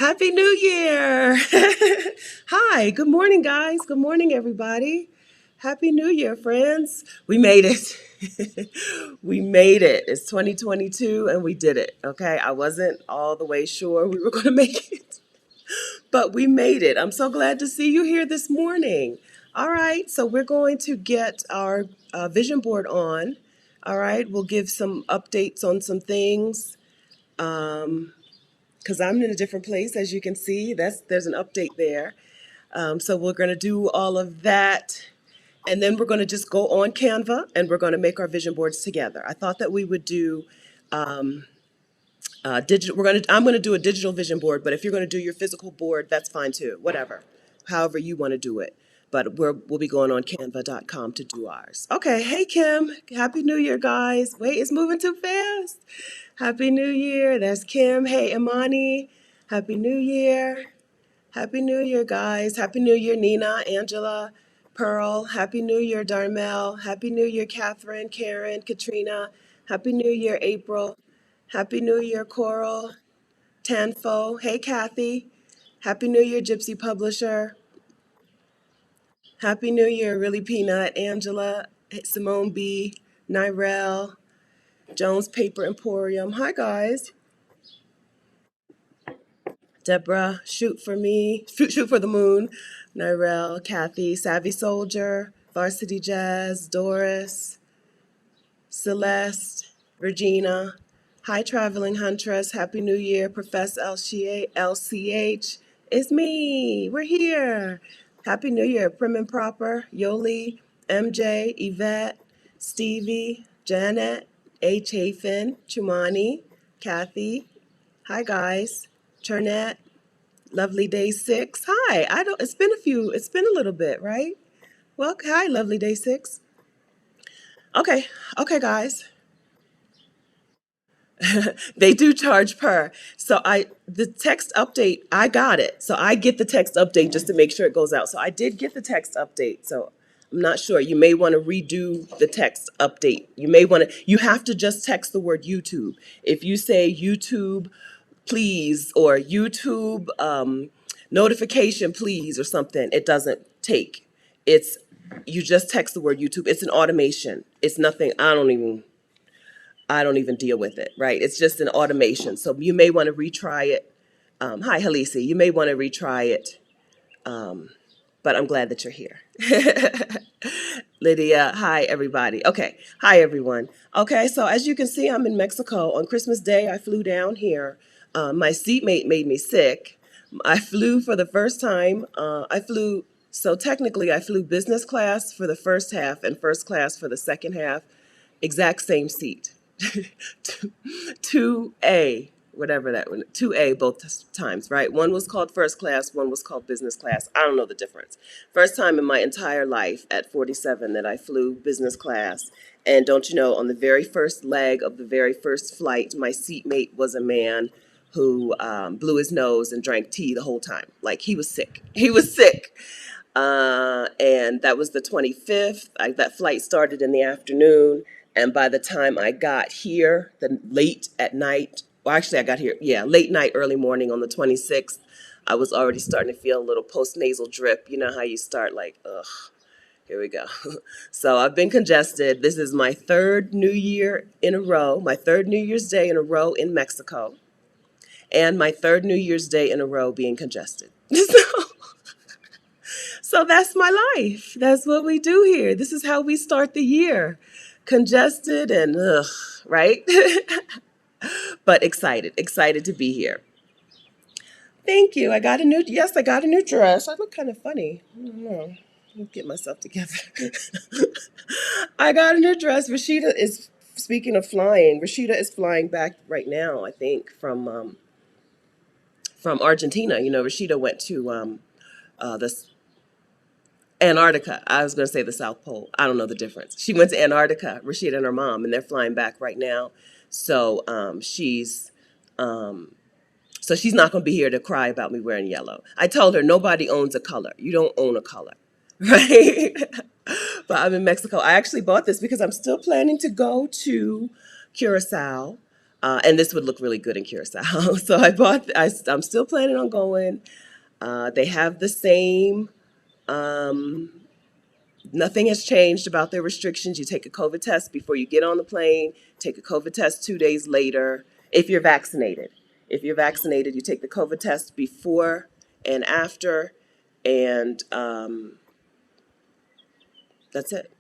Happy New Year! Hi, good morning, guys. Good morning, everybody. Happy New Year, friends. We made it. We made it. It's 2022 and we did it. Okay, I wasn't all the way sure we were going to make it, but we made it. I'm so glad to see you here this morning. All right, so we're going to get our vision board on. All right, we'll give some updates on some things. Um, because I'm in a different place, as you can see. There's an update there. So we're going to do all of that, and then we're going to just go on Canva and we're going to make our vision boards together. I thought that we would do digital. I'm going to do a digital vision board, but if you're going to do your physical board, that's fine too. Whatever, however you want to do it. But we'll be going on Canva.com to do ours. Okay, hey Kim, Happy New Year, guys. Wait, it's moving too fast. Happy New Year. That's Kim. Hey, Imani. Happy New Year. Happy New Year, guys. Happy New Year, Nina, Angela, Pearl. Happy New Year, Darmel. Happy New Year, Catherine, Karen, Katrina. Happy New Year, April. Happy New Year, Coral, Tanfo. Hey, Kathy. Happy New Year, Gypsy Publisher. Happy New Year, Really Peanut, Angela, Simone B, Nirel, Jones Paper Emporium. Hi, guys. Deborah, Shoot for Me, Shoot for the Moon, Nirel, Kathy, Savvy Soldier, Varsity Jazz, Doris, Celeste, Regina, Hi Traveling Huntress, Happy New Year, Professor LCH, it's me, we're here. Happy New Year, Prim and Proper, Yoli, MJ, Yvette, Stevie, Janet, H. Hafen, Chumani, Kathy, hi guys, Chernette, Lovely Day 6. Hi. I don't it's been a little bit, right? Well, hi, Lovely Day 6. Okay. Okay, guys. They do charge per. So the text update, I got it. So I get the text update just to make sure it goes out. So I did get the text update. So I'm not sure. You may want to redo the text update. You have to just text the word YouTube. If you say YouTube, please, or YouTube notification, please, or something, it doesn't take. It's, you just text the word YouTube. It's an automation. It's nothing. I don't even deal with it, right? It's just an automation. So you may want to retry it. Hi, Halisi. You may want to retry it, but I'm glad that you're here. Lydia, hi, everybody. Okay, hi, everyone. Okay, so as you can see, I'm in Mexico. On Christmas Day, I flew down here. My seatmate made me sick. I flew for the first time. So technically, I flew business class for the first half and first class for the second half, exact same seat. 2A, whatever that one, 2A both times, right? One was called first class, one was called business class. I don't know the difference. First time in my entire life at 47 that I flew business class. And don't you know, on the very first leg of the very first flight, my seatmate was a man who blew his nose and drank tea the whole time. Like he was sick. He was sick. And that was the 25th. That flight started in the afternoon. And by the time I got here, late at night, well, actually, I got here, yeah, late night, early morning on the 26th, I was already starting to feel a little post-nasal drip. You know how you start like, ugh, here we go. So I've been congested. This is my third New Year in a row, my third New Year's Day in a row in Mexico, and my third New Year's Day in a row being congested. So that's my life. That's what we do here. This is how we start the year. Congested and ugh, right? But excited to be here. Thank you. I got a new dress. I look kind of funny. I don't know. Let me get myself together. I got a new dress. Speaking of flying, Rashida is flying back right now, I think, from Argentina. You know, Rashida went to the Antarctica. I was going to say the South Pole. I don't know the difference. She went to Antarctica, Rashida and her mom, and they're flying back right now. So she's not going to be here to cry about me wearing yellow. I told her nobody owns a color. You don't own a color, right? But I'm in Mexico. I actually bought this because I'm still planning to go to Curacao And this would look really good in Curacao. So I bought. I'm still planning on going. They have the same. Um, Nothing has changed about their restrictions. You take a COVID test before you get on the plane. Take a COVID test 2 days later if you're vaccinated. If you're vaccinated, you take the COVID test before and after, and that's it.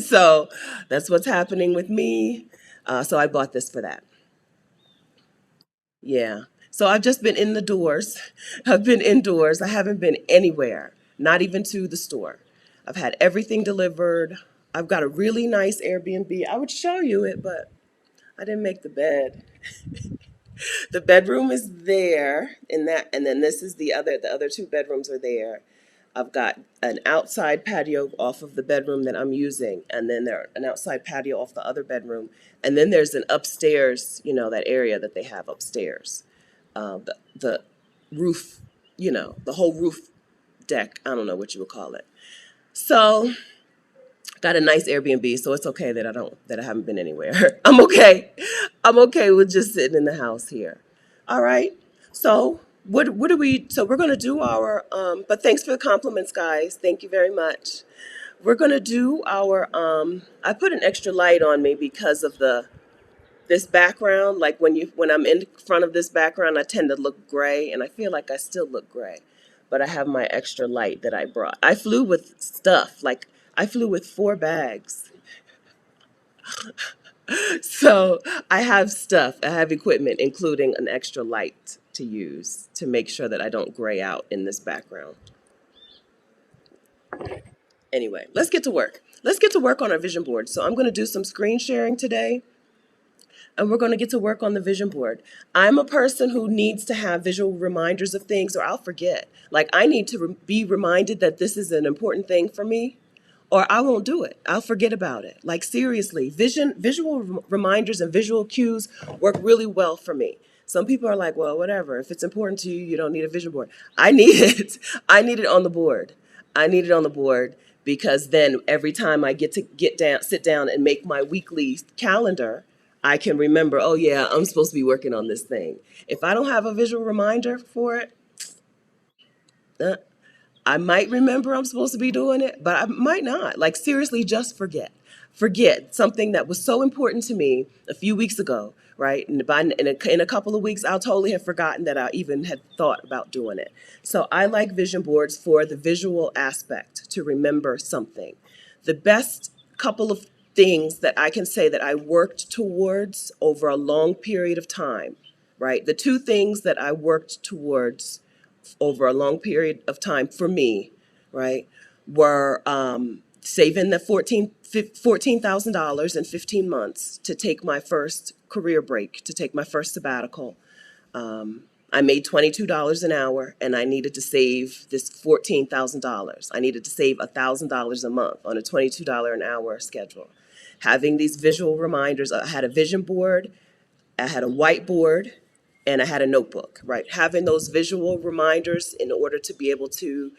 So that's what's happening with me. So I bought this for that. Yeah. So I've just been in the doors. I've been indoors. I haven't been anywhere, not even to the store. I've had everything delivered. I've got a really nice Airbnb. I would show you it, but I didn't make the bed. The bedroom is there in that, and then this is the other two bedrooms are there. I've got an outside patio off of the bedroom that I'm using, and then there an outside patio off the other bedroom, and then there's an upstairs, that area that they have upstairs. The roof, the whole roof deck. I don't know what you would call it. So got a nice Airbnb, so it's okay that I haven't been anywhere. I'm okay. I'm okay with just sitting in the house here. All right. So what do we? So we're gonna do our. But thanks for the compliments, guys. Thank you very much. We're gonna do our. I put an extra light on me because of the this background. Like when I'm in front of this background, I tend to look gray, and I feel like I still look gray. But I have my extra light that I brought. I flew with stuff. Like I flew with 4 bags. So I have stuff. I have equipment, including an extra light to use to make sure that I don't gray out in this background. Anyway, let's get to work. Let's get to work on our vision board. So I'm going to do some screen sharing today, and we're going to get to work on the vision board. I'm a person who needs to have visual reminders of things, or I'll forget. Like I need to be reminded that this is an important thing for me, or I won't do it. I'll forget about it. Like seriously, visual reminders and visual cues work really well for me. Some people are like, well, whatever. If it's important to you, you don't need a vision board. I need it. I need it on the board. I need it on the board because then every time I get down, sit down and make my weekly calendar, I can remember, oh yeah, I'm supposed to be working on this thing. If I don't have a visual reminder for it, uh, I might remember I'm supposed to be doing it, but I might not. Like, seriously, just forget. Forget something that was so important to me a few weeks ago, right? And in a couple of weeks, I'll totally have forgotten that I even had thought about doing it. So I like vision boards for the visual aspect, to remember something. The best couple of things that I can say that I worked towards over a long period of time, right? The two things that I worked towards over a long period of time for me, right, were saving the $14,000 in 15 months to take my first career break, to take my first sabbatical. I made $22 an hour, and I needed to save this $14,000. I needed to save $1,000 a month on a $22 an hour schedule. Having these visual reminders, I had a vision board, I had a whiteboard, and I had a notebook, right? Having those visual reminders in order to be able to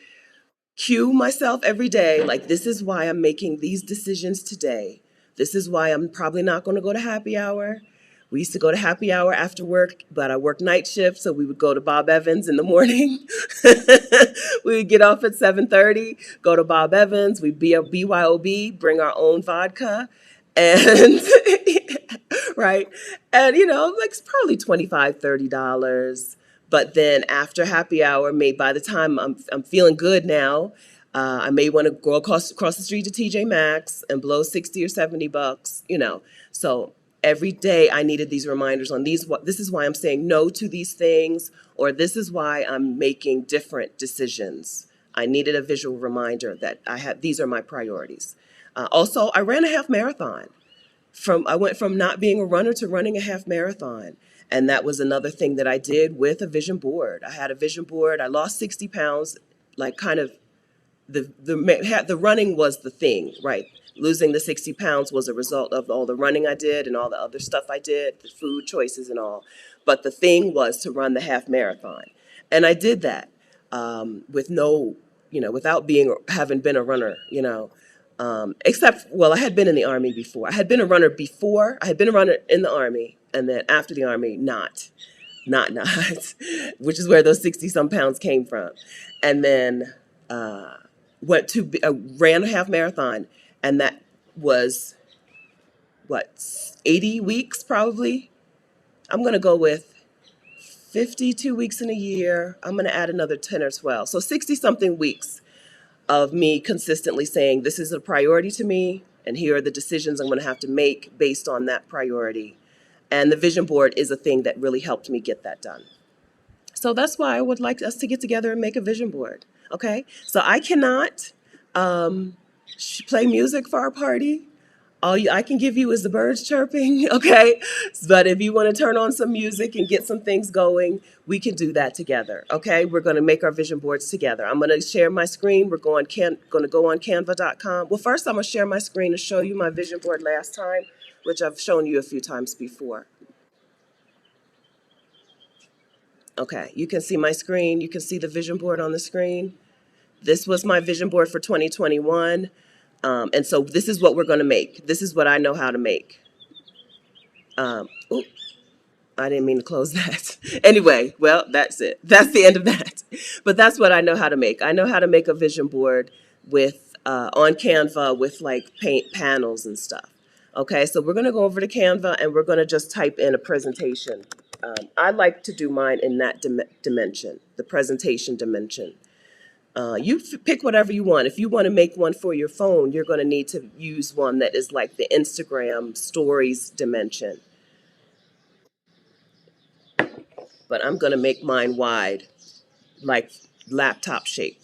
cue myself every day, like, this is why I'm making these decisions today. This is why I'm probably not going to go to happy hour. We used to go to happy hour after work, but I worked night shift, so we would go to Bob Evans in the morning. We would get off at 7:30, go to Bob Evans. We'd be a BYOB, bring our own vodka, and right, and like it's probably 25, $30. But then after happy hour, maybe by the time I'm feeling good now, I may want to go across the street to TJ Maxx and blow 60 or $70. So every day I needed these reminders on these. This is why I'm saying no to these things, or this is why I'm making different decisions. I needed a visual reminder that these are my priorities. Also, I ran a half marathon. I went from not being a runner to running a half marathon. And that was another thing that I did with a vision board. I had a vision board. I lost 60 pounds, like kind of the running was the thing, right? Losing the 60 pounds was a result of all the running I did and all the other stuff I did, the food choices and all. But the thing was to run the half marathon. And I did that with no, without having been a runner, except, well, I had been in the Army before. I had been a runner before. I had been a runner in the Army, And then after the Army, not, which is where those 60 some pounds came from. And then uh, ran a half marathon, and that was what, 80 weeks probably. I'm going to go with 52 weeks in a year. I'm going to add another 10 or 12. So 60 something weeks of me consistently saying, this is a priority to me, and here are the decisions I'm going to have to make based on that priority. And the vision board is a thing that really helped me get that done. So that's why I would like us to get together and make a vision board. Okay? So I cannot play music for our party. I can give you is the birds chirping, okay? But if you want to turn on some music and get some things going, we can do that together, okay? We're going to make our vision boards together. I'm going to share my screen. We're going to go on canva.com. Well, first I'm going to share my screen and show you my vision board last time, which I've shown you a few times before. Okay, you can see my screen. You can see the vision board on the screen. This was my vision board for 2021. And so this is what we're going to make. This is what I know how to make. Ooh, I didn't mean to close that. Anyway, well, that's it. That's the end of that. But that's what I know how to make. I know how to make a vision board with on Canva with like paint panels and stuff. Okay, so we're going to go over to Canva and we're going to just type in a presentation. I like to do mine in that dimension, the presentation dimension. Pick whatever you want. If you want to make one for your phone, you're going to need to use one that is like the Instagram stories dimension. But I'm going to make mine wide, like laptop shape,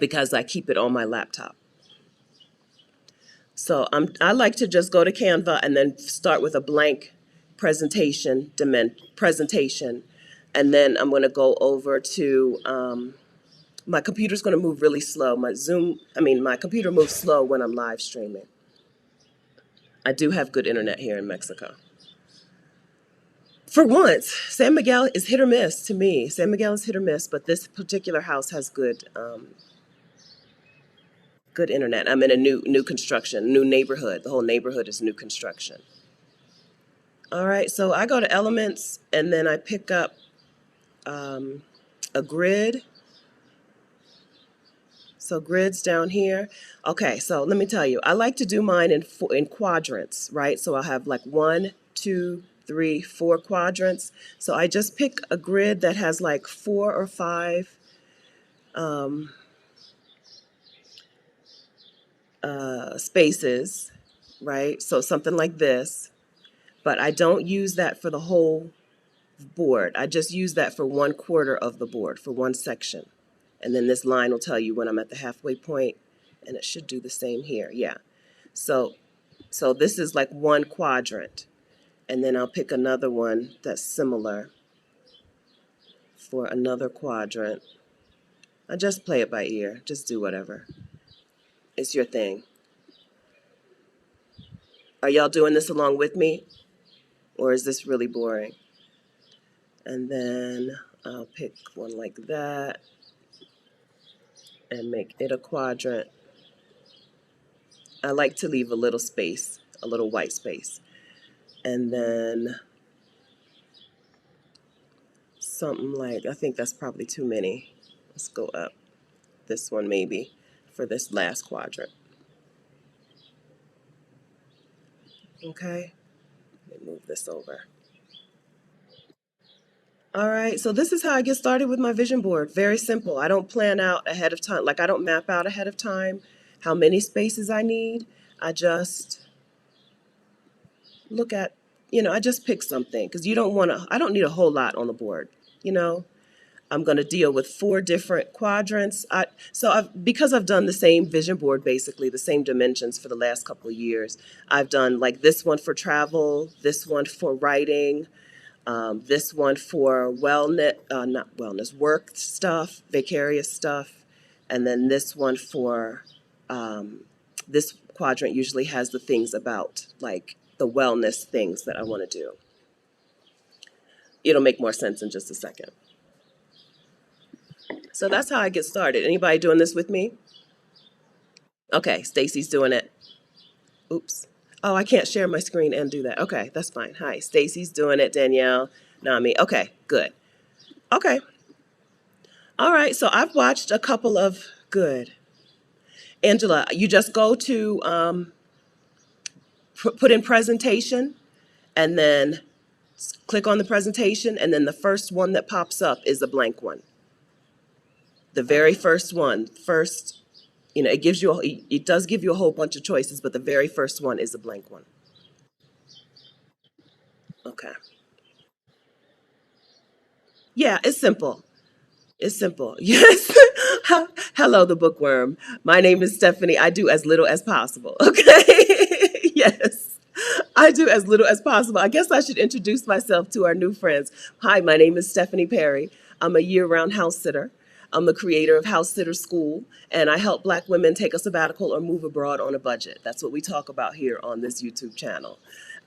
because I keep it on my laptop. So I like to just go to Canva and then start with a blank presentation, and then I'm going to go over to my computer's going to move really slow. My computer moves slow when I'm live streaming. I do have good internet here in Mexico. For once, San Miguel is hit or miss to me. San Miguel is hit or miss, but this particular house has good internet. I'm in a new construction, new neighborhood. The whole neighborhood is new construction. All right, so I go to Elements, and then I pick up a grid. So grids down here. Okay, so let me tell you, I like to do mine in quadrants, right? So I'll have like 1, 2, 3, 4 quadrants. So I just pick a grid that has like 4 or 5 spaces, right? So something like this. But I don't use that for the whole board. I just use that for 1/4 of the board, for one section. And then this line will tell you when I'm at the halfway point, and it should do the same here. Yeah. So this is like one quadrant, and then I'll pick another one that's similar for another quadrant. I just play it by ear. Just do whatever. It's your thing. Are y'all doing this along with me, or is this really boring? And then I'll pick one like that and make it a quadrant. I like to leave a little space, a little white space. And then something like, I think that's probably too many. Let's go up. This one maybe for this last quadrant. Okay, let me move this over. All right, so this is how I get started with my vision board. Very simple. I don't plan out ahead of time. Like I don't map out ahead of time how many spaces I need. I just look at, I just pick something because I don't need a whole lot on the board, you know. I'm going to deal with 4 different quadrants. Because I've done the same vision board, basically the same dimensions for the last couple of years. I've done like this one for travel, this one for writing, this one for not wellness, work stuff, vicarious stuff, and then this one for this quadrant usually has the things about like the wellness things that I want to do. It'll make more sense in just a second. So that's how I get started. Anybody doing this with me? Okay, Stacy's doing it. Oops. Oh, I can't share my screen and do that. Okay, that's fine. Hi, Stacy's doing it. Danielle, Nami. Okay, good. Okay. All right. So I've watched a couple of good. Angela, you just go to put in presentation and then click on the presentation, and then the first one that pops up is a blank one. The very first one, first, it gives you, it does give you a whole bunch of choices, but the very first one is a blank one. Okay. Yeah, it's simple. It's simple. Yes. Hello, the bookworm. My name is Stephanie. I do as little as possible. Okay. Yes. I do as little as possible. I guess I should introduce myself to our new friends. Hi, my name is Stephanie Perry. I'm a year round house sitter. I'm the creator of House Sitter School, and I help Black women take a sabbatical or move abroad on a budget. That's what we talk about here on this YouTube channel.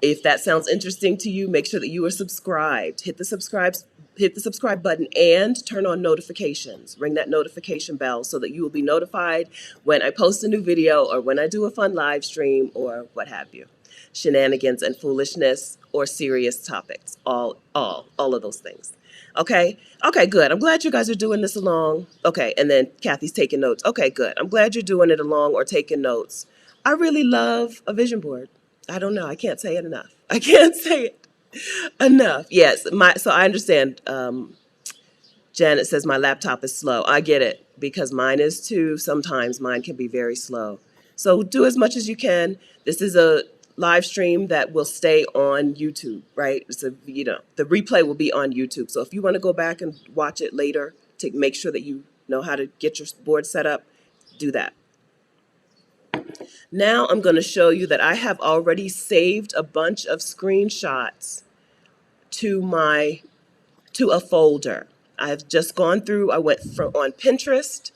If that sounds interesting to you, make sure that you are subscribed. Hit the subscribe button and turn on notifications. Ring that notification bell so that you will be notified when I post a new video or when I do a fun live stream or what have you. Shenanigans and foolishness or serious topics. All of those things. Okay? Okay, good. I'm glad you guys are doing this along. Okay, and then Kathy's taking notes. Okay, good. I'm glad you're doing it along or taking notes. I really love a vision board. I don't know. I can't say it enough. I can't say it enough. Yes, so I understand. Janet says my laptop is slow. I get it because mine is too. Sometimes mine can be very slow. So do as much as you can. This is a live stream that will stay on YouTube, right? So, the replay will be on YouTube. So if you want to go back and watch it later to make sure that you know how to get your board set up, do that. Now I'm going to show you that I have already saved a bunch of screenshots to a folder. I've just gone through. I went on Pinterest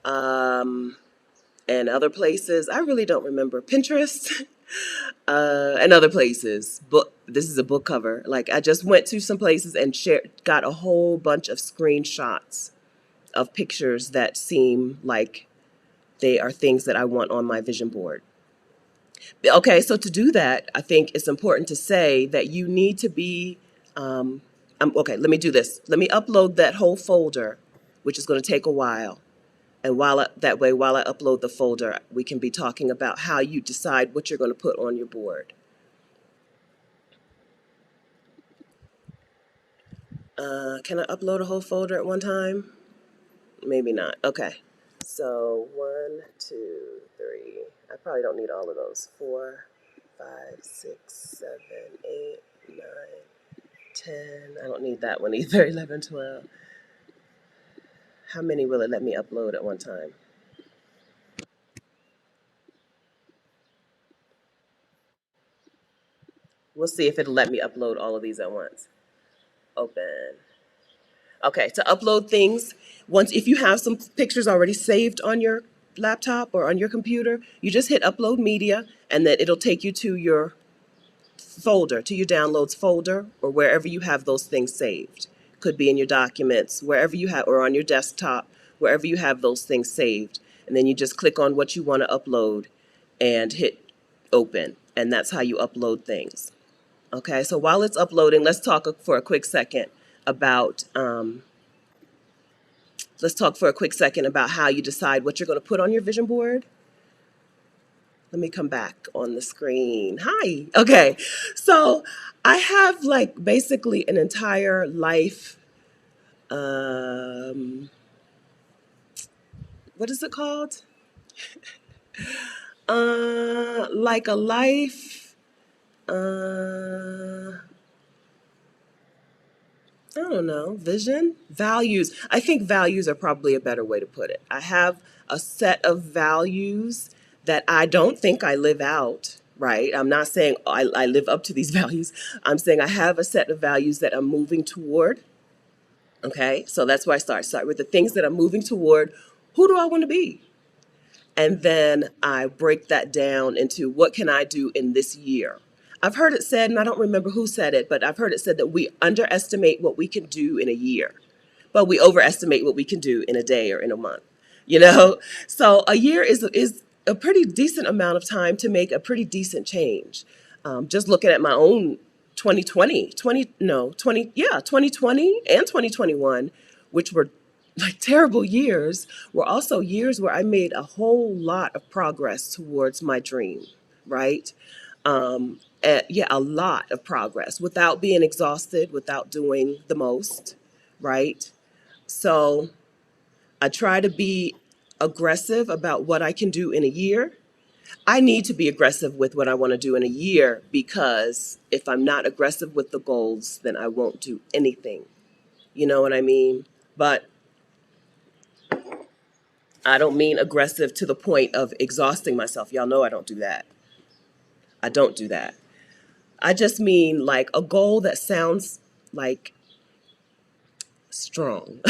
and other places. I really don't remember Pinterest and other places. But this is a book cover. Like I just went to some places and got a whole bunch of screenshots of pictures that seem like they are things that I want on my vision board. Okay, so to do that, I think it's important to say that you need to be, okay, let me do this. Let me upload that whole folder, which is going to take a while. And while I upload the folder, we can be talking about how you decide what you're going to put on your board. Can I upload a whole folder at one time? Maybe not. Okay. So 1, 2, 3. I probably don't need all of those. 4, 5, 6, 7, 8, 9, 10. I don't need that one either. 11, 12. How many will it let me upload at one time? We'll see if it'll let me upload all of these at once. Open. Okay, to upload things, if you have some pictures already saved on your laptop or on your computer, you just hit upload media and then it'll take you to your folder, to your downloads folder or wherever you have those things saved. Could be in your documents, wherever you have, or on your desktop, wherever you have those things saved. And then you just click on what you want to upload and hit open. And that's how you upload things. Okay, so while it's uploading, let's talk for a quick second about how you decide what you're going to put on your vision board. Let me come back on the screen. Hi. Okay, so I have basically an entire life. What is it called? Like a life. I don't know, vision, values. I think values are probably a better way to put it. I have a set of values that I don't think I live out, right? I'm not saying I live up to these values. I'm saying I have a set of values that I'm moving toward. Okay, so that's where I start with the things that I'm moving toward. Who do I want to be? And then I break that down into what can I do in this year? I've heard it said, and I don't remember who said it, but I've heard it said that we underestimate what we can do in a year, but we overestimate what we can do in a day or in a month. So a year is a pretty decent amount of time to make a pretty decent change. Just looking at my own 2020 and 2021, which were like terrible years, were also years where I made a whole lot of progress towards my dream, right? Yeah, a lot of progress without being exhausted, without doing the most, right? So I try to be aggressive about what I can do in a year. I need to be aggressive with what I want to do in a year because if I'm not aggressive with the goals, then I won't do anything. You know what I mean? But I don't mean aggressive to the point of exhausting myself. Y'all know I don't do that. I don't do that. I just mean like a goal that sounds like strong.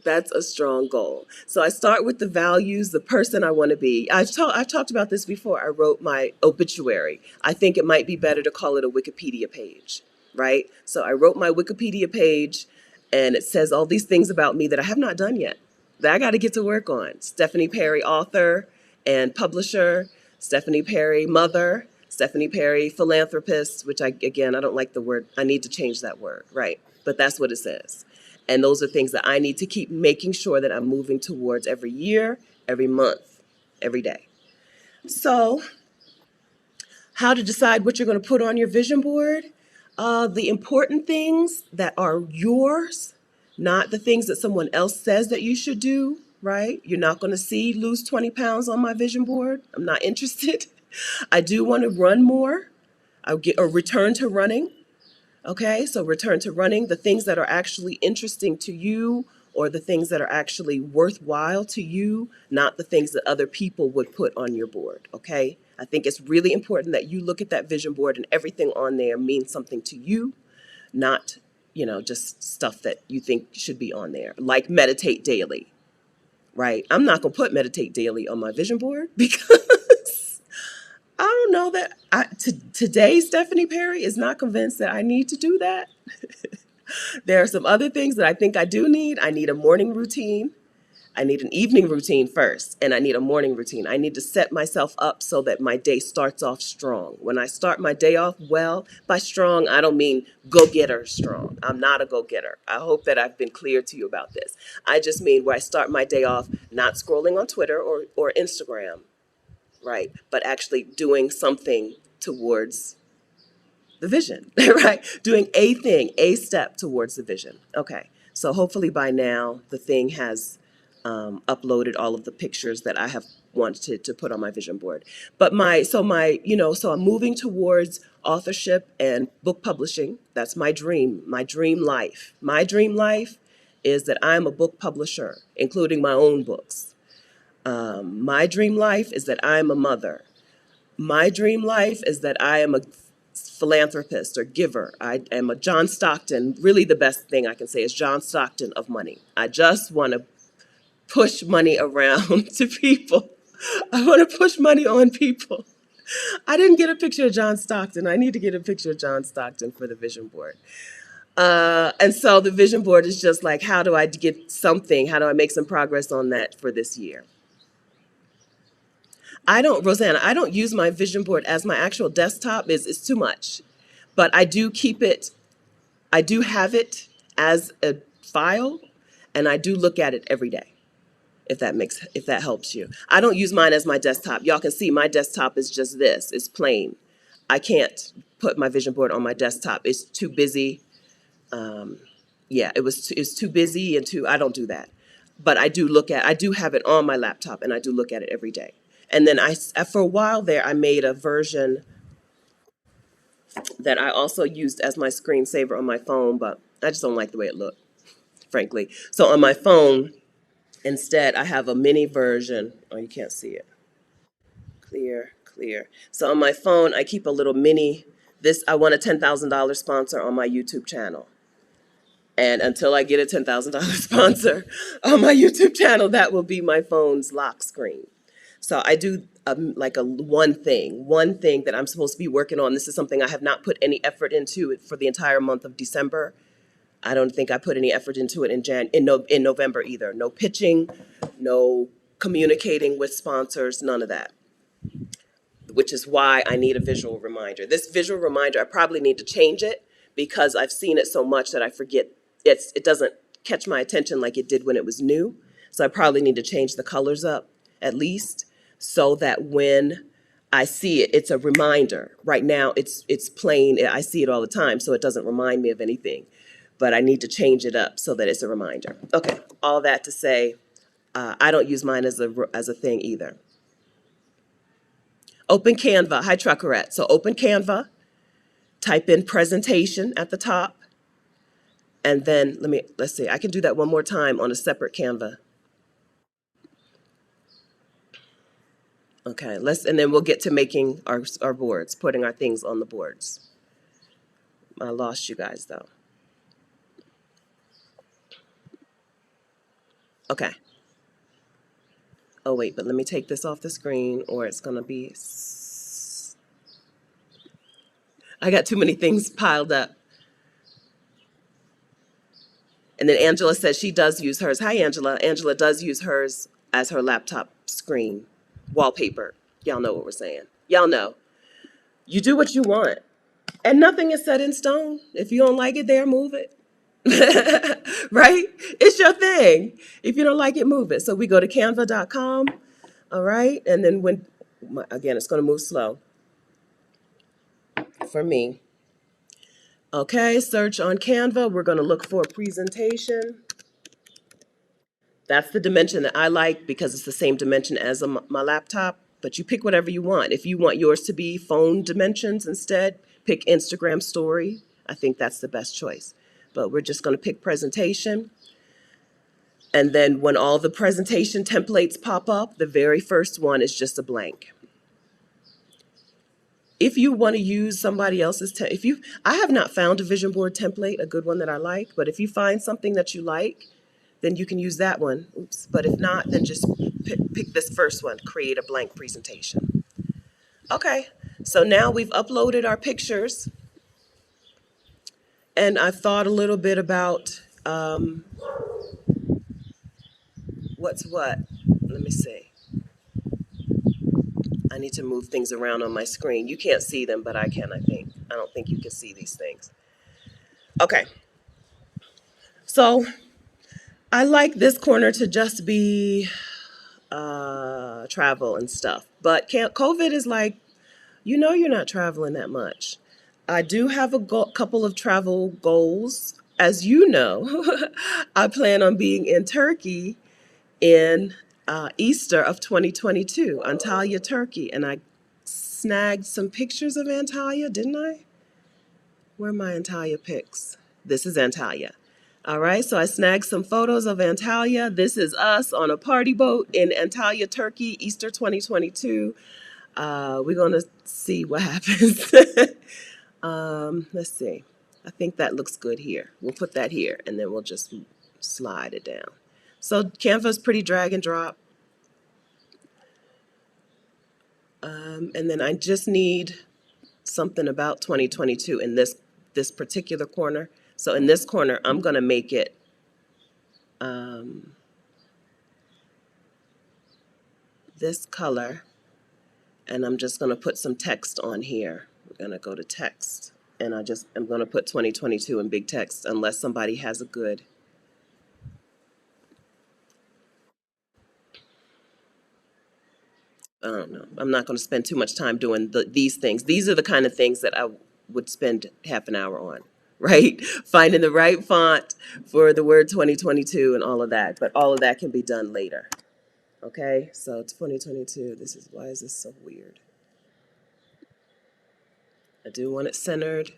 That's a strong goal. So I start with the values, the person I want to be. I've talked about this before. I wrote my obituary. I think it might be better to call it a Wikipedia page, right? So I wrote my Wikipedia page and it says all these things about me that I have not done yet, that I got to get to work on. Stephanie Perry, author and publisher. Stephanie Perry, mother. Stephanie Perry, philanthropist, which I don't like the word. I need to change that word, right? But that's what it says. And those are things that I need to keep making sure that I'm moving towards every year, every month, every day. So, how to decide what you're going to put on your vision board? The important things that are yours, not the things that someone else says that you should do, right? You're not going to see lose 20 pounds on my vision board. I'm not interested. I do want to run more. I'll get or return to running. Okay, so return to running, the things that are actually interesting to you or the things that are actually worthwhile to you, not the things that other people would put on your board. Okay, I think it's really important that you look at that vision board and everything on there means something to you, not, just stuff that you think should be on there, like meditate daily, right? I'm not going to put meditate daily on my vision board because I don't know that today Stephanie Perry is not convinced that I need to do that. There are some other things that I think I do need. I need a morning routine. I need an evening routine first, and I need a morning routine. I need to set myself up so that my day starts off strong. When I start my day off well, by strong, I don't mean go-getter strong. I'm not a go-getter. I hope that I've been clear to you about this. I just mean where I start my day off not scrolling on Twitter or Instagram, right? But actually doing something towards the vision, right? Doing a thing, a step towards the vision. Okay. So hopefully by now the thing has uploaded all of the pictures that I have wanted to put on my vision board. But so I'm moving towards authorship and book publishing. That's my dream life. My dream life is that I'm a book publisher, including my own books. My dream life is that I'm a mother. My dream life is that I am a philanthropist or giver. I am a John Stockton. Really, the best thing I can say is John Stockton of money. I just want to push money around to people. I want to push money on people. I didn't get a picture of John Stockton. I need to get a picture of John Stockton for the vision board. And so the vision board is just like, how do I get something? How do I make some progress on that for this year? Rosanna, I don't use my vision board as my actual desktop. It's too much. But I do have it as a file, and I do look at it every day, if that helps you. I don't use mine as my desktop. Y'all can see my desktop is just this. It's plain. I can't put my vision board on my desktop. It's too busy. It's too busy I don't do that. But I do have it on my laptop, and I do look at it every day. And then for a while there, I made a version that I also used as my screensaver on my phone, but I just don't like the way it looked, frankly. So on my phone, instead, I have a mini version. Oh, you can't see it. Clear. So on my phone, I keep a little mini. I want a $10,000 sponsor on my YouTube channel. And until I get a $10,000 sponsor on my YouTube channel, that will be my phone's lock screen. So I do one thing that I'm supposed to be working on. This is something I have not put any effort into it for the entire month of December. I don't think I put any effort into it in November either. No pitching, no communicating with sponsors, none of that, which is why I need a visual reminder. This visual reminder, I probably need to change it because I've seen it so much that I forget it doesn't catch my attention like it did when it was new. So I probably need to change the colors up at least so that when I see it, it's a reminder. Right now it's plain. I see it all the time, so it doesn't remind me of anything. But I need to change it up so that it's a reminder. Okay, all that to say, I don't use mine as a thing either. Open Canva. Hi, Truckerette. So open Canva, type in presentation at the top, and then let's see. I can do that one more time on a separate Canva. Okay, and then we'll get to making our boards, putting our things on the boards. I lost you guys though. Okay. Oh wait, but let me take this off the screen or it's gonna be, I got too many things piled up. And then Angela says she does use hers. Hi, Angela. Angela does use hers as her laptop screen wallpaper. Y'all know what we're saying. Y'all know. You do what you want. And nothing is set in stone. If you don't like it there, move it. Right? It's your thing. If you don't like it, move it. So we go to canva.com. All right. And then again, it's going to move slow for me. Okay. Search on Canva. We're going to look for a presentation. That's the dimension that I like because it's the same dimension as my laptop, but you pick whatever you want. If you want yours to be phone dimensions instead, pick Instagram story. I think that's the best choice. But we're just going to pick presentation. And then when all the presentation templates pop up, the very first one is just a blank. If you want to use somebody else's, I have not found a vision board template, a good one that I like, but if you find something that you like, then you can use that one. Oops. But if not, then just pick this first one, create a blank presentation. Okay, so now we've uploaded our pictures and I've thought a little bit about what's what. Let me see. I need to move things around on my screen. You can't see them, but I can, I think. I don't think you can see these things. Okay. So I like this corner to just be travel and stuff. But COVID is like, you're not traveling that much. I do have a couple of travel goals. As you know, I plan on being in Turkey in Easter of 2022, Antalya, Turkey. And I snagged some pictures of Antalya, didn't I? Where are my Antalya pics? This is Antalya. All right, so I snagged some photos of Antalya. This is us on a party boat in Antalya, Turkey, Easter 2022. We're going to see what happens. Let's see. I think that looks good here. We'll put that here, and then we'll just slide it down. So Canva's pretty drag and drop. And then I just need something about 2022 in this particular corner. So in this corner, I'm going to make it this color, and I'm just going to put some text on here. We're going to go to text, and I'm going to put 2022 in big text unless somebody has a good. I don't know. I'm not going to spend too much time doing these things. These are the kind of things that I would spend half an hour on, right? Finding the right font for the word 2022 and all of that. But all of that can be done later. Okay, so 2022. Why is this so weird? I do want it centered.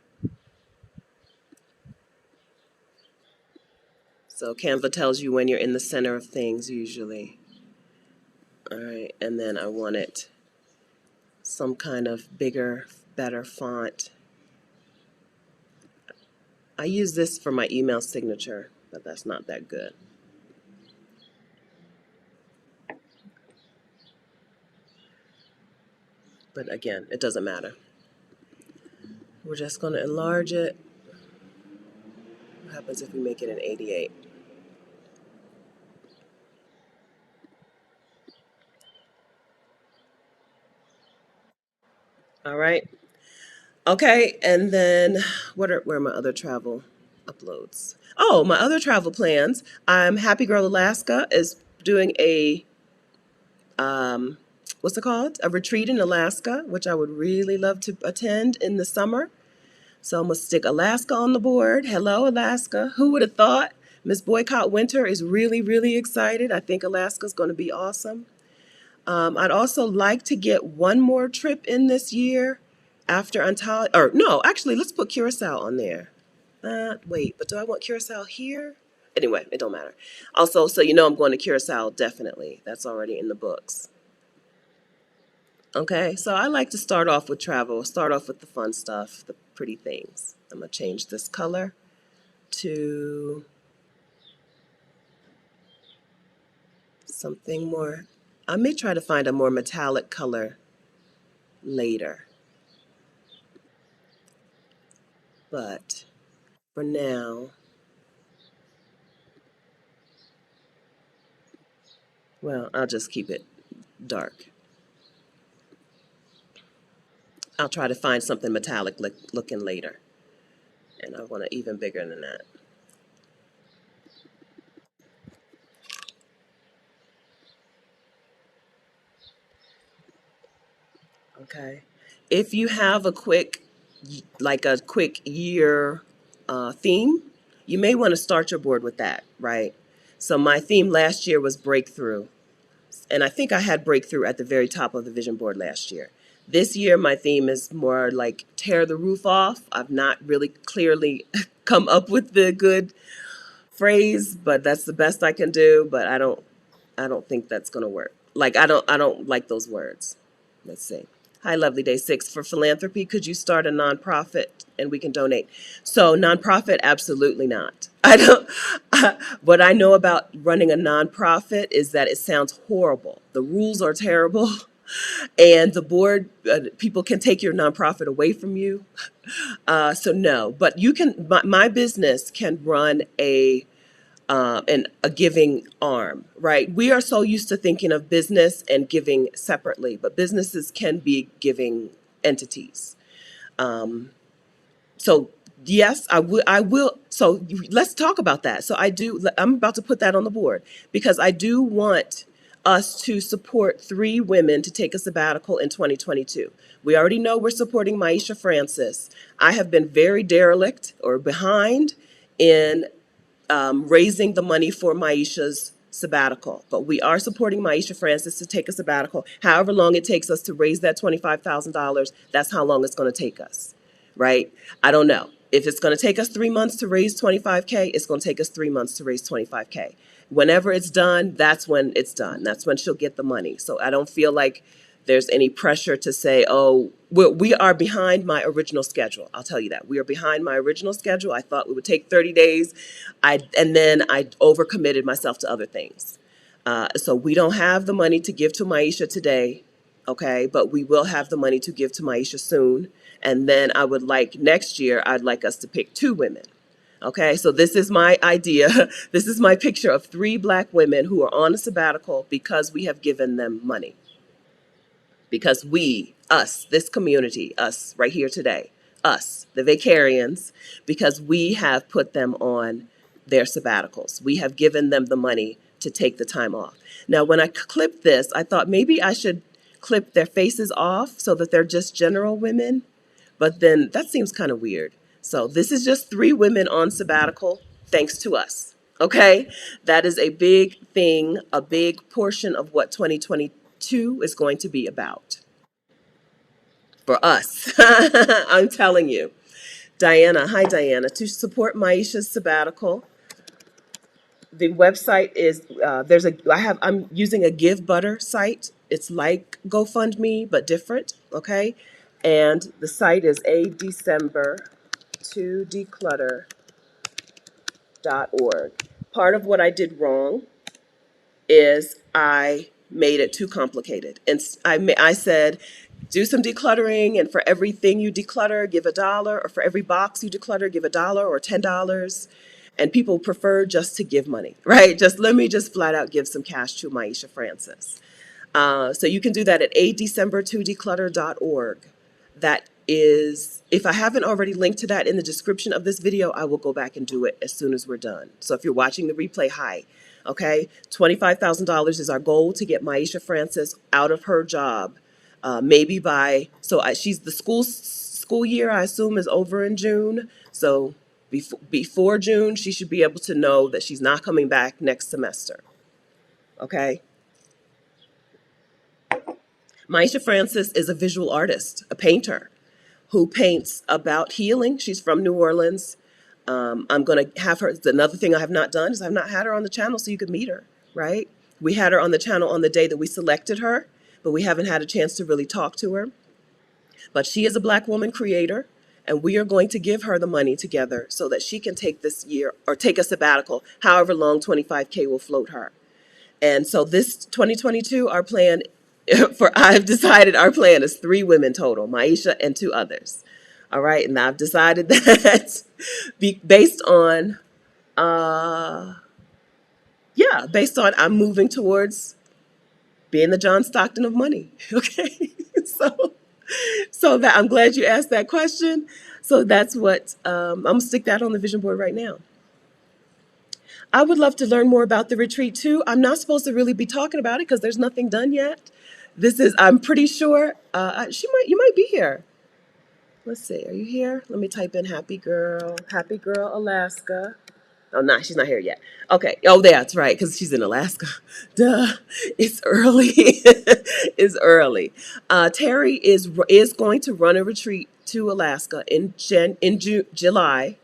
So Canva tells you when you're in the center of things usually. All right, and then I want it some kind of bigger, better font. I use this for my email signature, but that's not that good. But again, it doesn't matter. We're just going to enlarge it. What happens if we make it an 88? All right. Okay, and then where are my other travel uploads? Oh, my other travel plans. I'm Happy Girl Alaska is doing a um what's it called? A retreat in Alaska, which I would really love to attend in the summer. So I'm gonna stick Alaska on the board. Hello, Alaska. Who would have thought? Miss Boycott Winter is really, really excited. I think Alaska's going to be awesome. I'd also like to get one more trip in this year after Untitled, or no, actually, let's put Curacao on there. Wait, but do I want Curacao here? Anyway, it don't matter. Also, so you know I'm going to Curacao definitely. That's already in the books. Okay, so I like to start off with travel, start off with the fun stuff, the pretty things. I'm gonna change this color to something more. I may try to find a more metallic color later, but for now, well, I'll just keep it dark. I'll try to find something metallic looking later, and I want it even bigger than that. Okay. If you have a quick year theme, you may want to start your board with that, right? So my theme last year was breakthrough. And I think I had breakthrough at the very top of the vision board last year. This year, my theme is more like tear the roof off. I've not really clearly come up with the good phrase, but that's the best I can do. But I don't think that's gonna work. Like I don't like those words. Let's see. Hi, Lovely Day 6. For philanthropy, could you start a nonprofit and we can donate? So, nonprofit, absolutely not. I don't, what I know about running a nonprofit is that it sounds horrible. The rules are terrible, and the board, people can take your nonprofit away from you. So, no, but my business can run a giving arm, right? We are so used to thinking of business and giving separately, but businesses can be giving entities. Um, so yes, I will. I will. So let's talk about that. So I do. I'm about to put that on the board because I do want us to support three women to take a sabbatical in 2022. We already know we're supporting Maisha Francis. I have been very derelict or behind in raising the money for Maisha's sabbatical. But we are supporting Maisha Francis to take a sabbatical. However long it takes us to raise that $25,000, that's how long it's going to take us, right? I don't know. If it's going to take us 3 months to raise 25K, it's going to take us 3 months to raise 25K. Whenever it's done, that's when it's done. That's when she'll get the money. So I don't feel like there's any pressure to say, oh, we are behind my original schedule. I'll tell you that. We are behind my original schedule. I thought we would take 30 days. And then I overcommitted myself to other things. So we don't have the money to give to Maisha today, okay? But we will have the money to give to Maisha soon. And then I would like next year, I'd like us to pick two women. Okay, so this is my idea. This is my picture of three Black women who are on a sabbatical because we have given them money, because we, us, this community, us right here today, us, the Vacarians, because we have put them on their sabbaticals. We have given them the money to take the time off. Now, when I clipped this, I thought maybe I should clip their faces off so that they're just general women, but then that seems kind of weird. So this is just three women on sabbatical, thanks to us. Okay, that is a big thing, a big portion of what 2022 is going to be about for us. I'm telling you. Diana, hi Diana. To support Maisha's sabbatical, the website is I'm using a Give Butter site. It's like GoFundMe but different, okay? And the site is a December to declutter.org. Part of what I did wrong is I made it too complicated. And I said, do some decluttering, and for everything you declutter, give $1, or for every box you declutter, give $1 or $10. And people prefer just to give money, right? Just let me just flat out give some cash to Maisha Francis. So you can do that at adecember2declutter.org. That is, if I haven't already linked to that in the description of this video, I will go back and do it as soon as we're done. So if you're watching the replay, hi. Okay, $25,000 is our goal to get Maisha Francis out of her job. Maybe by, she's the school year, I assume, is over in June. So before June, she should be able to know that she's not coming back next semester. Okay. Maisha Francis is a visual artist, a painter who paints about healing. She's from New Orleans. I'm going to have her. Another thing I have not done is I've not had her on the channel so you could meet her, right? We had her on the channel on the day that we selected her, but we haven't had a chance to really talk to her. But she is a Black woman creator, and we are going to give her the money together so that she can take this year or take a sabbatical, however long 25K will float her. And so this 2022, our plan I've decided our plan is 3 women total, Maisha and 2 others. All right. And I've decided that based on, based on I'm moving towards being the John Stockton of money. Okay. So that I'm glad you asked that question. So that's what, I'm going to stick that on the vision board right now. I would love to learn more about the retreat too. I'm not supposed to really be talking about it because there's nothing done yet. I'm pretty sure, you might be here. Let's see, are you here? Let me type in Happy Girl, Alaska. Oh, no, she's not here yet. Okay. Oh, that's right, because she's in Alaska. Duh. It's early. It's early. Terry is going to run a retreat to Alaska in July.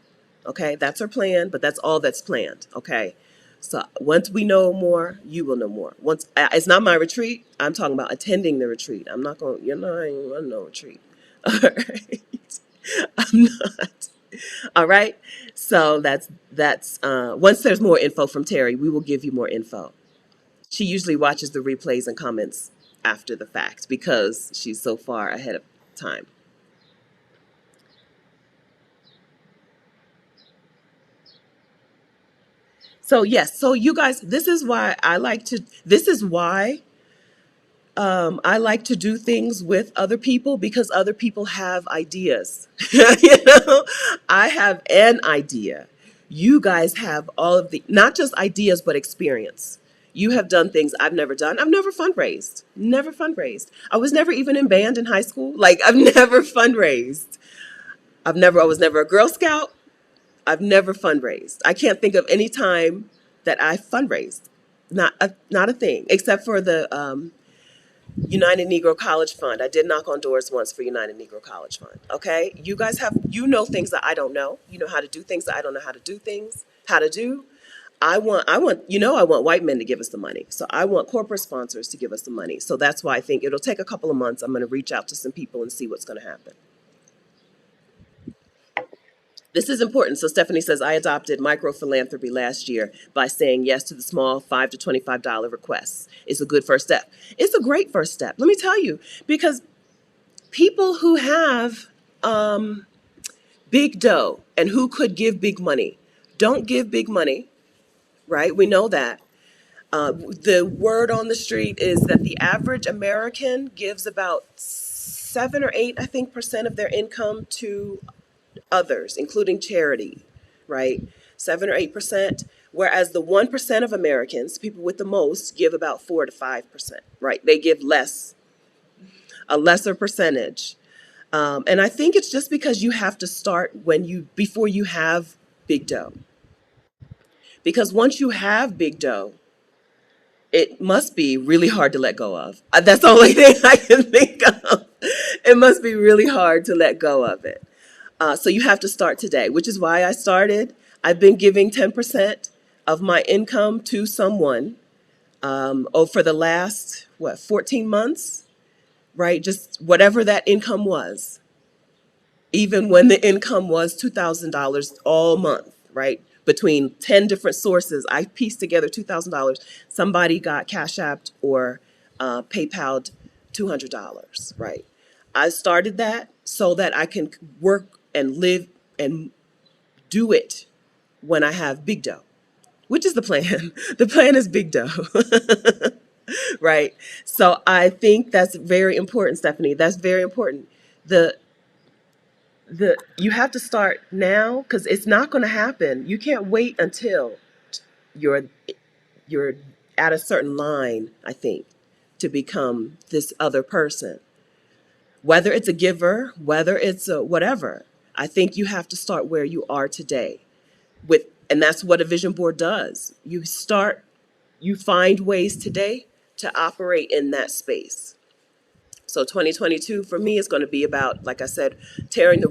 Okay, that's her plan, but that's all that's planned. Okay. So once we know more, you will know more. Once it's not my retreat, I'm talking about attending the retreat. I'm not going. I ain't run no retreat. All right, I'm not. All right. So that's once there's more info from Terry, we will give you more info. She usually watches the replays and comments after the fact because she's so far ahead of time. So yes, so you guys, this is why I like to do things with other people, because other people have ideas. I have an idea. You guys have all of not just ideas, but experience. You have done things I've never done. I've never fundraised. Never fundraised. I was never even in band in high school. Like, I've never fundraised. I was never a Girl Scout. I've never fundraised. I can't think of any time that I fundraised. Not a thing, except for the United Negro College Fund. I did knock on doors once for United Negro College Fund. Okay, you guys know things that I don't know. You know how to do things that I don't know how to do things. How to do. I want I want white men to give us the money. So I want corporate sponsors to give us the money. So that's why I think it'll take a couple of months. I'm going to reach out to some people and see what's going to happen. This is important. So Stephanie says, I adopted micro philanthropy last year by saying yes to the small $5 to $25 requests. It's a good first step. It's a great first step. Let me tell you, because people who have big dough and who could give big money don't give big money, right? We know that. The word on the street is that the average American gives about 7 or 8, I think, % of their income to others, including charity, right? 7 or 8%, whereas the 1% of Americans, people with the most, give about 4 to 5%, right? They give a lesser percentage. And I think it's just because you have to start before you have big dough. Because once you have big dough, it must be really hard to let go of. That's the only thing I can think of. It must be really hard to let go of it. So you have to start today, which is why I started. I've been giving 10% of my income to someone for the last, 14 months, right? Just whatever that income was. Even when the income was $2,000 all month, right? Between 10 different sources, I pieced together $2,000. Somebody got Cash Apped or PayPal'd $200, right? I started that so that I can work and live and do it when I have big dough, which is the plan. The plan is big dough, right? So I think that's very important, Stephanie. That's very important. you have to start now because it's not going to happen. You can't wait until you're you're at a certain line, I think, to become this other person. Whether it's a giver, whether it's a whatever, I think you have to start where you are today. With and that's what a vision board does. You find ways today to operate in that space. So 2022 for me is going to be about, like I said, tearing the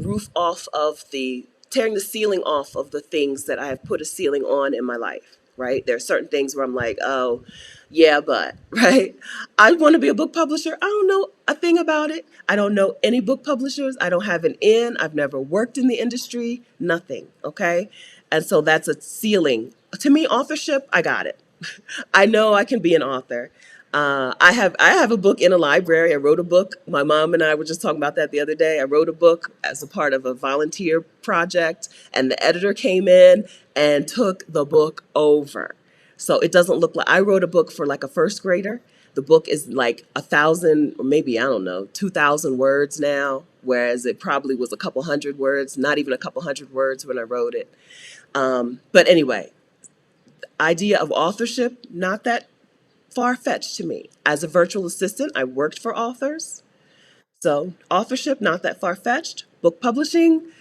ceiling off of the things that I have put a ceiling on in my life, right? There are certain things where I'm like, oh, yeah, but, right? I want to be a book publisher. I don't know a thing about it. I don't know any book publishers. I don't have an in. I've never worked in the industry, nothing, okay? And so that's a ceiling. To me, authorship, I got it. I know I can be an author. I have a book in a library. I wrote a book. My mom and I were just talking about that the other day. I wrote a book as a part of a volunteer project, and the editor came in and took the book over. So it doesn't look like I wrote a book for like a first grader. The book is like 1,000 or maybe I don't know 2,000 words now, whereas it probably was a couple hundred words, not even a couple hundred words when I wrote it. But anyway, idea of authorship, not that far-fetched to me. As a virtual assistant, I worked for authors. So authorship, not that far-fetched. Book publishing,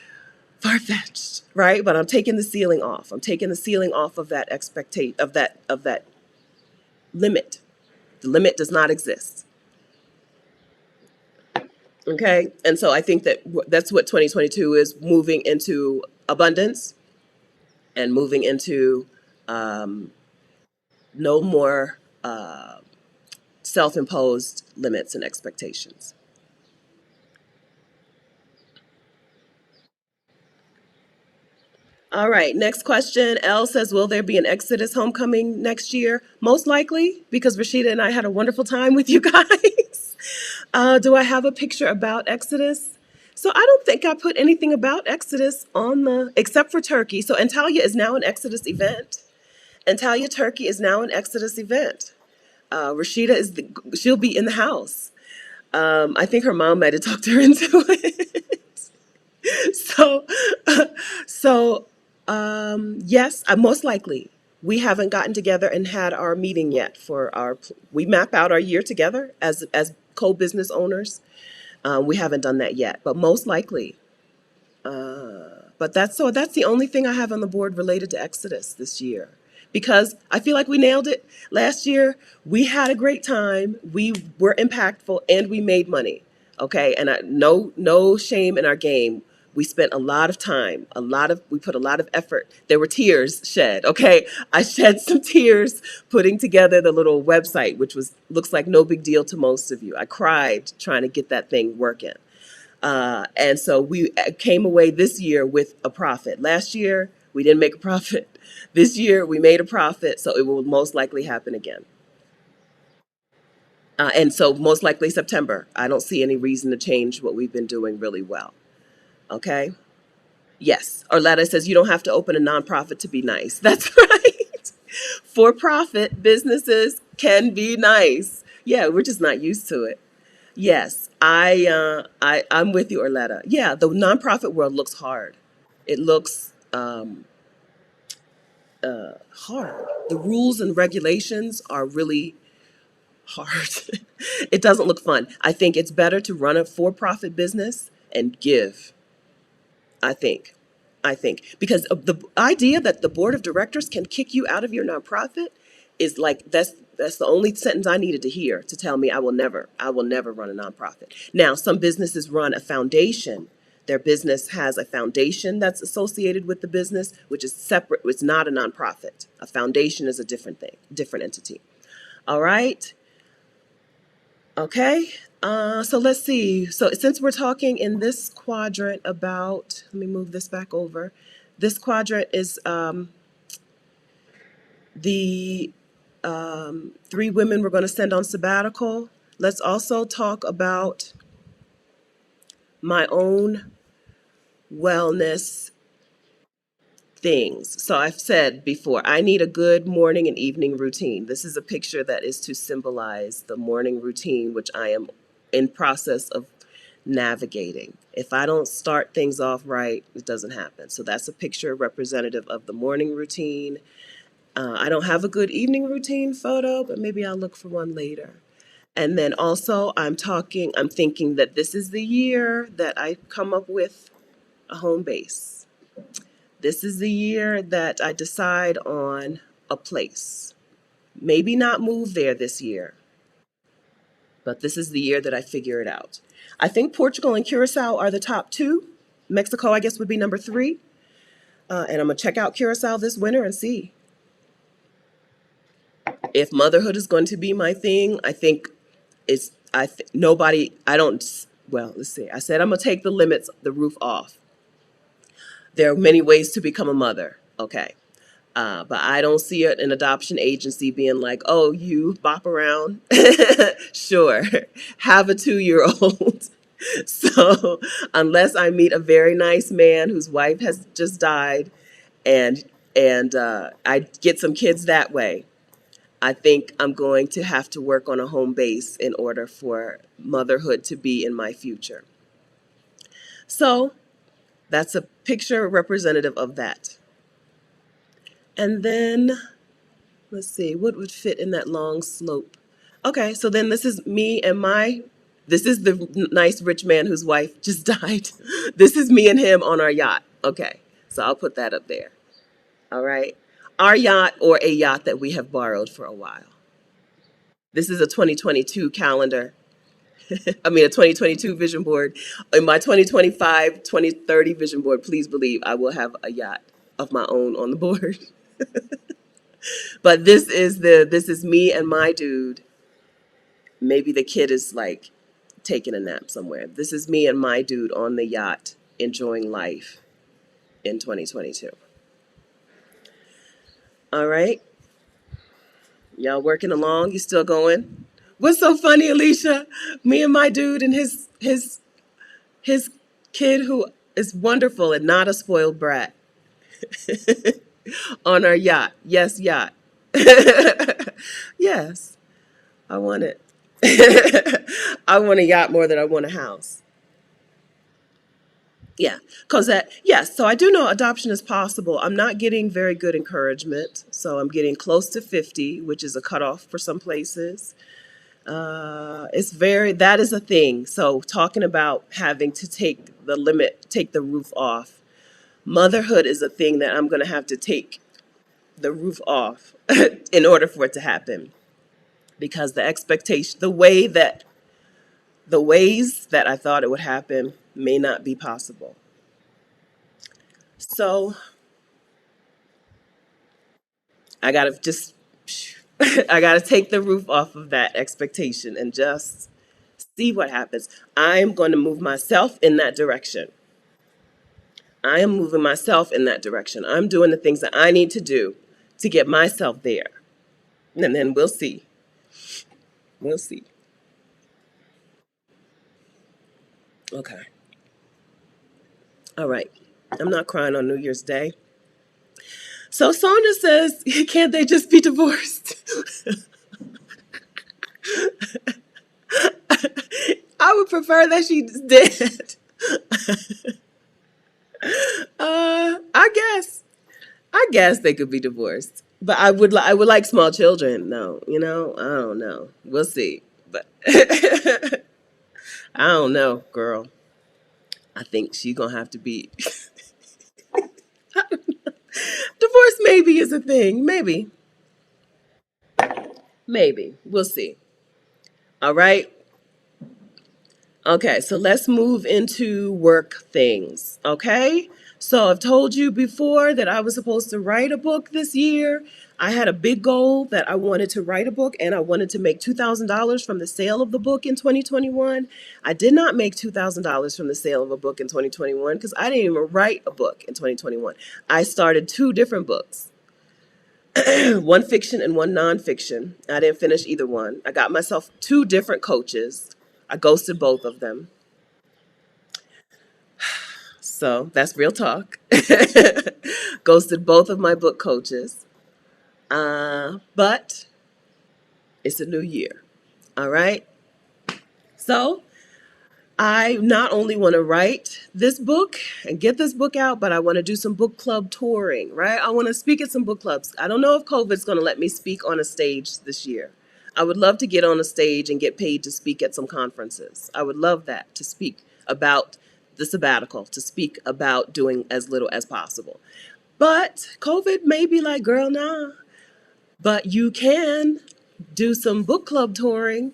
far-fetched, right? But I'm taking the ceiling off. I'm taking the ceiling off of that expectation of that limit. The limit does not exist. Okay? And so I think that's what 2022 is, moving into abundance and moving into no more self-imposed limits and expectations. All right, next question. Elle says, will there be an Exodus homecoming next year? Most likely, because Rashida and I had a wonderful time with you guys. Do I have a picture about Exodus? So I don't think I put anything about Exodus on except for Turkey. So Antalya is now an Exodus event. Antalya, Turkey is now an Exodus event. Rashida she'll be in the house. I think her mom might have talked her into it. So, so yes, most likely. We haven't gotten together and had our meeting yet we map out our year together as co-business owners. We haven't done that yet, but most likely. But that's the only thing I have on the board related to Exodus this year. Because I feel like we nailed it. Last year, we had a great time. We were impactful and we made money. Okay. And no shame in our game. We spent a lot of time, we put a lot of effort. There were tears shed. Okay. I shed some tears putting together the little website, which looks like no big deal to most of you. I cried trying to get that thing working. And so we came away this year with a profit. Last year, we didn't make a profit. This year, we made a profit, so it will most likely happen again. And so most likely September. I don't see any reason to change what we've been doing really well. Okay? Yes. Arletta says you don't have to open a nonprofit to be nice. That's right. For-profit businesses can be nice. Yeah, we're just not used to it. Yes, I'm with you, Orletta. Yeah, the nonprofit world looks hard. It looks hard. The rules and regulations are really hard. It doesn't look fun. I think it's better to run a for-profit business and give. I think. Because of the idea that the board of directors can kick you out of your nonprofit is like that's the only sentence I needed to hear to tell me I will never run a nonprofit. Now, some businesses run a foundation. Their business has a foundation that's associated with the business, which is separate. It's not a nonprofit. A foundation is a different thing, different entity. All right. Okay. So let's see. So since we're talking in this quadrant about, let me move this back over. This quadrant is the 3 women we're going to send on sabbatical. Let's also talk about my own wellness things. So I've said before, I need a good morning and evening routine. This is a picture that is to symbolize the morning routine, which I am in process of navigating. If I don't start things off right, it doesn't happen. So that's a picture representative of the morning routine. I don't have a good evening routine photo, but maybe I'll look for one later. And then also, I'm thinking that this is the year that I come up with a home base. This is the year that I decide on a place. Maybe not move there this year, but this is the year that I figure it out. I think Portugal and Curacao are the top two. Mexico, I guess, would be number three. And I'm going to check out Curacao this winter and see. If motherhood is going to be my thing, I think nobody, I don't, well, let's see. I said I'm going to take the roof off. There are many ways to become a mother. Okay. But I don't see an adoption agency being like, oh, you bop around. Sure. Have a 2-year-old. So unless I meet a very nice man whose wife has just died and I get some kids that way, I think I'm going to have to work on a home base in order for motherhood to be in my future. So that's a picture representative of that. And then, let's see, what would fit in that long slope? Okay, so then this is the nice rich man whose wife just died. This is me and him on our yacht. Okay, so I'll put that up there. All right. Our yacht or a yacht that we have borrowed for a while. This is a 2022 calendar. I mean, a 2022 vision board. In my 2025, 2030 vision board, please believe I will have a yacht of my own on the board. But this is me and my dude. Maybe the kid is like taking a nap somewhere. This is me and my dude on the yacht enjoying life in 2022. All right. Y'all working along? You still going? What's so funny, Alicia? Me and my dude and his kid who is wonderful and not a spoiled brat on our yacht. Yes, yacht. Yes, I want it. I want a yacht more than I want a house. Yeah, yes, so I do know adoption is possible. I'm not getting very good encouragement. So I'm getting close to 50, which is a cutoff for some places. That is a thing. So talking about having to take the roof off. Motherhood is a thing that I'm going to have to take the roof off in order for it to happen. Because the ways that I thought it would happen may not be possible. So I got to just, I got to take the roof off of that expectation and just see what happens. I'm going to move myself in that direction. I am moving myself in that direction. I'm doing the things that I need to do to get myself there. And then we'll see. We'll see. Okay. All right. I'm not crying on New Year's Day. So Sonia says, can't they just be divorced? I would prefer that she's dead. I guess they could be divorced. But I would like small children. No, I don't know. We'll see. But I don't know, girl. I think she's going to have to be. Divorce maybe is a thing. Maybe. Maybe. We'll see. All right. Okay, so let's move into work things. Okay. So I've told you before that I was supposed to write a book this year. I had a big goal that I wanted to write a book and I wanted to make $2,000 from the sale of the book in 2021. I did not make $2,000 from the sale of a book in 2021 because I didn't even write a book in 2021. I started 2 different books, one fiction and one nonfiction. I didn't finish either one. I got myself 2 different coaches. I ghosted both of them. So that's real talk. Ghosted both of my book coaches. But it's a new year. All right. So I not only want to write this book and get this book out, but I want to do some book club touring, right? I want to speak at some book clubs. I don't know if COVID's going to let me speak on a stage this year. I would love to get on a stage and get paid to speak at some conferences. I would love that, to speak about the sabbatical, to speak about doing as little as possible. But COVID may be like, girl, nah. But you can do some book club touring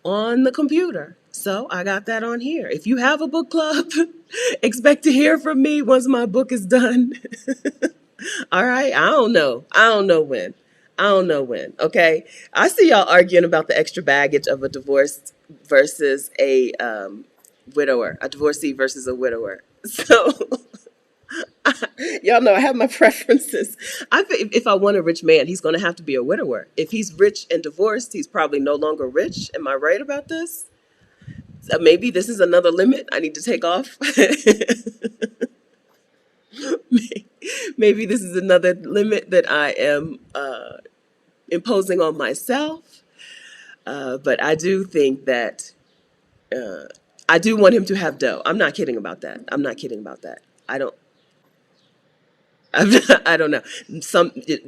on the computer. So I got that on here. If you have a book club, expect to hear from me once my book is done. All right. I don't know. I don't know when. I don't know when. Okay. I see y'all arguing about the extra baggage of a divorced versus a widower, a divorcee versus a widower. So y'all know I have my preferences. If I want a rich man, he's going to have to be a widower. If he's rich and divorced, he's probably no longer rich. Am I right about this? Maybe this is another limit I need to take off. Maybe this is another limit that I am imposing on myself. But I do think that I do want him to have dough. I'm not kidding about that. I'm not kidding about that. I don't. I don't know.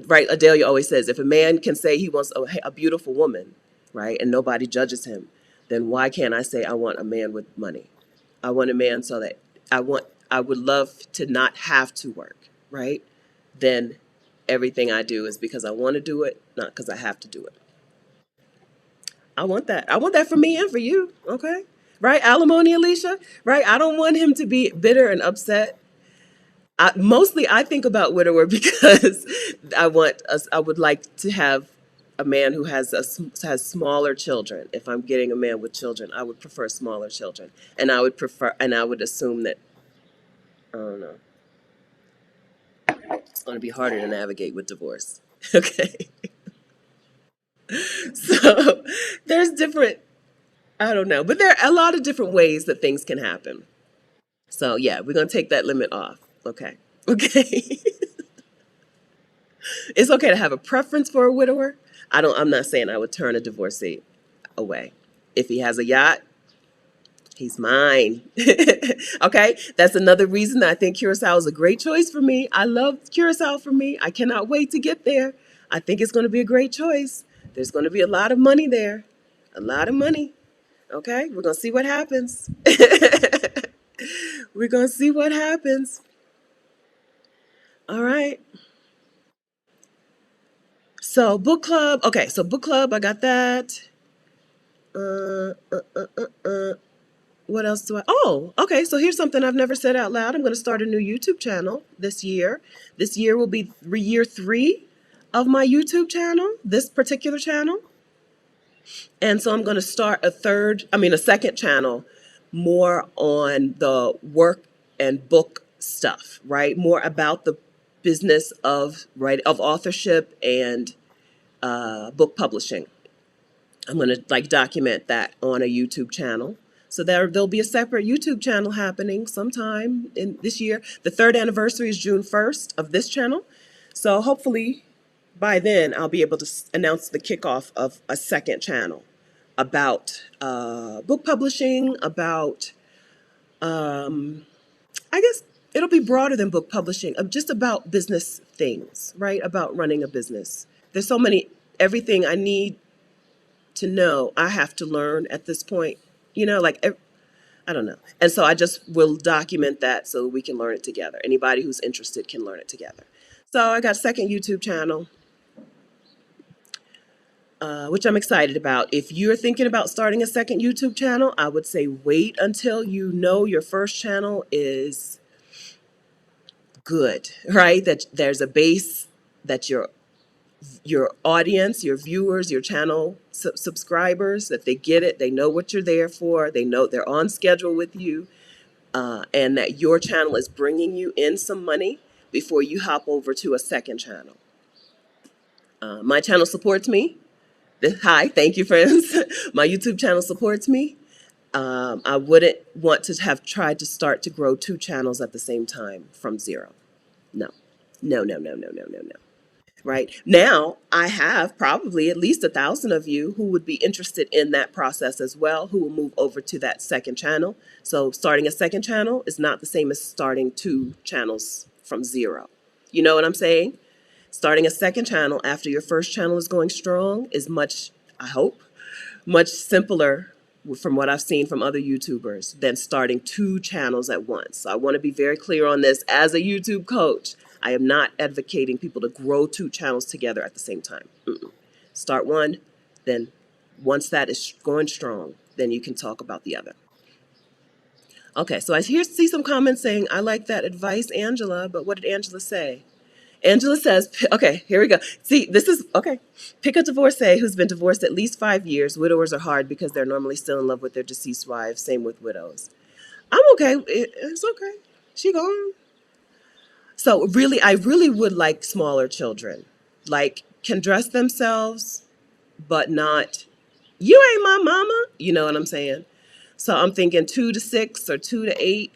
Right? Adelia always says, if a man can say he wants a beautiful woman, right, and nobody judges him, then why can't I say I want a man with money? I want a man so that I would love to not have to work, right? Then everything I do is because I want to do it, not because I have to do it. I want that. I want that for me and for you. Okay. Right? Alimony, Alicia. Right? I don't want him to be bitter and upset. Mostly I think about widower because I would like to have a man who has smaller children. If I'm getting a man with children, I would prefer smaller children. And I would assume that, I don't know, it's going to be harder to navigate with divorce. Okay. So there's different, I don't know, but there are a lot of different ways that things can happen. So yeah, we're going to take that limit off. Okay. Okay. It's okay to have a preference for a widower. I'm not saying I would turn a divorcee away. If he has a yacht, he's mine. Okay? That's another reason that I think Curacao is a great choice for me. I love Curacao for me. I cannot wait to get there. I think it's going to be a great choice. There's going to be a lot of money there. A lot of money. Okay? We're going to see what happens. We're going to see what happens. All right. So book club. Okay, so book club, I got that. Uh, uh, uh, what else do I? Oh, okay. So here's something I've never said out loud. I'm going to start a new YouTube channel this year. This year will be year 3 of my YouTube channel, this particular channel. And so I'm going to start a second channel more on the work and book stuff, right? More about the business of authorship and book publishing. I'm going to document that on a YouTube channel. So there'll be a separate YouTube channel happening sometime in this year. The 3rd anniversary is June 1st of this channel. So hopefully by then I'll be able to announce the kickoff of a second channel about book publishing, about, I guess it'll be broader than book publishing, just about business things, right? About running a business. There's so many, everything I need to know, I have to learn at this point, I don't know. And so I just will document that so we can learn it together. Anybody who's interested can learn it together. So I got a second YouTube channel, which I'm excited about. If you're thinking about starting a second YouTube channel, I would say wait until you know your first channel is good, right? That there's a base, that your audience, your viewers, your channel subscribers, that they get it, they know what you're there for, they know they're on schedule with you, and that your channel is bringing you in some money before you hop over to a second channel. My channel supports me. Hi, thank you, friends. My YouTube channel supports me. I wouldn't want to have tried to start to grow 2 channels at the same time from zero. No, no, no, no, no, no, no, no. right? Now, I have probably at least 1,000 of you who would be interested in that process as well, who will move over to that second channel. So, starting a second channel is not the same as starting two channels from zero. You know what I'm saying? Starting a second channel after your first channel is going strong is much, I hope, much simpler from what I've seen from other YouTubers than starting two channels at once. So I want to be very clear on this as a YouTube coach. I am not advocating people to grow two channels together at the same time. Mm-mm. Start one, then once that is going strong, then you can talk about the other. Okay, so I see some comments saying, I like that advice, Angela, but what did Angela say? Angela says, okay, here we go. See, this is, okay. Pick a divorcee who's been divorced at least 5 years. Widowers are hard because they're normally still in love with their deceased wives. Same with widows. I'm okay. It's okay. She gone. So really, I really would like smaller children. Like, can dress themselves, but not, you ain't my mama. You know what I'm saying? So I'm thinking 2 to 6 or 2 to 8.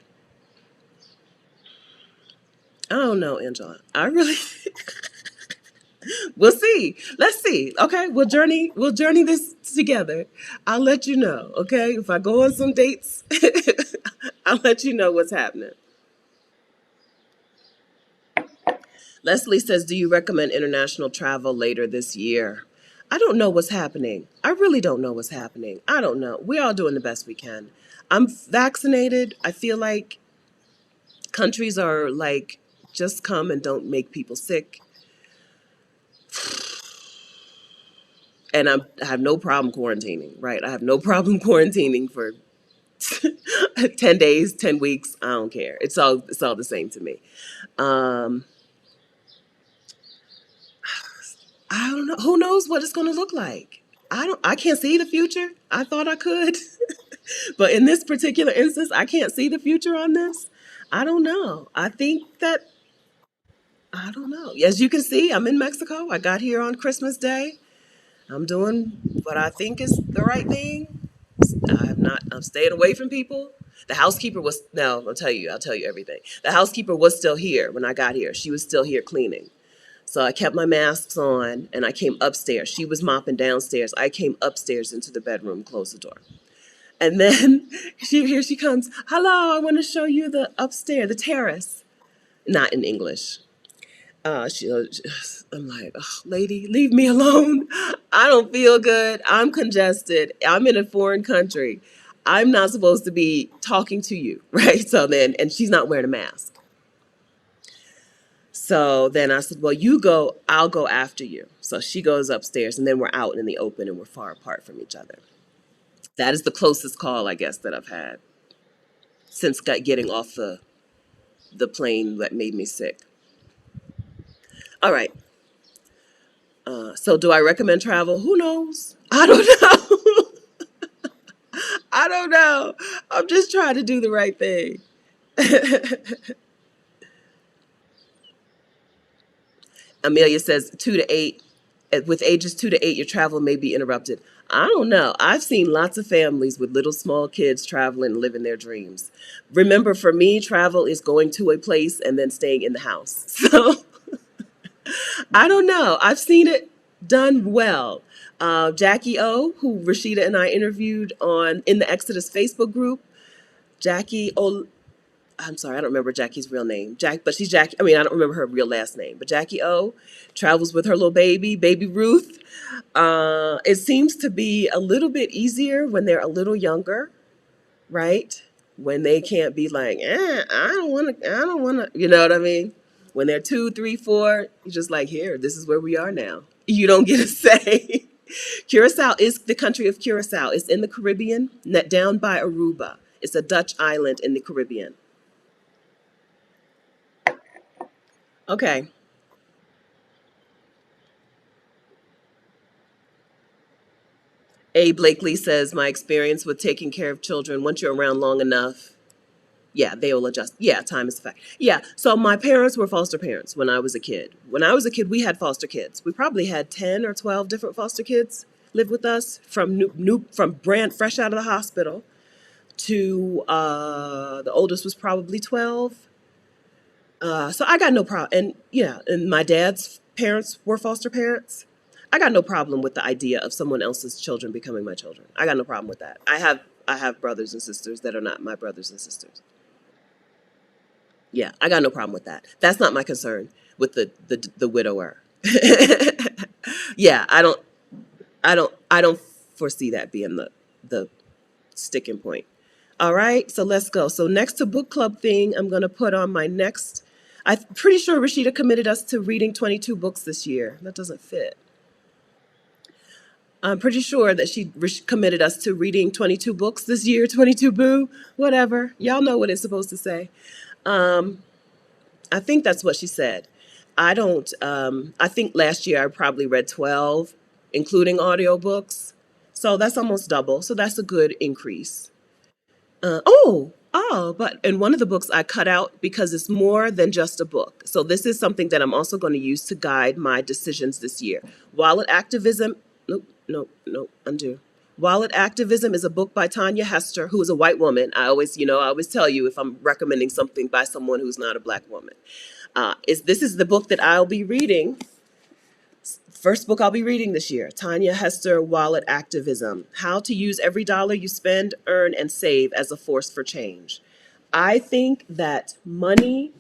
I don't know, Angela. I really, we'll see. Let's see. Okay, we'll journey this together. I'll let you know. Okay, if I go on some dates, I'll let you know what's happening. Leslie says, "Do you recommend international travel later this year?" I don't know what's happening. I really don't know what's happening. I don't know. We're all doing the best we can. I'm vaccinated. I feel like countries are like, just come and don't make people sick. And I have no problem quarantining, right? I have no problem quarantining for 10 days, 10 weeks. I don't care. It's all the same to me. Um, I don't know. Who knows what it's going to look like? I can't see the future. I thought I could. But in this particular instance, I can't see the future on this. I don't know. I don't know. As you can see, I'm in Mexico. I got here on Christmas Day. I'm doing what I think is the right thing. I'm staying away from people. The housekeeper was, no, I'll tell you everything. The housekeeper was still here when I got here. She was still here cleaning. So I kept my masks on and I came upstairs. She was mopping downstairs. I came upstairs into the bedroom, closed the door. And then here she comes. Hello, I want to show you the upstairs, the terrace. Not in English. I'm like, "Ugh, lady, leave me alone. I don't feel good. I'm congested. I'm in a foreign country. I'm not supposed to be talking to you, right?" So then, and she's not wearing a mask. So then I said, well, you go, I'll go after you. So she goes upstairs, and then we're out in the open and we're far apart from each other. That is the closest call, I guess, that I've had since getting off the plane that made me sick. All right. So do I recommend travel? Who knows? I don't know. I don't know. I'm just trying to do the right thing. Amelia says 2 to 8. With ages 2 to 8, your travel may be interrupted. I don't know. I've seen lots of families with little small kids traveling and living their dreams. Remember, for me, travel is going to a place and then staying in the house. So I don't know. I've seen it done well. Jackie O, who Rashida and I interviewed on in the Exodus Facebook group, Jackie O. I'm sorry, I don't remember Jackie's real name. But she's Jackie. I mean, I don't remember her real last name. But Jackie O travels with her little baby Ruth. It seems to be a little bit easier when they're a little younger, right? When they can't be like, I don't want to, you know what I mean? When they're 2, 3, 4, you're just like, here, this is where we are now. You don't get a say. Curacao is the country of Curacao. It's in the Caribbean, down by Aruba. It's a Dutch island in the Caribbean. Okay. A. Blakely says, my experience with taking care of children, once you're around long enough, yeah, they will adjust. Yeah, time is a fact. Yeah, so my parents were foster parents when I was a kid. When I was a kid, we had foster kids. We probably had 10 or 12 different foster kids live with us from from brand fresh out of the hospital to the oldest was probably 12. So I got no problem. And yeah, and my dad's parents were foster parents. I got no problem with the idea of someone else's children becoming my children. I got no problem with that. I have brothers and sisters that are not my brothers and sisters. Yeah, I got no problem with that. That's not my concern with the widower. Yeah, I don't foresee that being the sticking point. All right, so let's go. So next to book club thing, I'm gonna put on my next. I'm pretty sure Rashida committed us to reading 22 books this year. That doesn't fit. I'm pretty sure that she committed us to reading 22 books this year. 22 boo, whatever. Y'all know what it's supposed to say. Um, I think that's what she said. I don't. I think last year I probably read 12, including audiobooks. So that's almost double. So that's a good increase. But in one of the books I cut out because it's more than just a book. So this is something that I'm also going to use to guide my decisions this year. Wallet Activism, nope, nope, nope, undo. Wallet Activism is a book by Tanya Hester, who is a white woman. I always tell you if I'm recommending something by someone who's not a black woman. This is the book that I'll be reading. First book I'll be reading this year, Tanya Hester, Wallet Activism: How to Use Every Dollar You Spend, Earn, and Save as a Force for Change. I think that money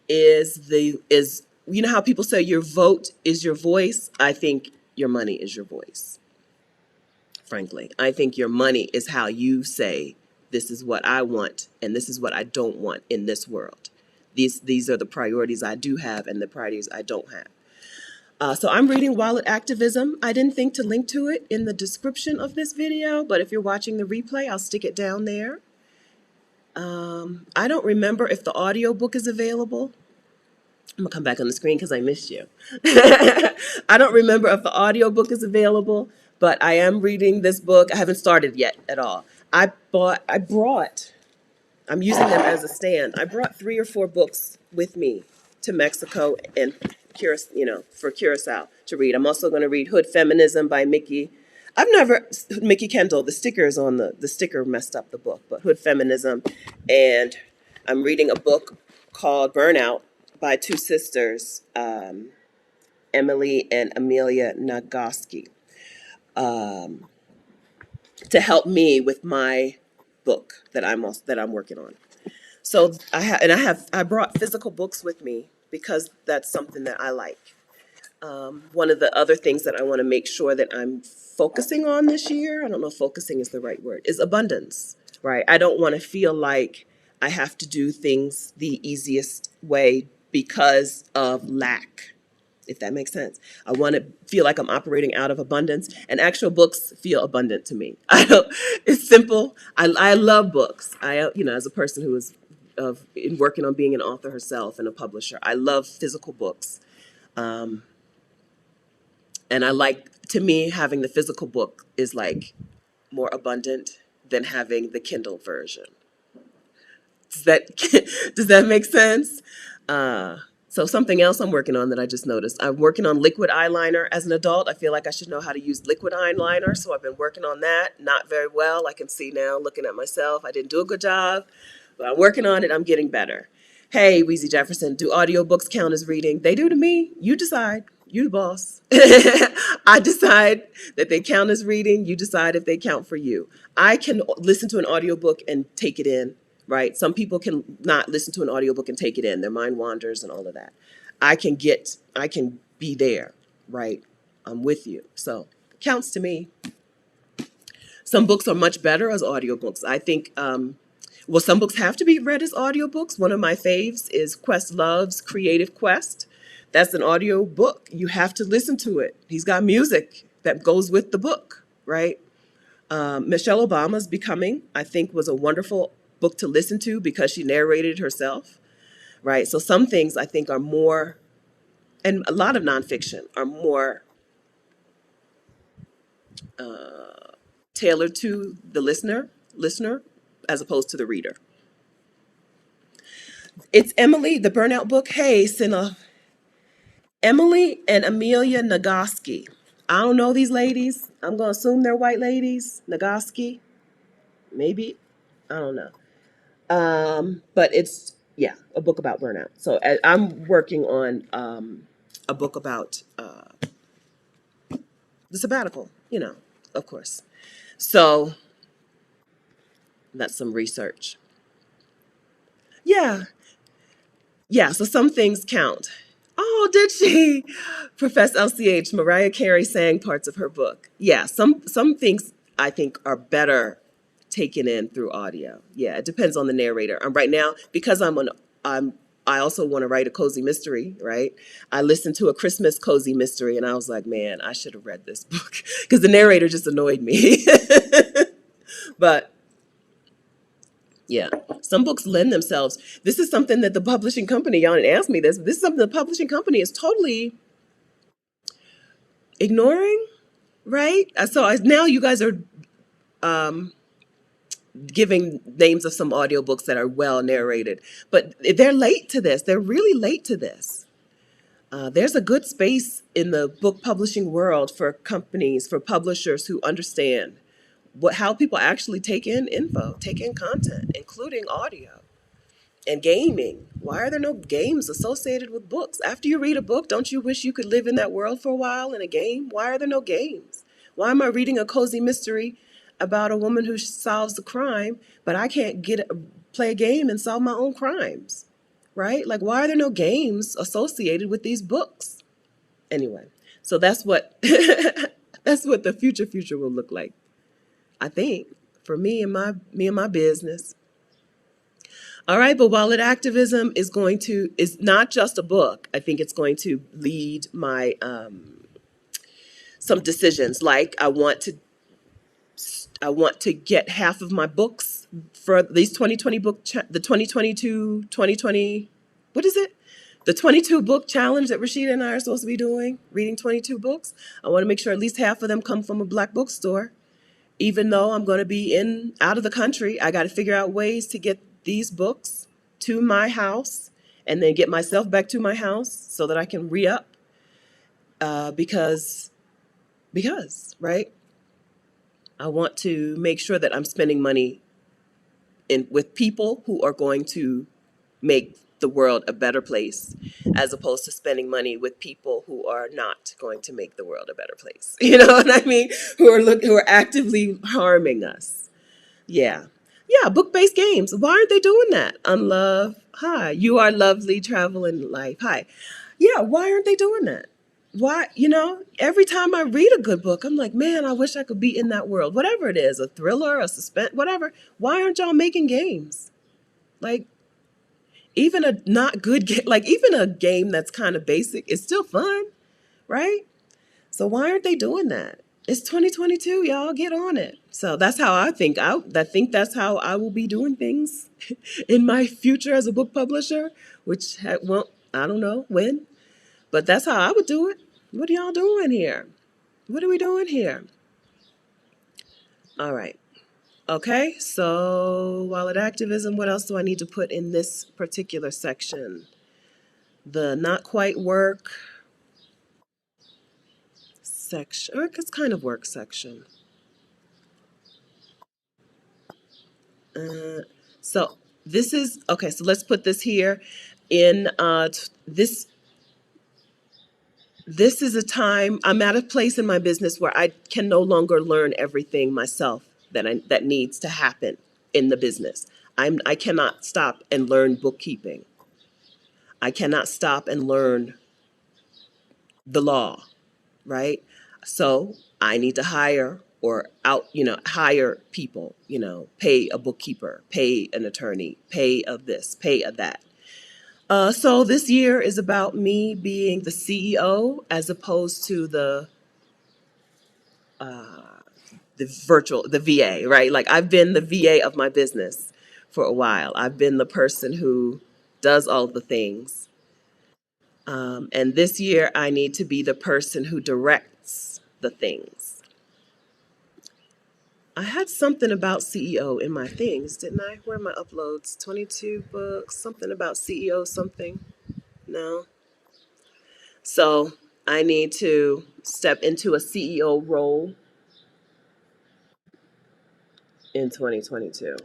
is you know how people say your vote is your voice? I think your money is your voice. Frankly, I think your money is how you say this is what I want and this is what I don't want in this world. These are the priorities I do have and the priorities I don't have. So I'm reading Wallet Activism. I didn't think to link to it in the description of this video, but if you're watching the replay, I'll stick it down there. I don't remember if the audiobook is available. I'm gonna come back on the screen because I missed you. I don't remember if the audiobook is available, but I am reading this book. I haven't started yet at all. I'm using them as a stand. I brought 3 or 4 books with me to Mexico and for Curacao to read. I'm also going to read Hood Feminism by Mickey Kendall. The stickers on the sticker messed up the book, but Hood Feminism. And I'm reading a book called Burnout by 2 sisters, Emily and Amelia Nagoski, to help me with my book that I'm working on. So I brought physical books with me because that's something that I like. One of the other things that I want to make sure that I'm focusing on this year, I don't know if focusing is the right word, is abundance, right? I don't want to feel like I have to do things the easiest way because of lack, if that makes sense. I want to feel like I'm operating out of abundance, and actual books feel abundant to me. I don't, it's simple. I love books. As a person who is working on being an author herself and a publisher, I love physical books. And to me, having the physical book is like more abundant than having the Kindle version. Does that does that make sense? So something else I'm working on that I just noticed. I'm working on liquid eyeliner as an adult. I feel like I should know how to use liquid eyeliner, so I've been working on that. Not very well. I can see now looking at myself. I didn't do a good job, but I'm working on it. I'm getting better. Hey, Weezy Jefferson, do audiobooks count as reading? They do to me. You decide. You the boss. I decide that they count as reading. You decide if they count for you. I can listen to an audiobook and take it in, right? Some people can not listen to an audiobook and take it in. Their mind wanders and all of that. I can be there, right? I'm with you. So it counts to me. Some books are much better as audiobooks. I think, some books have to be read as audiobooks. One of my faves is Questlove's Creative Quest. That's an audio book. You have to listen to it. He's got music that goes with the book, right? Michelle Obama's Becoming, I think, was a wonderful book to listen to because she narrated herself, right? So some things I think are more, and a lot of nonfiction are more tailored to the listener, as opposed to the reader. It's Emily, the Burnout book. Hey, Cinna. Emily and Amelia Nagoski. I don't know these ladies. I'm going to assume they're white ladies. Nagoski. Maybe. I don't know. But it's, yeah, a book about burnout. So I'm working on a book about the sabbatical, of course. So that's some research. Yeah, yeah. So some things count. Oh, did she? Profess LCH. Mariah Carey sang parts of her book. Yeah, some things I think are better taken in through audio. Yeah, it depends on the narrator. Right now, because I'm I also want to write a cozy mystery, right? I listened to a Christmas cozy mystery and I was like, man, I should have read this book because the narrator just annoyed me. But yeah, some books lend themselves. This is something that the publishing company, y'all didn't ask me this, but this is something the publishing company is totally ignoring, right? Now you guys are giving names of some audiobooks that are well narrated, but they're late to this. They're really late to this. There's a good space in the book publishing world for companies, for publishers who understand how people actually take in info, take in content, including audio. And gaming. Why are there no games associated with books? After you read a book, don't you wish you could live in that world for a while in a game? Why are there no games? Why am I reading a cozy mystery about a woman who solves a crime, but I can't play a game and solve my own crimes? Right? Like, why are there no games associated with these books? Anyway, so that's what that's what the future will look like. I think for me and my business. All right, but Wallet Activism is not just a book. I think it's going to lead my some decisions. Like I want to get half of my books for these 2020 the 2022 2020. What is it? The 22 book challenge that Rashida and I are supposed to be doing, reading 22 books. I want to make sure at least half of them come from a Black bookstore. Even though I'm going to be out of the country, I got to figure out ways to get these books to my house and then get myself back to my house so that I can re-up because right, I want to make sure that I'm spending money with people who are going to make the world a better place, as opposed to spending money with people who are not going to make the world a better place. You know what I mean? Who are actively harming us. Yeah. Yeah, book-based games. Why aren't they doing that? Unlove. Hi. You are lovely, traveling life. Hi. Yeah, why aren't they doing that? Why, every time I read a good book, I'm like, man, I wish I could be in that world. Whatever it is, a thriller, a suspense, whatever. Why aren't y'all making games? Like, even a not good game, like even a game that's kind of basic is still fun, right? So why aren't they doing that? It's 2022, y'all. Get on it. So that's how I think. I think that's how I will be doing things in my future as a book publisher, which won't, I don't know when, but that's how I would do it. What are y'all doing here? What are we doing here? All right. Okay. So wallet activism, what else do I need to put in this particular section? The not quite work section, or it's kind of work section. Uh, so this is okay. So let's put this here. In this, this is a time I'm at a place in my business where I can no longer learn everything myself that needs to happen in the business. I cannot stop and learn bookkeeping. I cannot stop and learn the law, right? So I need to hire people, pay a bookkeeper, pay an attorney, pay of this, pay of that. So this year is about me being the CEO as opposed to the VA, right? Like I've been the VA of my business for a while. I've been the person who does all the things. And this year I need to be the person who directs the things. I had something about CEO in my things, didn't I? Where are my uploads? 22 books, something about CEO something. No. So I need to step into a CEO role in 2022.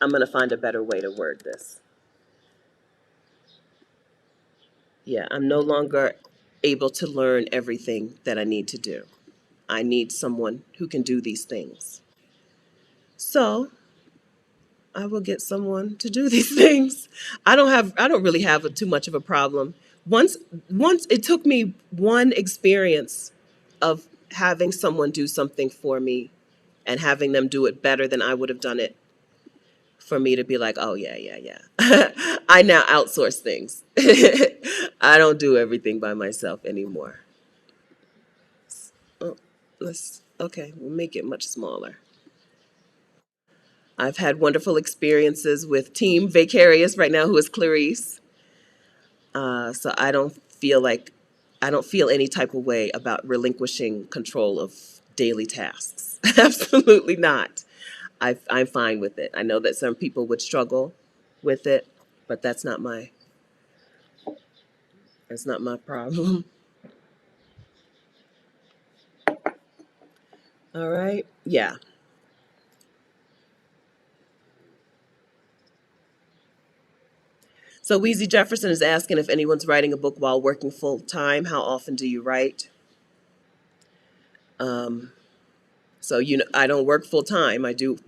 I'm going to find a better way to word this. Yeah, I'm no longer able to learn everything that I need to do. I need someone who can do these things. So I will get someone to do these things. I don't really have too much of a problem. Once once it took me one experience of having someone do something for me and having them do it better than I would have done it for me to be like, oh yeah, yeah, yeah. I now outsource things. I don't do everything by myself anymore. Oh, let's okay, we'll make it much smaller. I've had wonderful experiences with Team Vicarious right now, who is Clarice. So I don't feel any type of way about relinquishing control of daily tasks. Absolutely not. I'm fine with it. I know that some people would struggle with it, but that's not my problem. All right. Yeah. So Weezy Jefferson is asking if anyone's writing a book while working full time. How often do you write? Um, so I don't work full time. I do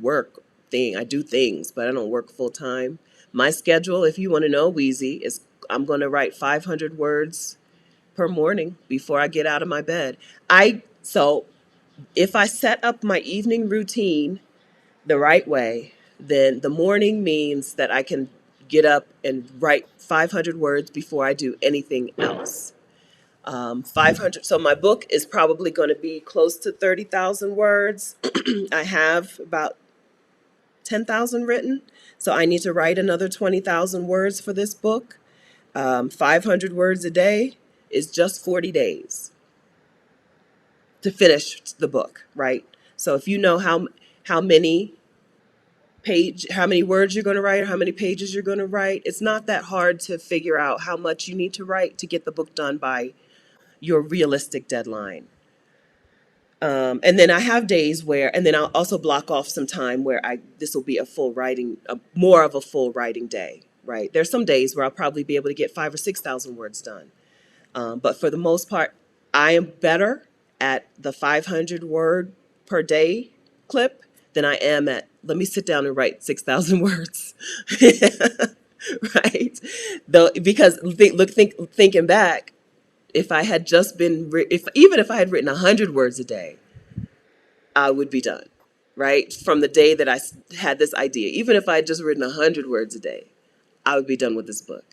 things, but I don't work full time. My schedule, if you want to know, Weezy, is I'm going to write 500 words per morning before I get out of my bed. I so if I set up my evening routine the right way, then the morning means that I can get up and write 500 words before I do anything else. 500. So my book is probably going to be close to 30,000 words. I have about 10,000 written. So I need to write another 20,000 words for this book. 500 words a day is just 40 days to finish the book, right? So if you know how many how many words you're going to write or how many pages you're going to write, it's not that hard to figure out how much you need to write to get the book done by your realistic deadline. And then I have days where, and then I'll also block off some time where this will be more of a full writing day, right? There's some days where I'll probably be able to get 5 or 6 thousand words done. But for the most part, I am better at the 500 word per day clip than I am at, let me sit down and write 6,000 words. Right? Though, because thinking back, if I had just been, even if I had written 100 words a day, I would be done, right? From the day that I had this idea, even if I had just written 100 words a day, I would be done with this book.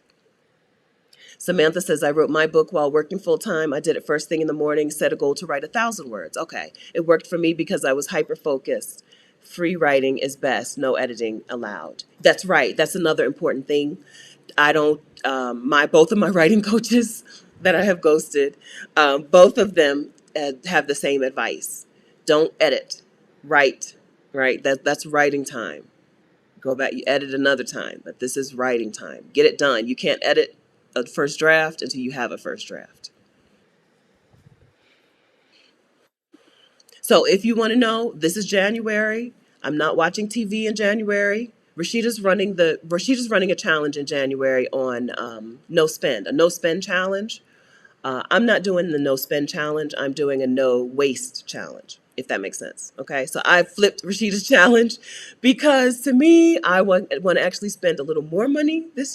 Samantha says, I wrote my book while working full time. I did it first thing in the morning, set a goal to write 1,000 words. Okay. It worked for me because I was hyper focused. Free writing is best, no editing allowed. That's right. That's another important thing. I don't, both of my writing coaches that I have ghosted, both of them have the same advice. Don't edit, write, right? That's writing time. Go back, you edit another time, but this is writing time. Get it done. You can't edit a first draft until you have a first draft. So if you want to know, this is January. I'm not watching TV in January. Rashida's running a challenge in January on a no spend challenge. I'm not doing the no spend challenge. I'm doing a no waste challenge, if that makes sense. Okay, so I flipped Rashida's challenge because to me, I want to actually spend a little more money this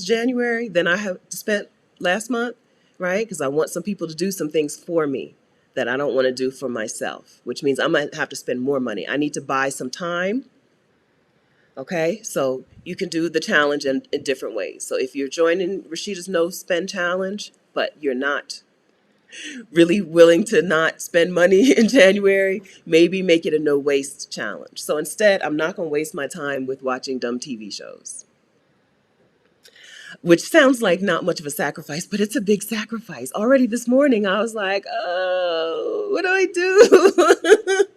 January, than I have spent last month, right? Because I want some people to do some things for me that I don't want to do for myself, which means I might have to spend more money. I need to buy some time. Okay, so you can do the challenge in different ways. So if you're joining Rashida's No Spend Challenge, but you're not really willing to not spend money in January, maybe make it a no waste challenge. So instead, I'm not going to waste my time with watching dumb TV shows, which sounds like not much of a sacrifice, but it's a big sacrifice. Already this morning, I was like, oh, what do I do?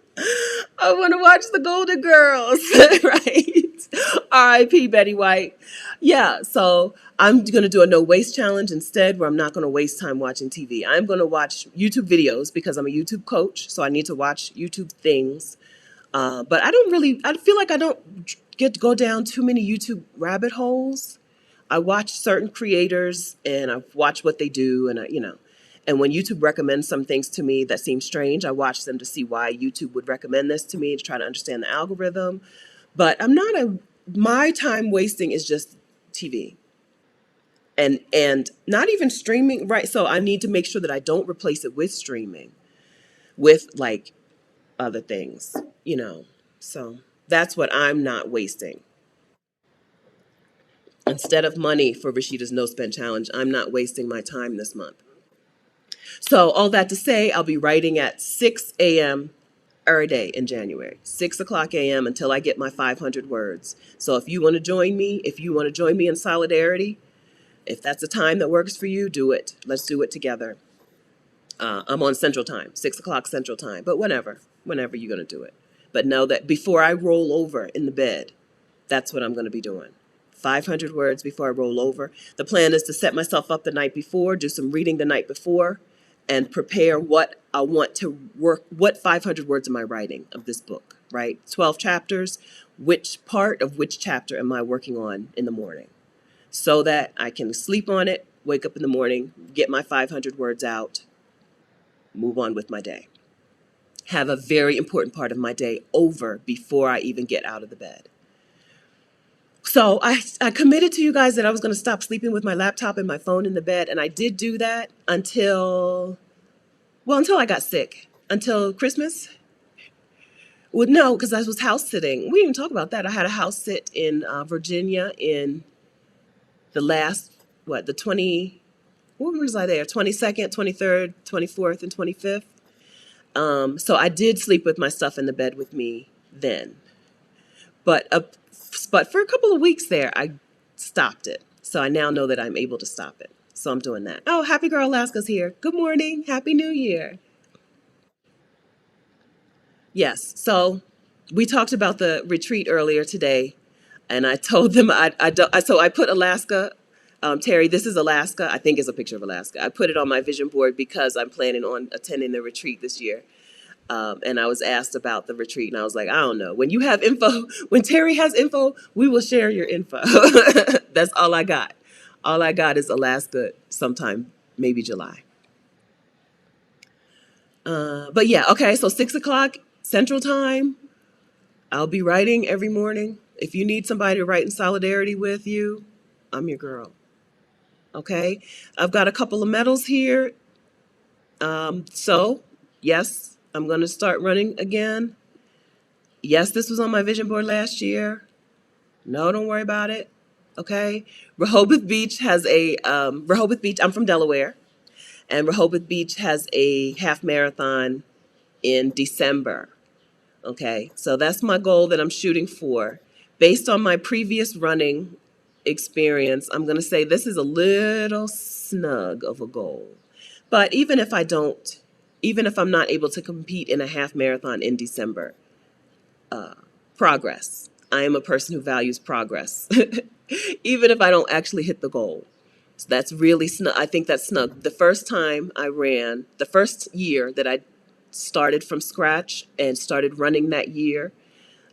I want to watch the Golden Girls, right? R.I.P. Betty White. Yeah, so I'm going to do a no waste challenge instead, where I'm not going to waste time watching TV. I'm going to watch YouTube videos because I'm a YouTube coach, so I need to watch YouTube things. But I feel like I don't get to go down too many YouTube rabbit holes. I watch certain creators and I watch what they do, and And when YouTube recommends some things to me that seem strange, I watch them to see why YouTube would recommend this to me, to try to understand the algorithm. But my time wasting is just TV. And not even streaming, right? So I need to make sure that I don't replace it with streaming, with like other things, you know. So that's what I'm not wasting. Instead of money for Rashida's no spend challenge, I'm not wasting my time this month. So all that to say, I'll be writing at 6 a.m. every day in January, 6 o'clock a.m. until I get my 500 words. So if you want to join me, in solidarity, if that's a time that works for you, do it. Let's do it together. I'm on Central Time, 6 o'clock Central Time, but whenever you're going to do it. But know that before I roll over in the bed, that's what I'm going to be doing. 500 words before I roll over. The plan is to set myself up the night before, do some reading the night before, and prepare what I want to work. What 500 words am I writing of this book, right? 12 chapters. Which part of which chapter am I working on in the morning? So that I can sleep on it, wake up in the morning, get my 500 words out, move on with my day. Have a very important part of my day over before I even get out of the bed. So I committed to you guys that I was going to stop sleeping with my laptop and my phone in the bed. And I did do that until I got sick, until Christmas. Well, no, because I was house sitting. We didn't talk about that. I had a house sit in Virginia in the last, the 20, what was I there? 22nd, 23rd, 24th, and 25th. So I did sleep with my stuff in the bed with me then. But for a couple of weeks there, I stopped it. So I now know that I'm able to stop it. So I'm doing that. Oh, Happy Girl Alaska's here. Good morning. Happy New Year. Yes. So we talked about the retreat earlier today, and I told them so I put Alaska. Terry, this is Alaska. I think it's a picture of Alaska. I put it on my vision board because I'm planning on attending the retreat this year. And I was asked about the retreat, and I was like, I don't know. When you have info, when Terry has info, we will share your info. That's all I got. All I got is Alaska sometime, maybe July. But yeah, okay, so 6 o'clock Central Time, I'll be writing every morning. If you need somebody to write in solidarity with you, I'm your girl. Okay, I've got a couple of medals here. So, yes, I'm going to start running again. Yes, this was on my vision board last year. No, don't worry about it. Okay. Rehoboth Beach has Rehoboth Beach, I'm from Delaware, and Rehoboth Beach has a half marathon in December. Okay. So that's my goal that I'm shooting for. Based on my previous running experience, I'm going to say this is a little snug of a goal. But even if I'm not able to compete in a half marathon in December, progress. I am a person who values progress, even if I don't actually hit the goal. So that's really snug. I think that's snug. The first time I ran, the first year that I started from scratch and started running that year,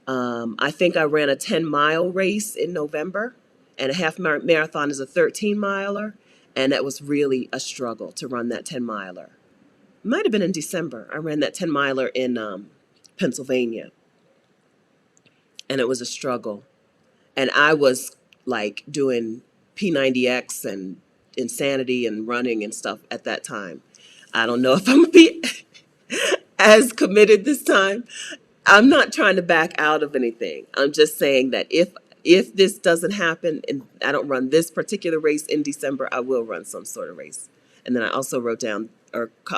I think I ran a 10-mile race in November, and a half marathon is a 13-miler, and that was really a struggle to run that 10-miler. Might have been in December. I ran that 10-miler in Pennsylvania, and it was a struggle. And I was like doing P90X and Insanity and running and stuff at that time. I don't know if I'm going to be as committed this time. I'm not trying to back out of anything. I'm just saying that if this doesn't happen and I don't run this particular race in December, I will run some sort of race. And then I also wrote down,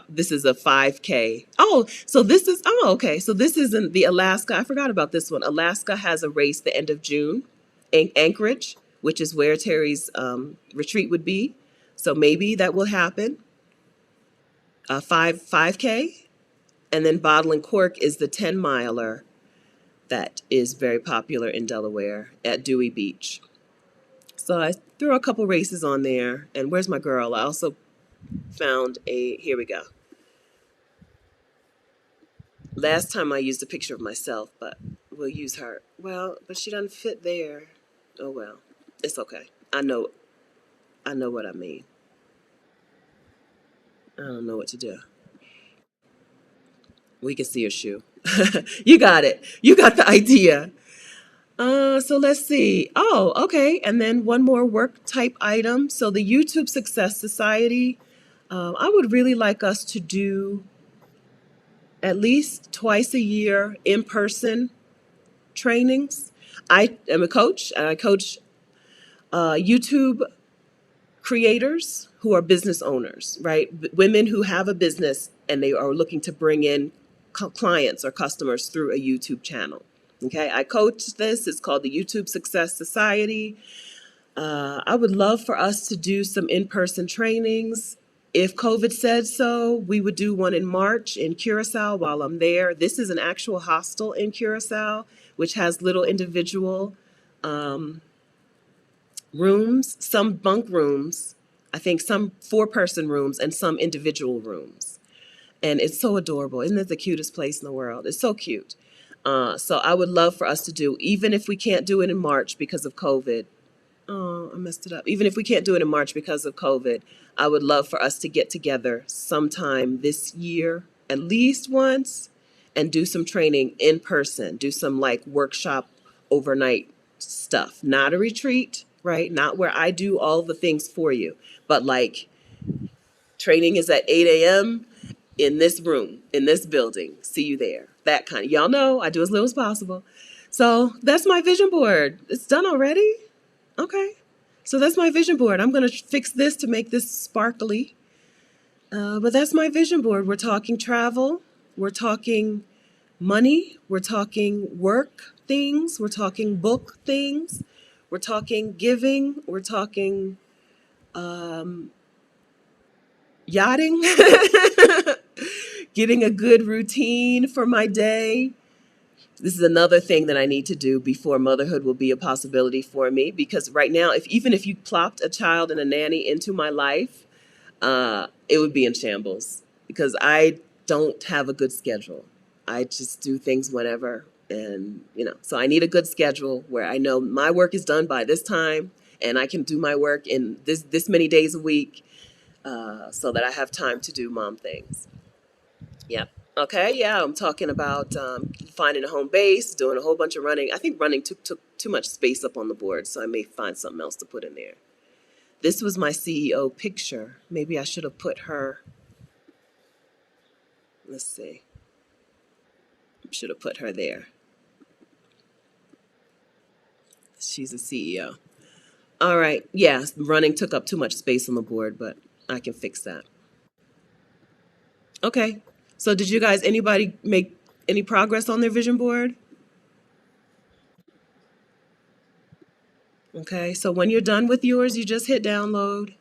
this is a 5K. Okay. So this isn't the Alaska. I forgot about this one. Alaska has a race the end of June in Anchorage, which is where Terry's retreat would be. So maybe that will happen. 5K. And then Bottle and Cork is the 10-miler that is very popular in Delaware at Dewey Beach. So I threw a couple races on there. And where's my girl? I also found here we go. Last time I used a picture of myself, but we'll use her. Well, but she doesn't fit there. Oh well, it's okay. I know what I mean. I don't know what to do. We can see your shoe. You got it. You got the idea. So let's see. Oh, okay. And then one more work type item. So the YouTube Success Society, I would really like us to do at least twice a year in person trainings. I am a coach and I coach YouTube creators who are business owners, right? Women who have a business and they are looking to bring in clients or customers through a YouTube channel. Okay, I coach this. It's called the YouTube Success Society. I would love for us to do some in person trainings. If COVID said so, we would do one in March in Curacao while I'm there. This is an actual hostel in Curacao, which has little individual rooms, some bunk rooms, I think some 4-person rooms, and some individual rooms. And it's so adorable. Isn't it the cutest place in the world? It's so cute. So I would love for us to do, even if we can't do it in March because of COVID. Oh, I messed it up. Even if we can't do it in March because of COVID, I would love for us to get together sometime this year, at least once, and do some training in person, do some like workshop overnight stuff. Not a retreat, right? Not where I do all the things for you, but like training is at 8 a.m. in this room, in this building. See you there. That kind of, y'all know I do as little as possible. So that's my vision board. It's done already? Okay. So that's my vision board. I'm going to fix this to make this sparkly. But that's my vision board. We're talking travel. We're talking money. We're talking work things. We're talking book things. We're talking giving. We're talking yachting. Getting a good routine for my day. This is another thing that I need to do before motherhood will be a possibility for me. Because right now, even if you plopped a child and a nanny into my life, it would be in shambles because I don't have a good schedule. I just do things whenever, and so I need a good schedule where I know my work is done by this time, and I can do my work in this many days a week, so that I have time to do mom things. Yep. Okay. Yeah, I'm talking about finding a home base, doing a whole bunch of running. I think running took too much space up on the board, so I may find something else to put in there. This was my CEO picture. Maybe I should have put her. Let's see. Should have put her there. She's a CEO. All right. Yeah, running took up too much space on the board, but I can fix that. Okay. So did you guys, anybody make any progress on their vision board? Okay. So when you're done with yours, you just hit download.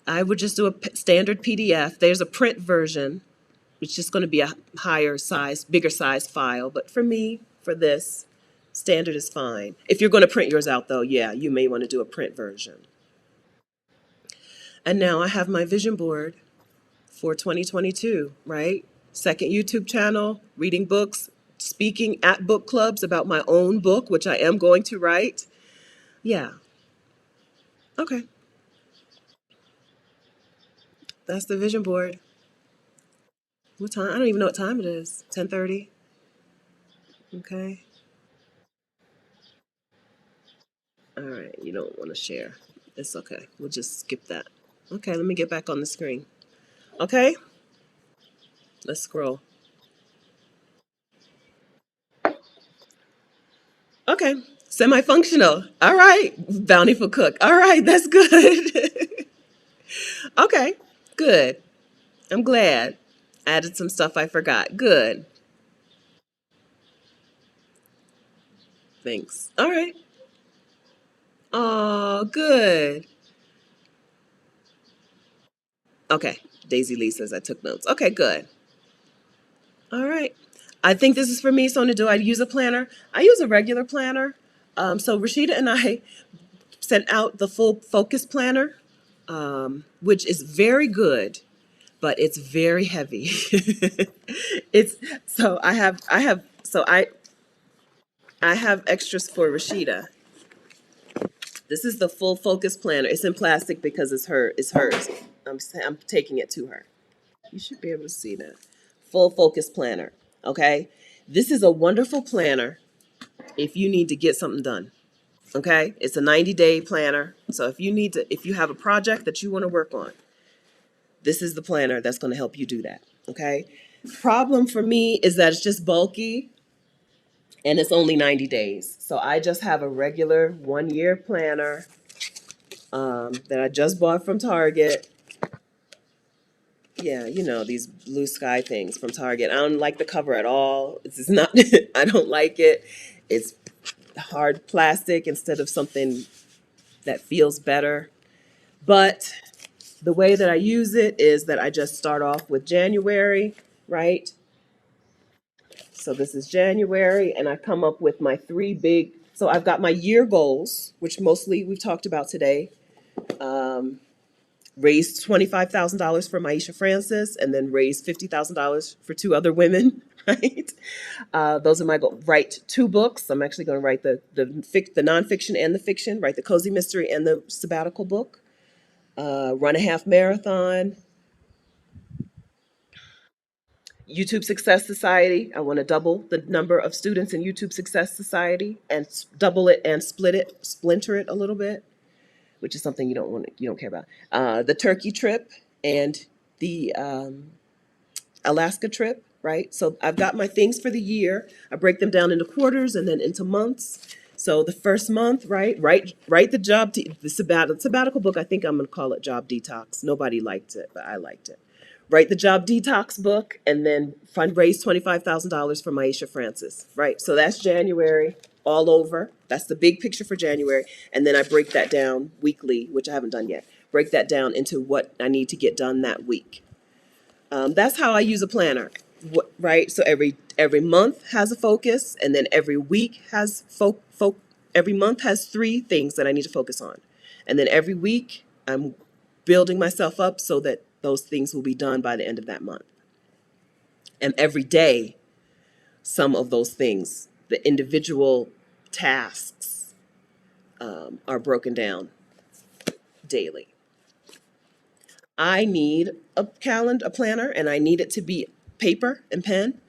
I would just do a standard PDF. There's a print version, which is just going to be a higher size, bigger size file. But for me, for this, standard is fine. If you're going to print yours out, though, yeah, you may want to do a print version. And now I have my vision board for 2022, right? Second YouTube channel, reading books, speaking at book clubs about my own book, which I am going to write. Yeah. Okay. That's the vision board. What time? I don't even know what time it is. 10:30. Okay. All right. You don't want to share. It's okay. We'll just skip that. Okay. Let me get back on the screen. Okay. Let's scroll. Okay. Semi-functional. All right. Bountiful cook. All right. That's good. Okay. Good. I'm glad. Added some stuff I forgot. Good. Thanks. All right. Oh, good. Okay. Daisy Lee says I took notes. Okay, good. All right. I think this is for me. So, do I use a planner? I use a regular planner. So Rashida and I sent out the full focus planner, which is very good, but it's very heavy. It's so I have extras for Rashida. This is the full focus planner. It's in plastic because it's her. It's hers. I'm taking it to her. You should be able to see that. Full focus planner. Okay. This is a wonderful planner if you need to get something done. Okay. It's a 90-day planner. So if you have a project that you want to work on, this is the planner that's going to help you do that. Okay. Problem for me is that it's just bulky and it's only 90 days. So I just have a regular 1 year planner that I just bought from Target. Yeah, these blue sky things from Target. I don't like the cover at all. It's not, I don't like it. It's hard plastic instead of something that feels better. But the way that I use it is that I just start off with January, right? So this is January, and I come up with my three big. So I've got my year goals, which mostly we've talked about today. Um, Raised $25,000 for Maisha Francis, and then raised $50,000 for two other women. Right? Those are my goals. Write two books. I'm actually going to write the nonfiction and the fiction. Write the cozy mystery and the sabbatical book. Run a half marathon. YouTube Success Society. I want to double the number of students in YouTube Success Society and double it and splinter it a little bit, which is something you don't care about. The Turkey trip and the Alaska trip, right? So I've got my things for the year. I break them down into quarters and then into months. So the first month, right? Write the sabbatical book. I think I'm going to call it Job Detox. Nobody liked it, but I liked it. Write the Job Detox book and then fundraise $25,000 for Maisha Francis, right? So that's January all over. That's the big picture for January. And then I break that down weekly, which I haven't done yet. Break that down into what I need to get done that week. That's how I use a planner, right? So every month has a focus, and then every week has every month has three things that I need to focus on, and then every week I'm building myself up so that those things will be done by the end of that month. And every day, some of those things, the individual tasks, are broken down daily. I need a calendar, a planner, and I need it to be paper and pen.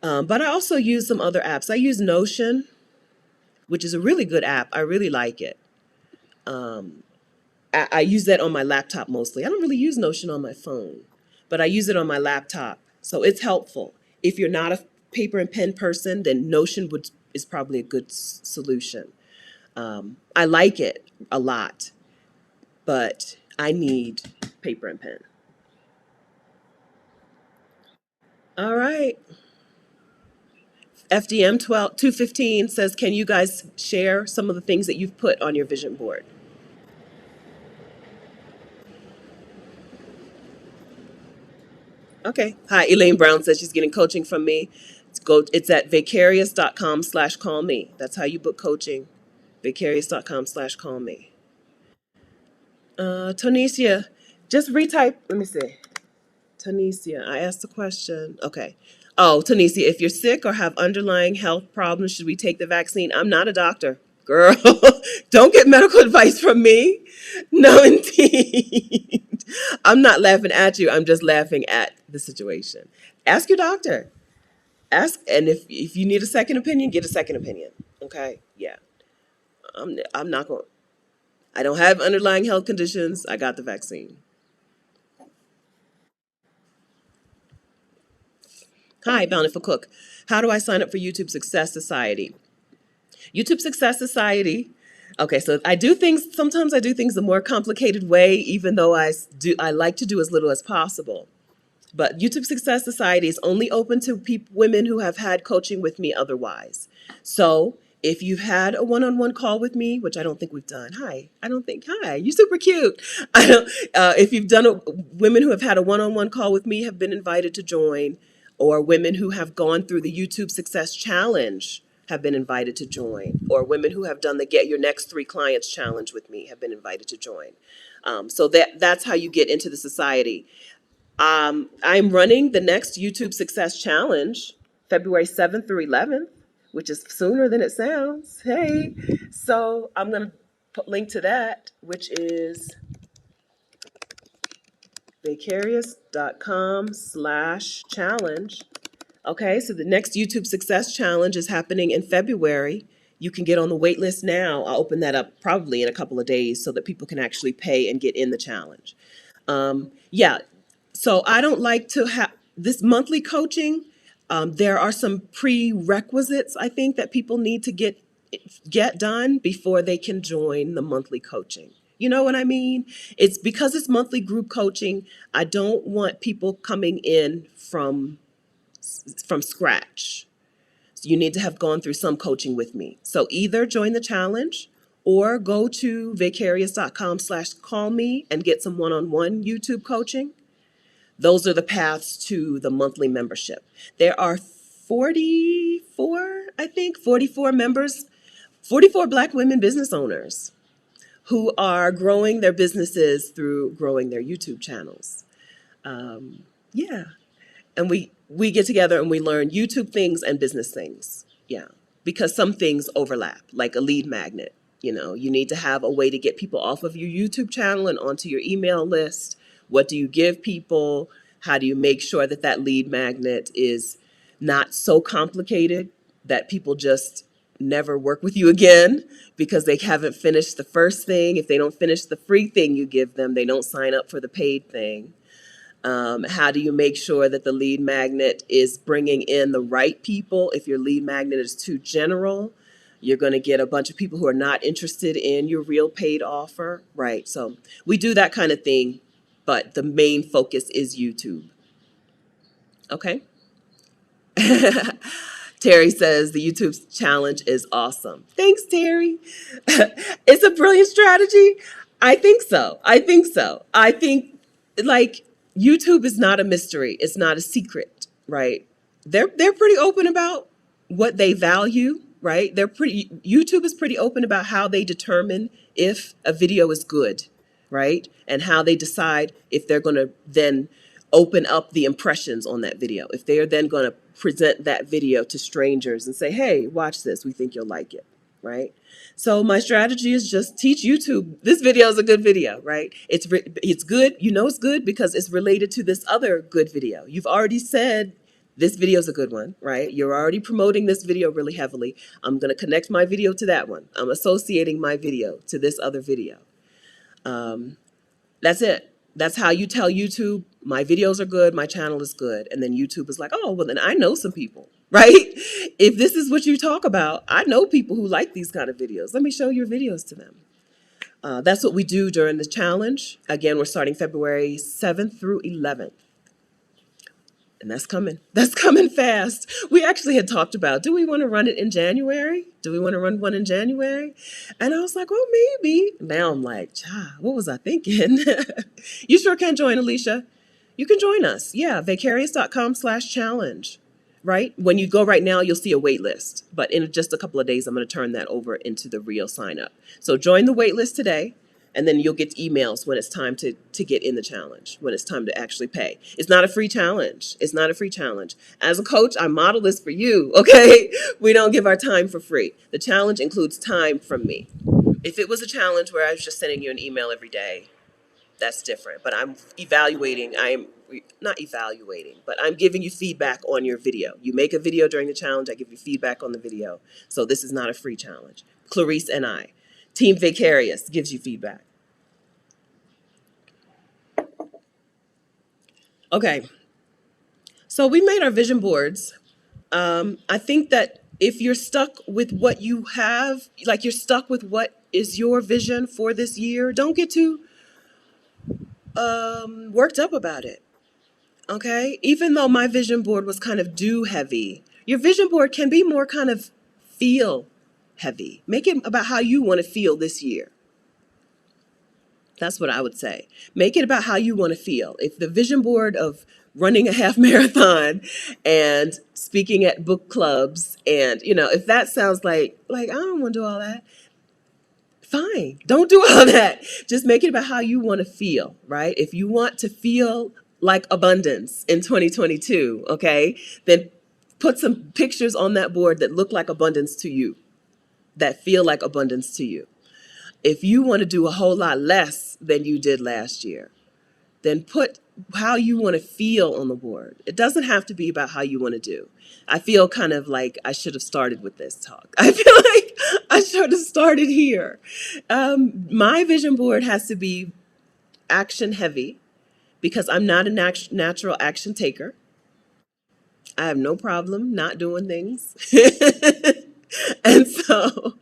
But I also use some other apps. I use Notion, which is a really good app. I really like it. I use that on my laptop mostly. I don't really use Notion on my phone, but I use it on my laptop. So it's helpful. If you're not a paper and pen person, then Notion is probably a good solution. I like it a lot, but I need paper and pen. All right. FDM 215 says, can you guys share some of the things that you've put on your vision board? Okay. Hi, Elaine Brown says she's getting coaching from me. It's at vicarious.com/call me. That's how you book coaching. Vicarious.com/call me. Tonicia, just retype. Let me see. Tonicia, I asked a question. Okay. Oh, Tonicia, if you're sick or have underlying health problems, should we take the vaccine? I'm not a doctor. Girl, don't get medical advice from me. No, indeed. I'm not laughing at you. I'm just laughing at the situation. Ask your doctor. Ask, and if you need a second opinion, get a second opinion. Okay? Yeah. I'm not going. I don't have underlying health conditions. I got the vaccine. Hi, Bountiful Cook. How do I sign up for YouTube Success Society? YouTube Success Society. Okay, so sometimes I do things the more complicated way, even though I like to do as little as possible. But YouTube Success Society is only open to women who have had coaching with me otherwise. So if you've had a one-on-one call with me, which I don't think we've done, hi, you're super cute. I don't, if you've done women who have had a one-on-one call with me have been invited to join, or women who have gone through the YouTube Success Challenge have been invited to join, or women who have done the Get Your Next 3 Clients Challenge with me have been invited to join. So that's how you get into the society. I'm running the next YouTube Success Challenge, February 7th through 11th, which is sooner than it sounds. Hey, so link to that, which is vicarious.com/challenge. Okay, so the next YouTube Success Challenge is happening in February. You can get on the wait list now. I'll open that up probably in a couple of days so that people can actually pay and get in the challenge. Yeah, so I don't like to have this monthly coaching. There are some prerequisites I think that people need to get done before they can join the monthly coaching. You know what I mean? It's because it's monthly group coaching. I don't want people coming in from scratch. So you need to have gone through some coaching with me. So either join the challenge or go to vicarious.com/call me and get some one-on-one YouTube coaching. Those are the paths to the monthly membership. There are 44, I think, 44 members, 44 Black women business owners who are growing their businesses through growing their YouTube channels. Yeah. And we get together and we learn YouTube things and business things. Yeah. Because some things overlap, like a lead magnet. You know, you need to have a way to get people off of your YouTube channel and onto your email list. What do you give people? How do you make sure that that lead magnet is not so complicated that people just never work with you again because they haven't finished the first thing? If they don't finish the free thing you give them, they don't sign up for the paid thing. How do you make sure that the lead magnet is bringing in the right people? If your lead magnet is too general, you're going to get a bunch of people who are not interested in your real paid offer, right? So we do that kind of thing, but the main focus is YouTube. Okay. Terry says the YouTube challenge is awesome. Thanks, Terry. It's a brilliant strategy. I think so. I think like YouTube is not a mystery. It's not a secret, right? They're pretty open about what they value, right? YouTube is pretty open about how they determine if a video is good, right? And how they decide if they're going to then open up the impressions on that video. If they are then going to present that video to strangers and say, hey, watch this, we think you'll like it, right? So my strategy is just teach YouTube, this video is a good video, right? It's good, you know it's good because it's related to this other good video. You've already said this video is a good one, right? You're already promoting this video really heavily. I'm going to connect my video to that one. I'm associating my video to this other video. That's it. That's how you tell YouTube, my videos are good, my channel is good. And then YouTube is like, oh, well, then I know some people, right? If this is what you talk about, I know people who like these kind of videos. Let me show your videos to them. That's what we do during the challenge. Again, we're starting February 7th through 11th. And that's coming. That's coming fast. We actually had talked about, do we want to run it in January? Do we want to run one in January? And I was like, oh, maybe. Now I'm like, what was I thinking? You sure can join, Alicia. You can join us. Yeah, vicarious.com/challenge. Right? When you go right now, you'll see a wait list. But in just a couple of days, I'm going to turn that over into the real sign up. So join the wait list today. And then you'll get emails when it's time to get in the challenge, when it's time to actually pay. It's not a free challenge. It's not a free challenge. As a coach, I model this for you, okay? We don't give our time for free. The challenge includes time from me. If it was a challenge where I was just sending you an email every day, that's different. But I'm not evaluating, but I'm giving you feedback on your video. You make a video during the challenge, I give you feedback on the video. So this is not a free challenge. Clarice and I. Team Vicarious gives you feedback. Okay, so we made our vision boards. I think that if you're stuck with what you have, like you're stuck with what is your vision for this year, don't get too worked up about it. Okay, even though my vision board was kind of do heavy, your vision board can be more kind of feel heavy. Make it about how you want to feel this year. That's what I would say. Make it about how you want to feel. If the vision board of running a half marathon and speaking at book clubs and, if that sounds like I don't want to do all that, fine. Don't do all that. Just make it about how you want to feel, right? If you want to feel like abundance in 2022, okay, then put some pictures on that board that look like abundance to you, that feel like abundance to you. If you want to do a whole lot less than you did last year, then put how you want to feel on the board. It doesn't have to be about how you want to do. I feel kind of like I should have started with this talk. I feel like I should have started here. My vision board has to be action heavy because I'm not a natural action taker. I have no problem not doing things. And so,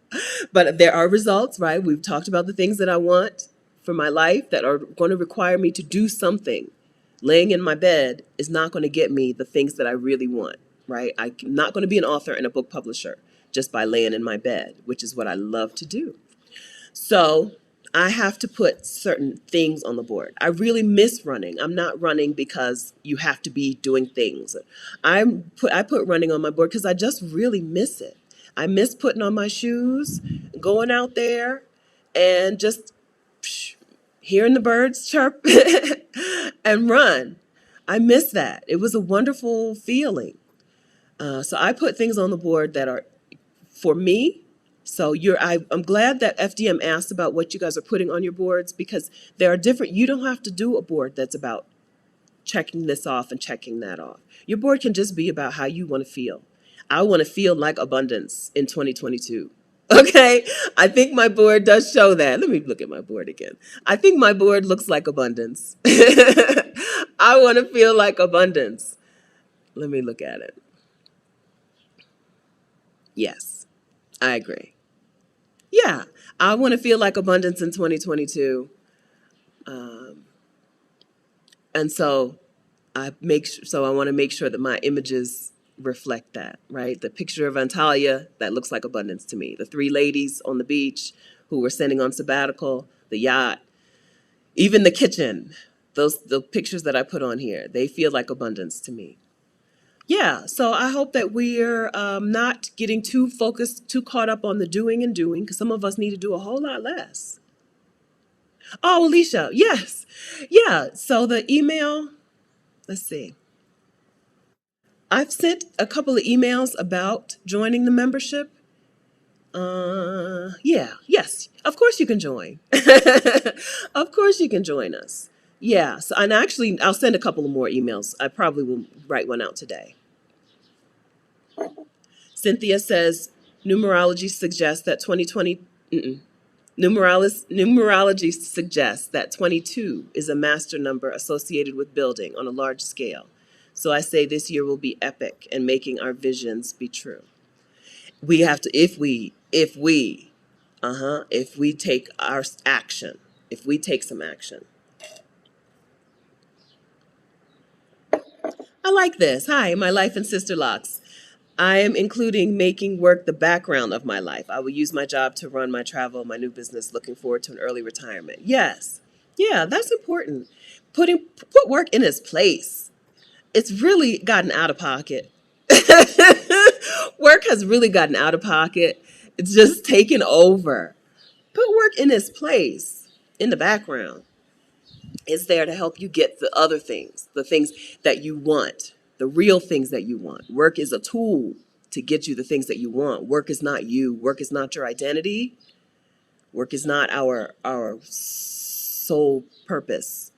but there are results, right? We've talked about the things that I want for my life that are going to require me to do something. Laying in my bed is not going to get me the things that I really want, right? I'm not going to be an author and a book publisher just by laying in my bed, which is what I love to do. So I have to put certain things on the board. I really miss running. I'm not running because you have to be doing things. I put running on my board because I just really miss it. I miss putting on my shoes, going out there, and just hearing the birds chirp and run. I miss that. It was a wonderful feeling. So I put things on the board that are for me. So I'm glad that FDM asked about what you guys are putting on your boards because there are different, you don't have to do a board that's about checking this off and checking that off. Your board can just be about how you want to feel. I want to feel like abundance in 2022. Okay, I think my board does show that. Let me look at my board again. I think my board looks like abundance. I want to feel like abundance. Let me look at it. Yes, I agree. Yeah, I want to feel like abundance in 2022. Um, and so I want to make sure that my images reflect that, right? The picture of Antalya, that looks like abundance to me. The three ladies on the beach who were sending on sabbatical, the yacht, even the kitchen, the pictures that I put on here, they feel like abundance to me. Yeah, so I hope that we're not getting too focused, too caught up on the doing and doing, because some of us need to do a whole lot less. Oh, Alicia, yes. Yeah, so the email, let's see. I've sent a couple of emails about joining the membership. Yeah, yes, of course you can join. Of course you can join us. Yeah, so, and actually, I'll send a couple of more emails. I probably will write one out today. Cynthia says numerology suggests that 2020. Numerology suggests that 22 is a master number associated with building on a large scale. So I say this year will be epic and making our visions be true. We have to, if we take our action, if we take some action. I like this. Hi, my life and sister locks. I am including making work the background of my life. I will use my job to run my travel, my new business, looking forward to an early retirement. Yes. Yeah, that's important. Put work in its place. It's really gotten out of pocket. Work has really gotten out of pocket. It's just taken over. Put work in its place in the background. It's there to help you get the other things, the things that you want, the real things that you want. Work is a tool to get you the things that you want. Work is not you. Work is not your identity. Work is not our sole purpose.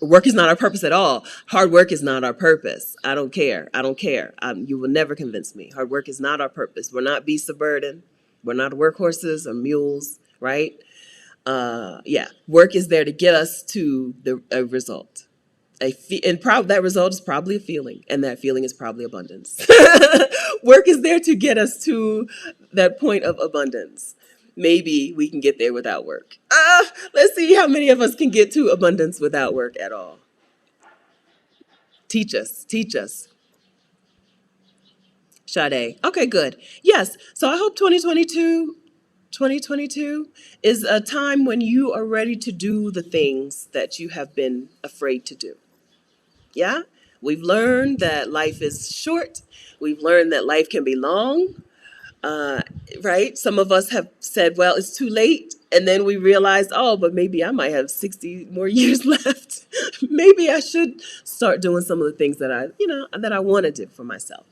Work is not our purpose at all. Hard work is not our purpose. I don't care. I don't care. You will never convince me. Hard work is not our purpose. We're not beasts of burden. We're not workhorses or mules, right? Yeah, work is there to get us to a result. That result is probably a feeling, and that feeling is probably abundance. Work is there to get us to that point of abundance. Maybe we can get there without work. Let's see how many of us can get to abundance without work at all. Teach us, teach us. Sade. Okay, good. Yes, so I hope 2022 is a time when you are ready to do the things that you have been afraid to do. Yeah? We've learned that life is short. We've learned that life can be long. Right? Some of us have said, well, it's too late. And then we realized, oh, but maybe I might have 60 more years left. Maybe I should start doing some of the things that I want to do for myself.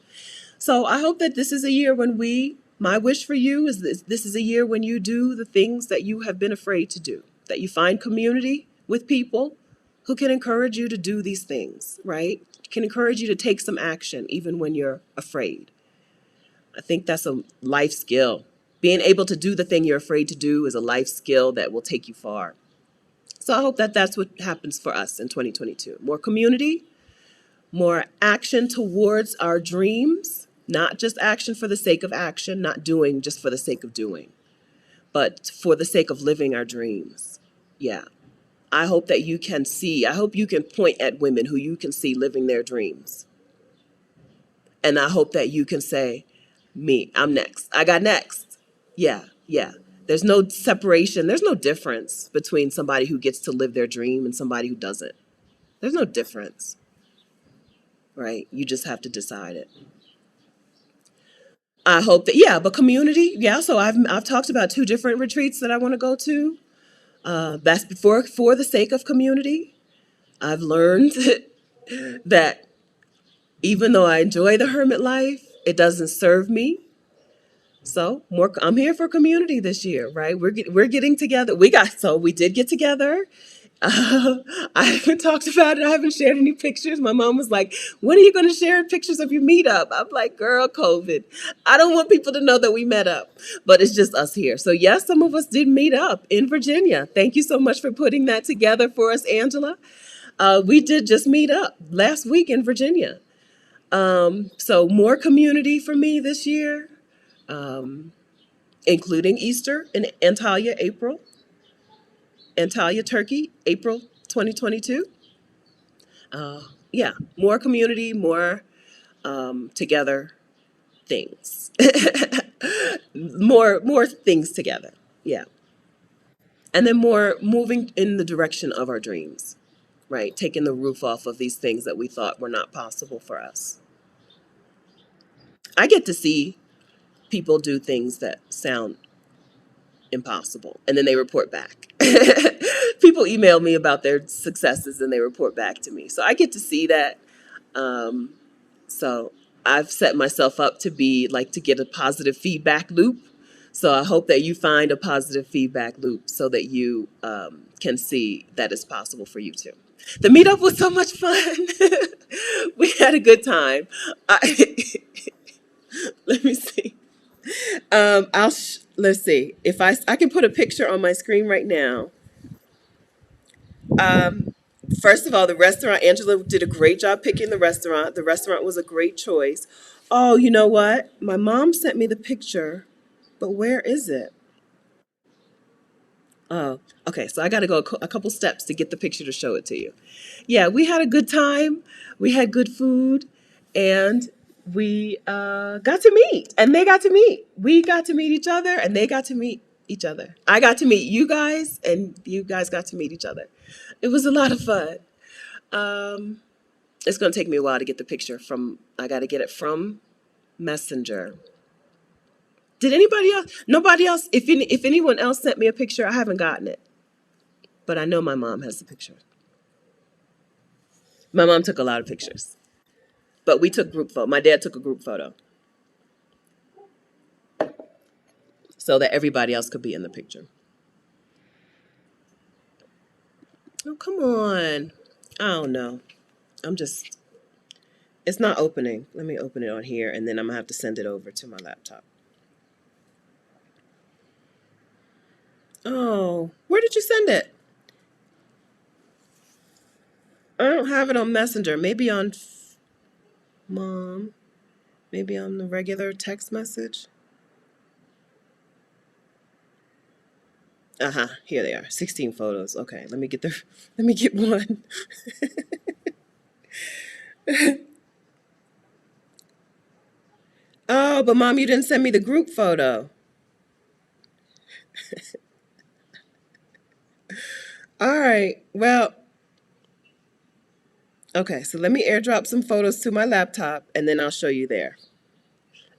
So I hope that this is a year when we My wish for you is this is a year when you do the things that you have been afraid to do, that you find community with people who can encourage you to do these things, right? Can encourage you to take some action even when you're afraid. I think that's a life skill. Being able to do the thing you're afraid to do is a life skill that will take you far. So I hope that that's what happens for us in 2022. More community, more action towards our dreams, not just action for the sake of action, not doing just for the sake of doing, but for the sake of living our dreams. Yeah. I hope that you can see, I hope you can point at women who you can see living their dreams. And I hope that you can say, me, I'm next. I got next. Yeah, yeah. There's no separation. There's no difference between somebody who gets to live their dream and somebody who doesn't. There's no difference, right? You just have to decide it. I hope that, yeah, but community, yeah. So I've talked about two different retreats that I want to go to. That's for the sake of community. I've learned that even though I enjoy the hermit life, it doesn't serve me. So more, I'm here for community this year, right? We're getting together. We did get together. I haven't talked about it. I haven't shared any pictures. My mom was like, "When are you going to share pictures of your meetup?" I'm like, "Girl, COVID. I don't want people to know that we met up, but it's just us here." So yes, some of us did meet up in Virginia. Thank you so much for putting that together for us, Angela. We did just meet up last week in Virginia. So more community for me this year, including Easter in Antalya, Turkey, April 2022. Yeah, more community, more together things, more things together. Yeah, and then more moving in the direction of our dreams, right? Taking the roof off of these things that we thought were not possible for us. I get to see people do things that sound impossible and then they report back. People email me about their successes and they report back to me, so I get to see that. So I've set myself up to be like to get a positive feedback loop. So I hope that you find a positive feedback loop so that you can see that it's possible for you too. The meetup was so much fun. We had a good time. Let me see. Let's see if I can put a picture on my screen right now. Um, First of all, the restaurant, Angela did a great job picking the restaurant. The restaurant was a great choice. Oh, you know what? My mom sent me the picture, but where is it? Oh, okay. So I got to go a couple steps to get the picture to show it to you. Yeah, we had a good time. We had good food, and we got to meet, and they got to meet. We got to meet each other, and they got to meet each other. I got to meet you guys, and you guys got to meet each other. It was a lot of fun. Um, it's going to take me a while to get the picture from, I got to get it from Messenger. Did anybody else? Nobody else? If anyone else sent me a picture, I haven't gotten it. But I know my mom has the picture. My mom took a lot of pictures. But we took group photo. My dad took a group photo so that everybody else could be in the picture. Oh, come on. I don't know. I'm just, it's not opening. Let me open it on here and then I'm going to have to send it over to my laptop. Oh, where did you send it? I don't have it on Messenger. Maybe on Mom. Maybe on the regular text message. Uh-huh. Here they are. 16 photos. Okay, let me get one. Oh, but Mom, you didn't send me the group photo. All right. Well, okay, so let me airdrop some photos to my laptop and then I'll show you there.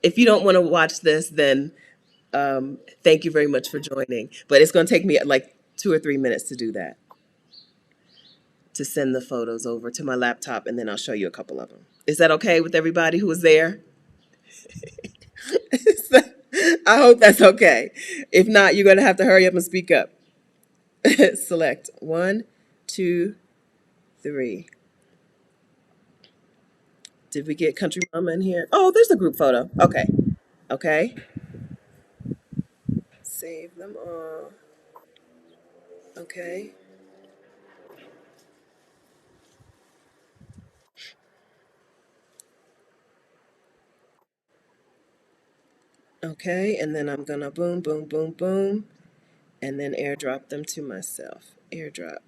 If you don't want to watch this, then thank you very much for joining. But it's going to take me like 2 or 3 minutes to do that, to send the photos over to my laptop, and then I'll show you a couple of them. Is that okay with everybody who was there? I hope that's okay. If not, you're going to have to hurry up and speak up. Select one, two, three. Did we get Country Mama in here? Oh, there's a group photo. Okay. Okay. Save them all. Okay. Okay. And then I'm going to boom, boom, boom, boom. And then airdrop them to myself. Airdrop.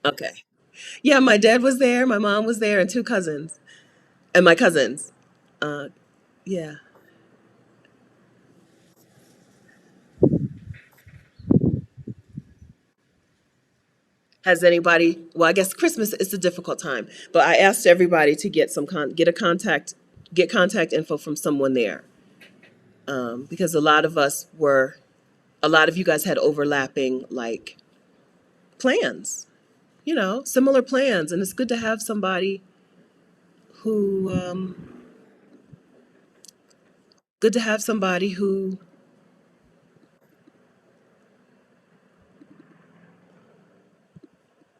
Okay. Yeah, my dad was there, my mom was there, and two cousins. And my cousins. Uh, yeah. Has anybody? Well, I guess Christmas is a difficult time, but I asked everybody to get get contact info from someone there, because a lot of you guys had overlapping like plans, similar plans, and it's good to have somebody who, good to have somebody who,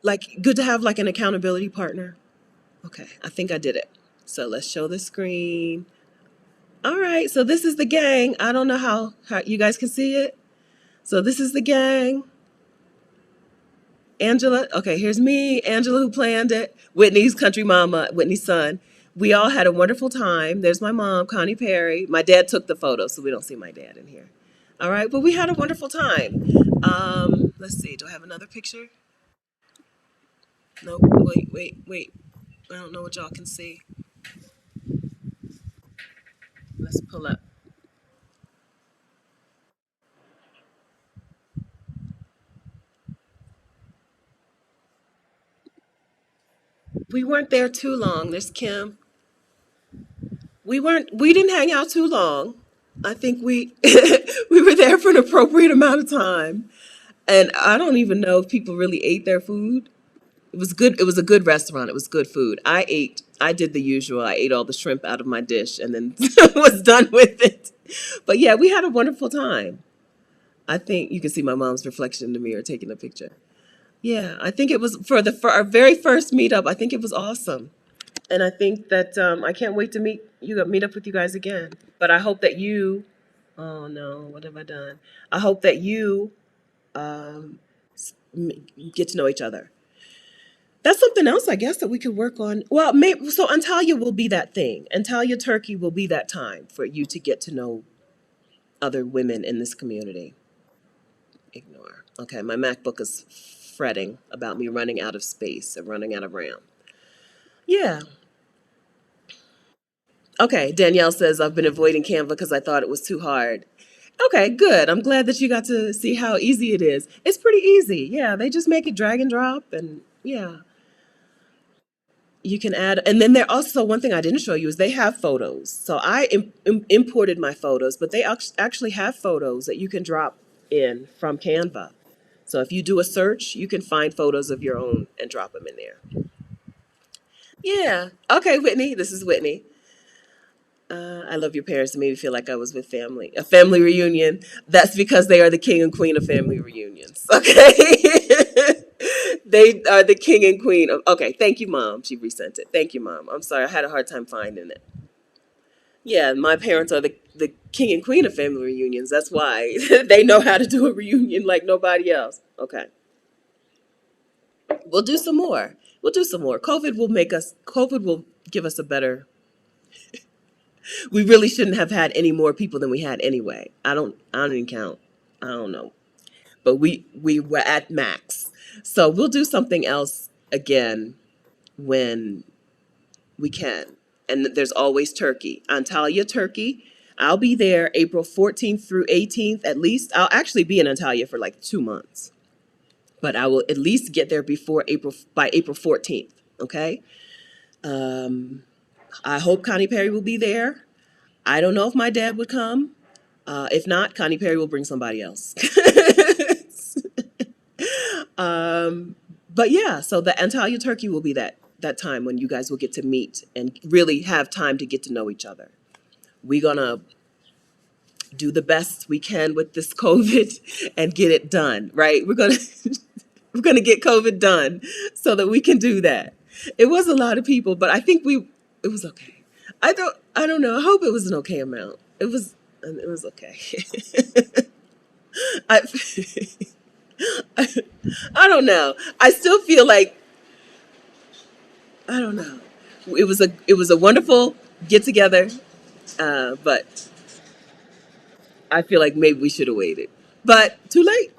like, good to have like an accountability partner. Okay, I think I did it. So let's show the screen. All right, so this is the gang. I don't know how you guys can see it. So this is the gang. Angela, okay, here's me, Angela who planned it, Whitney's country mama, Whitney's son. We all had a wonderful time. There's my mom, Connie Perry. My dad took the photo, so we don't see my dad in here. All right, but we had a wonderful time. Let's see, do I have another picture? Nope, wait. I don't know what y'all can see. Let's pull up. We weren't there too long. There's Kim. We didn't hang out too long. I think we we were there for an appropriate amount of time. And I don't even know if people really ate their food. It was good. It was a good restaurant. It was good food. I did the usual. I ate all the shrimp out of my dish and then was done with it. But yeah, we had a wonderful time. I think you can see my mom's reflection in the mirror taking a picture. Yeah, I think it was for our very first meetup. I think it was awesome. And I think that I can't wait to meet up with you guys again. But I hope that you, oh no, what have I done? I hope that you um, get to know each other. That's something else, I guess, that we could work on. Well, so Antalya will be that thing. Antalya, Turkey will be that time for you to get to know other women in this community. Ignore. Okay, my MacBook is fretting about me running out of space and running out of RAM. Yeah. Okay, Danielle says, I've been avoiding Canva because I thought it was too hard. Okay, good. I'm glad that you got to see how easy it is. It's pretty easy. Yeah, they just make it drag and drop, and yeah, you can add. And then there also, one thing I didn't show you is they have photos. So I imported my photos, but they actually have photos that you can drop in from Canva. So if you do a search, you can find photos of your own and drop them in there. Yeah. Okay, Whitney. This is Whitney. I love your parents. It made me feel like I was with family. A family reunion. That's because they are the king and queen of family reunions. Okay. They are the king and queen of. Okay. Thank you, Mom. She resent it. Thank you, Mom. I'm sorry. I had a hard time finding it. Yeah, my parents are the king and queen of family reunions. That's why they know how to do a reunion like nobody else. Okay. We'll do some more. We'll do some more. COVID will give us a better. We really shouldn't have had any more people than we had anyway. I don't even count. I don't know. But we were at max. So we'll do something else again when we can. And there's always Turkey. Antalya, Turkey. I'll be there April 14th through 18th at least. I'll actually be in Antalya for like 2 months. But I will at least get there by April 14th. Okay? Um, I hope Connie Perry will be there. I don't know if my dad would come. If not, Connie Perry will bring somebody else. But yeah, so the Antalya Turkey will be that. that time when you guys will get to meet and really have time to get to know each other. We're gonna do the best we can with this COVID and get it done, right? We're gonna we're gonna get COVID done so that we can do that. It was a lot of people, but I think it was okay. I don't know. I hope it was an okay amount. It was okay. I I don't know. I still feel like I don't know. It was a wonderful get together, but I feel like maybe we should have waited. But too late.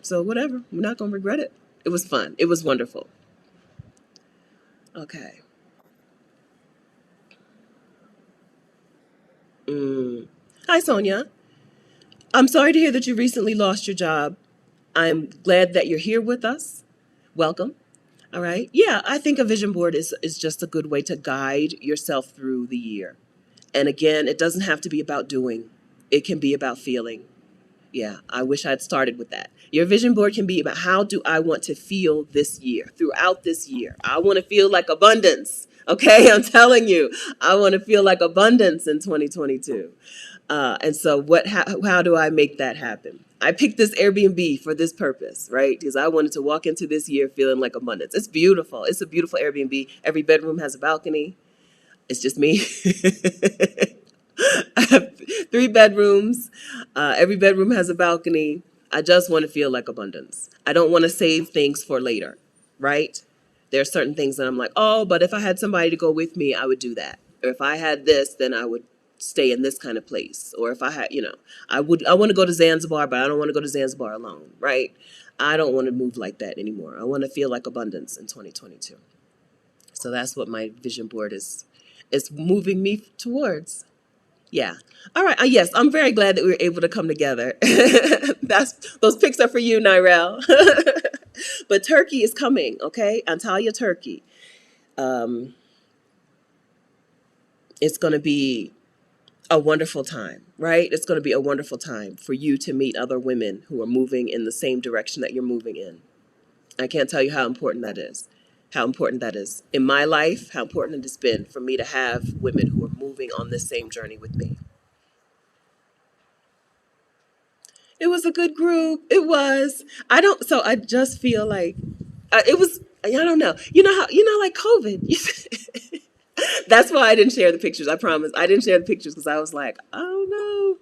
So whatever. We're not gonna regret it. It was fun. It was wonderful. Okay. Mm. Hi, Sonia. I'm sorry to hear that you recently lost your job. I'm glad that you're here with us. Welcome. All right. Yeah, I think a vision board is just a good way to guide yourself through the year. And again, it doesn't have to be about doing. It can be about feeling. Yeah, I wish I'd started with that. Your vision board can be about how do I want to feel this year, throughout this year. I want to feel like abundance. Okay, I'm telling you, I want to feel like abundance in 2022. And so, how do I make that happen? I picked this Airbnb for this purpose, right? Because I wanted to walk into this year feeling like abundance. It's beautiful. It's a beautiful Airbnb. Every bedroom has a balcony. It's just me. I have 3 bedrooms. Every bedroom has a balcony. I just want to feel like abundance. I don't want to save things for later, right? There are certain things that I'm like, oh, but if I had somebody to go with me, I would do that. Or if I had this, then I would stay in this kind of place. Or if I had, I want to go to Zanzibar, but I don't want to go to Zanzibar alone, right? I don't want to move like that anymore. I want to feel like abundance in 2022. So that's what my vision board is moving me towards. Yeah. All right. Yes, I'm very glad that we were able to come together. Those pics are for you, Nirel. But Turkey is coming, okay? Antalya, Turkey. Um, it's going to be a wonderful time, right? It's going to be a wonderful time for you to meet other women who are moving in the same direction that you're moving in. I can't tell you how important that is. How important that is in my life, how important it has been for me to have women who are moving on this same journey with me. It was a good group. It was. So I just feel like it was, I don't know. Like COVID. That's why I didn't share the pictures. I promise. I didn't share the pictures because I was like, oh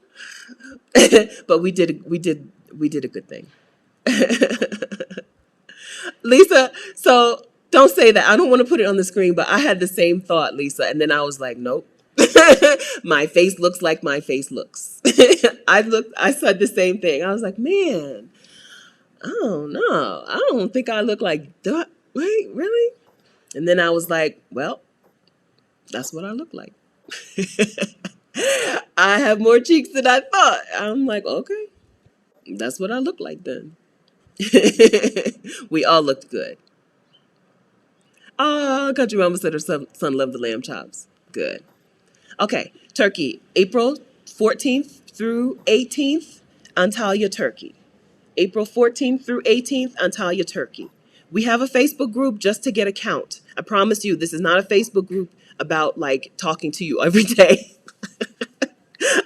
no. But we did a good thing. Lisa, so don't say that. I don't want to put it on the screen, but I had the same thought, Lisa. And then I was like, nope. My face looks like my face looks. I said the same thing. I was like, man, I don't know. I don't think I look like that. Wait, really? And then I was like, well, that's what I look like. I have more cheeks than I thought. I'm like, okay, that's what I look like then. We all looked good. Oh, country mama said her son loved the lamb chops. Good. Okay, Turkey, April 14th through 18th, Antalya, Turkey. April 14th through 18th, Antalya, Turkey. We have a Facebook group just to get a count. I promise you, this is not a Facebook group about like talking to you every day.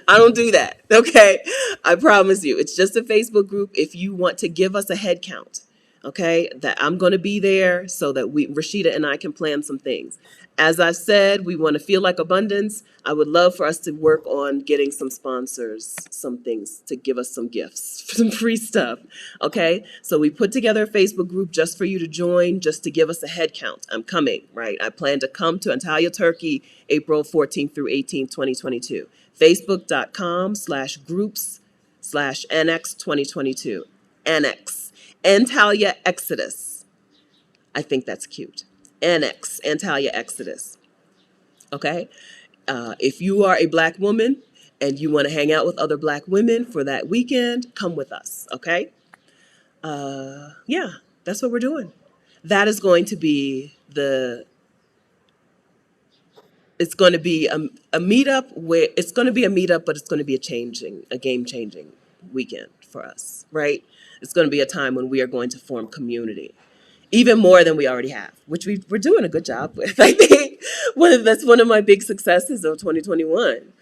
I don't do that, okay? I promise you. It's just a Facebook group if you want to give us a head count, okay? That I'm going to be there so that Rashida and I can plan some things. As I've said, we want to feel like abundance. I would love for us to work on getting some sponsors, some things to give us some gifts, some free stuff, okay? So we put together a Facebook group just for you to join, just to give us a head count. I'm coming, right? I plan to come to Antalya, Turkey, April 14th through 18th, 2022. Facebook.com/groups/Annex 2022. Annex. Antalya Exodus. I think that's cute. Annex. Antalya Exodus. Okay? If you are a Black woman and you want to hang out with other Black women for that weekend, come with us. Okay? Yeah, that's what we're doing. That is going to be it's going to be a meetup where it's going to be a meetup, but it's going to be a game changing weekend for us, right? It's going to be a time when we are going to form community. even more than we already have, which we're doing a good job with. I think that's one of my big successes of 2021.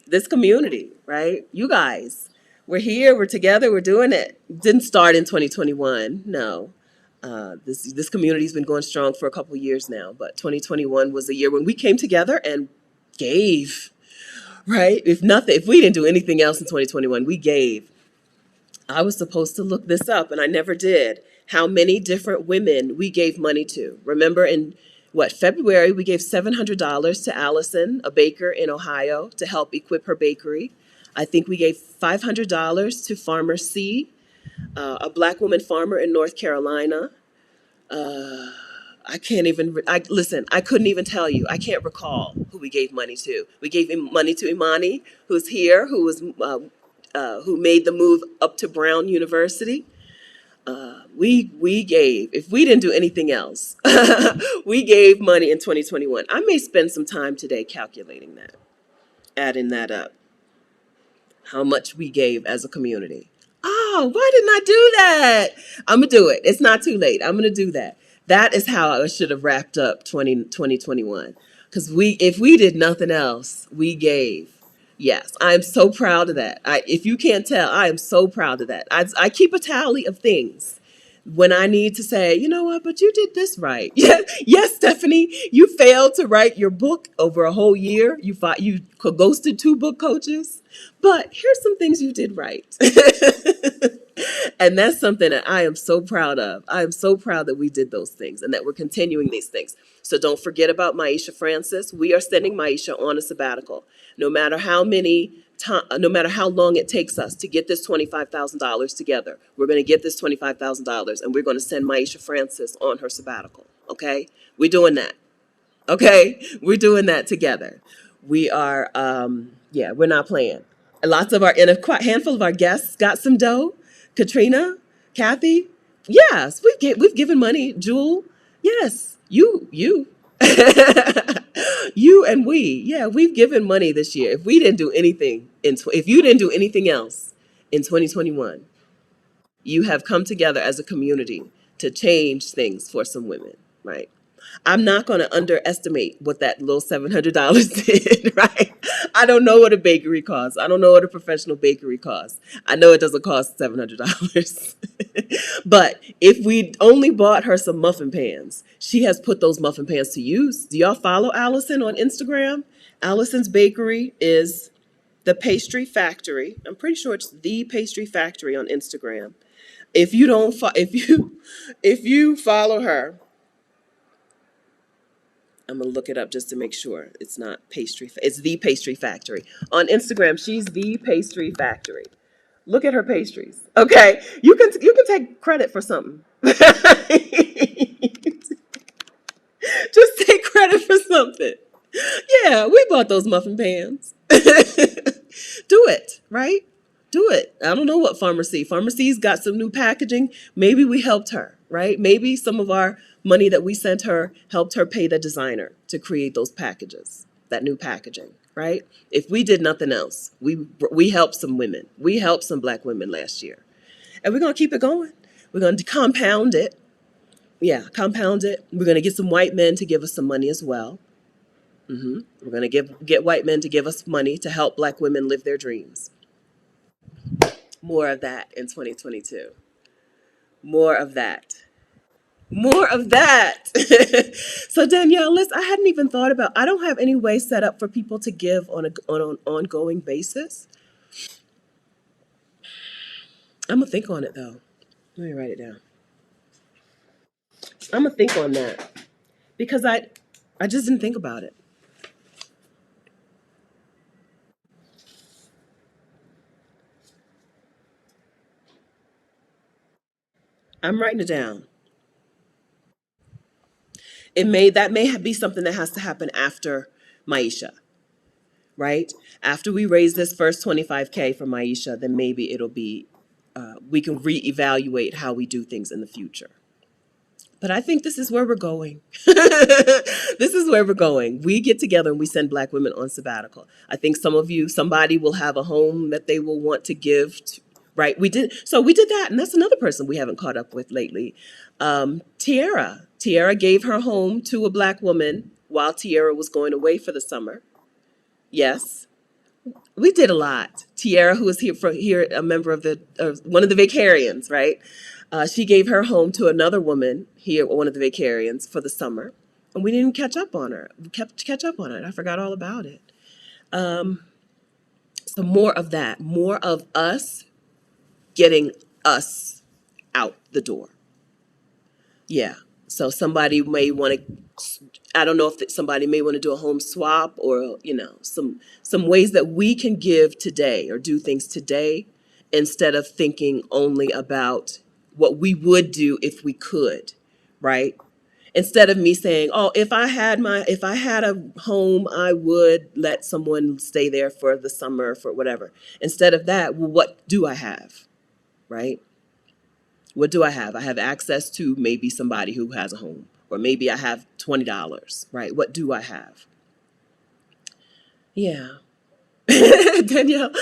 This community, right? You guys, we're here, we're together, we're doing it. Didn't start in 2021, no. This community's been going strong for a couple of years now, but 2021 was the year when we came together and gave, right? If we didn't do anything else in 2021, we gave. I was supposed to look this up and I never did. How many different women we gave money to. Remember in February, we gave $700 to Allison, a baker in Ohio, to help equip her bakery. I think we gave $500 to Farmer C, a black woman farmer in North Carolina. I can't even, listen, I couldn't even tell you. I can't recall who we gave money to. We gave money to Imani, who's here, who made the move up to Brown University. We gave, if we didn't do anything else, we gave money in 2021. I may spend some time today calculating that, adding that up, how much we gave as a community. Oh, why didn't I do that? I'm going to do it. It's not too late. I'm going to do that. That is how I should have wrapped up 2021. Because if we did nothing else, we gave. Yes, I'm so proud of that. If you can't tell, I am so proud of that. I keep a tally of things when I need to say, you know what, but you did this right. Yes, Stephanie, you failed to write your book over a whole year. You ghosted 2 book coaches, but here's some things you did right. And that's something that I am so proud of. I am so proud that we did those things and that we're continuing these things. So don't forget about Maisha Francis. We are sending Maisha on a sabbatical. No matter how long it takes us to get this $25,000 together, we're going to get this $25,000 and we're going to send Maisha Francis on her sabbatical. Okay? We're doing that. Okay? We're doing that together. We are, we're not playing. And a handful of our guests got some dough. Katrina, Kathy, yes, we've given money. Jewel, yes, you, you and we, yeah, we've given money this year. If we didn't do anything if you didn't do anything else in 2021, you have come together as a community to change things for some women, right? I'm not going to underestimate what that little $700 did, right? I don't know what a bakery costs. I don't know what a professional bakery costs. I know it doesn't cost $700. But if we only bought her some muffin pans, she has put those muffin pans to use. Do y'all follow Allison on Instagram? Allison's Bakery is the Pastry Factory. I'm pretty sure it's the Pastry Factory on Instagram. If you follow her, I'm going to look it up just to make sure it's not it's the Pastry Factory. On Instagram, she's the Pastry Factory. Look at her pastries. Okay, you can take credit for something. Just take credit for something. Yeah, we bought those muffin pans. Do it, right? Do it. I don't know what Pharmacy's got some new packaging. Maybe we helped her, right? Maybe some of our money that we sent her helped her pay the designer to create those packages, that new packaging, right? If we did nothing else, we helped some women. We helped some Black women last year. And we're going to keep it going. We're going to compound it. Yeah, compound it. We're going to get some white men to give us some money as well. We're going to get white men to give us money to help Black women live their dreams. More of that in 2022. More of that. More of that. So Danielle, listen, I hadn't even thought about, I don't have any way set up for people to give on an ongoing basis. I'm going to think on it though. Let me write it down. I'm going to think on that because I just didn't think about it. I'm writing it down. That may be something that has to happen after Maisha, right? After we raise this first 25K for Maisha, then maybe it'll be, we can reevaluate how we do things in the future. But I think this is where we're going. This is where we're going. We get together and we send Black women on sabbatical. I think somebody will have a home that they will want to give right? We did that, and that's another person we haven't caught up with lately. Tiara gave her home to a Black woman while Tiara was going away for the summer. Yes, we did a lot. Tiara, who is here, a member of one of the Vicarians, right? She gave her home to another woman here, one of the Vicarians, for the summer, and we didn't catch up on her. We kept catch up on it. I forgot all about it. Um, so more of that, more of us getting us out the door. Yeah. So somebody may want to, I don't know if somebody may want to do a home swap, or, some ways that we can give today or do things today instead of thinking only about what we would do if we could, right? Instead of me saying, "Oh, if I had a home, I would let someone stay there for the summer for whatever." Instead of that, well, what do I have, right? What do I have? I have access to maybe somebody who has a home, or maybe I have $20, right? What do I have? Yeah. Danielle,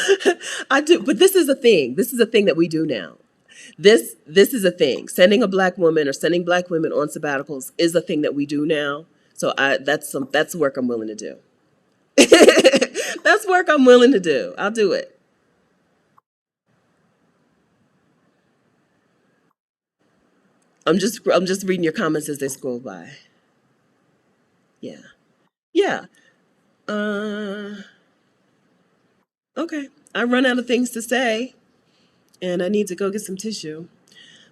I do, but this is a thing. This is a thing that we do now. This is a thing. Sending a Black woman or sending Black women on sabbaticals is a thing that we do now. So that's work I'm willing to do. That's work I'm willing to do. I'll do it. I'm just reading your comments as they scroll by. Yeah. Yeah. Uh okay. I run out of things to say, and I need to go get some tissue.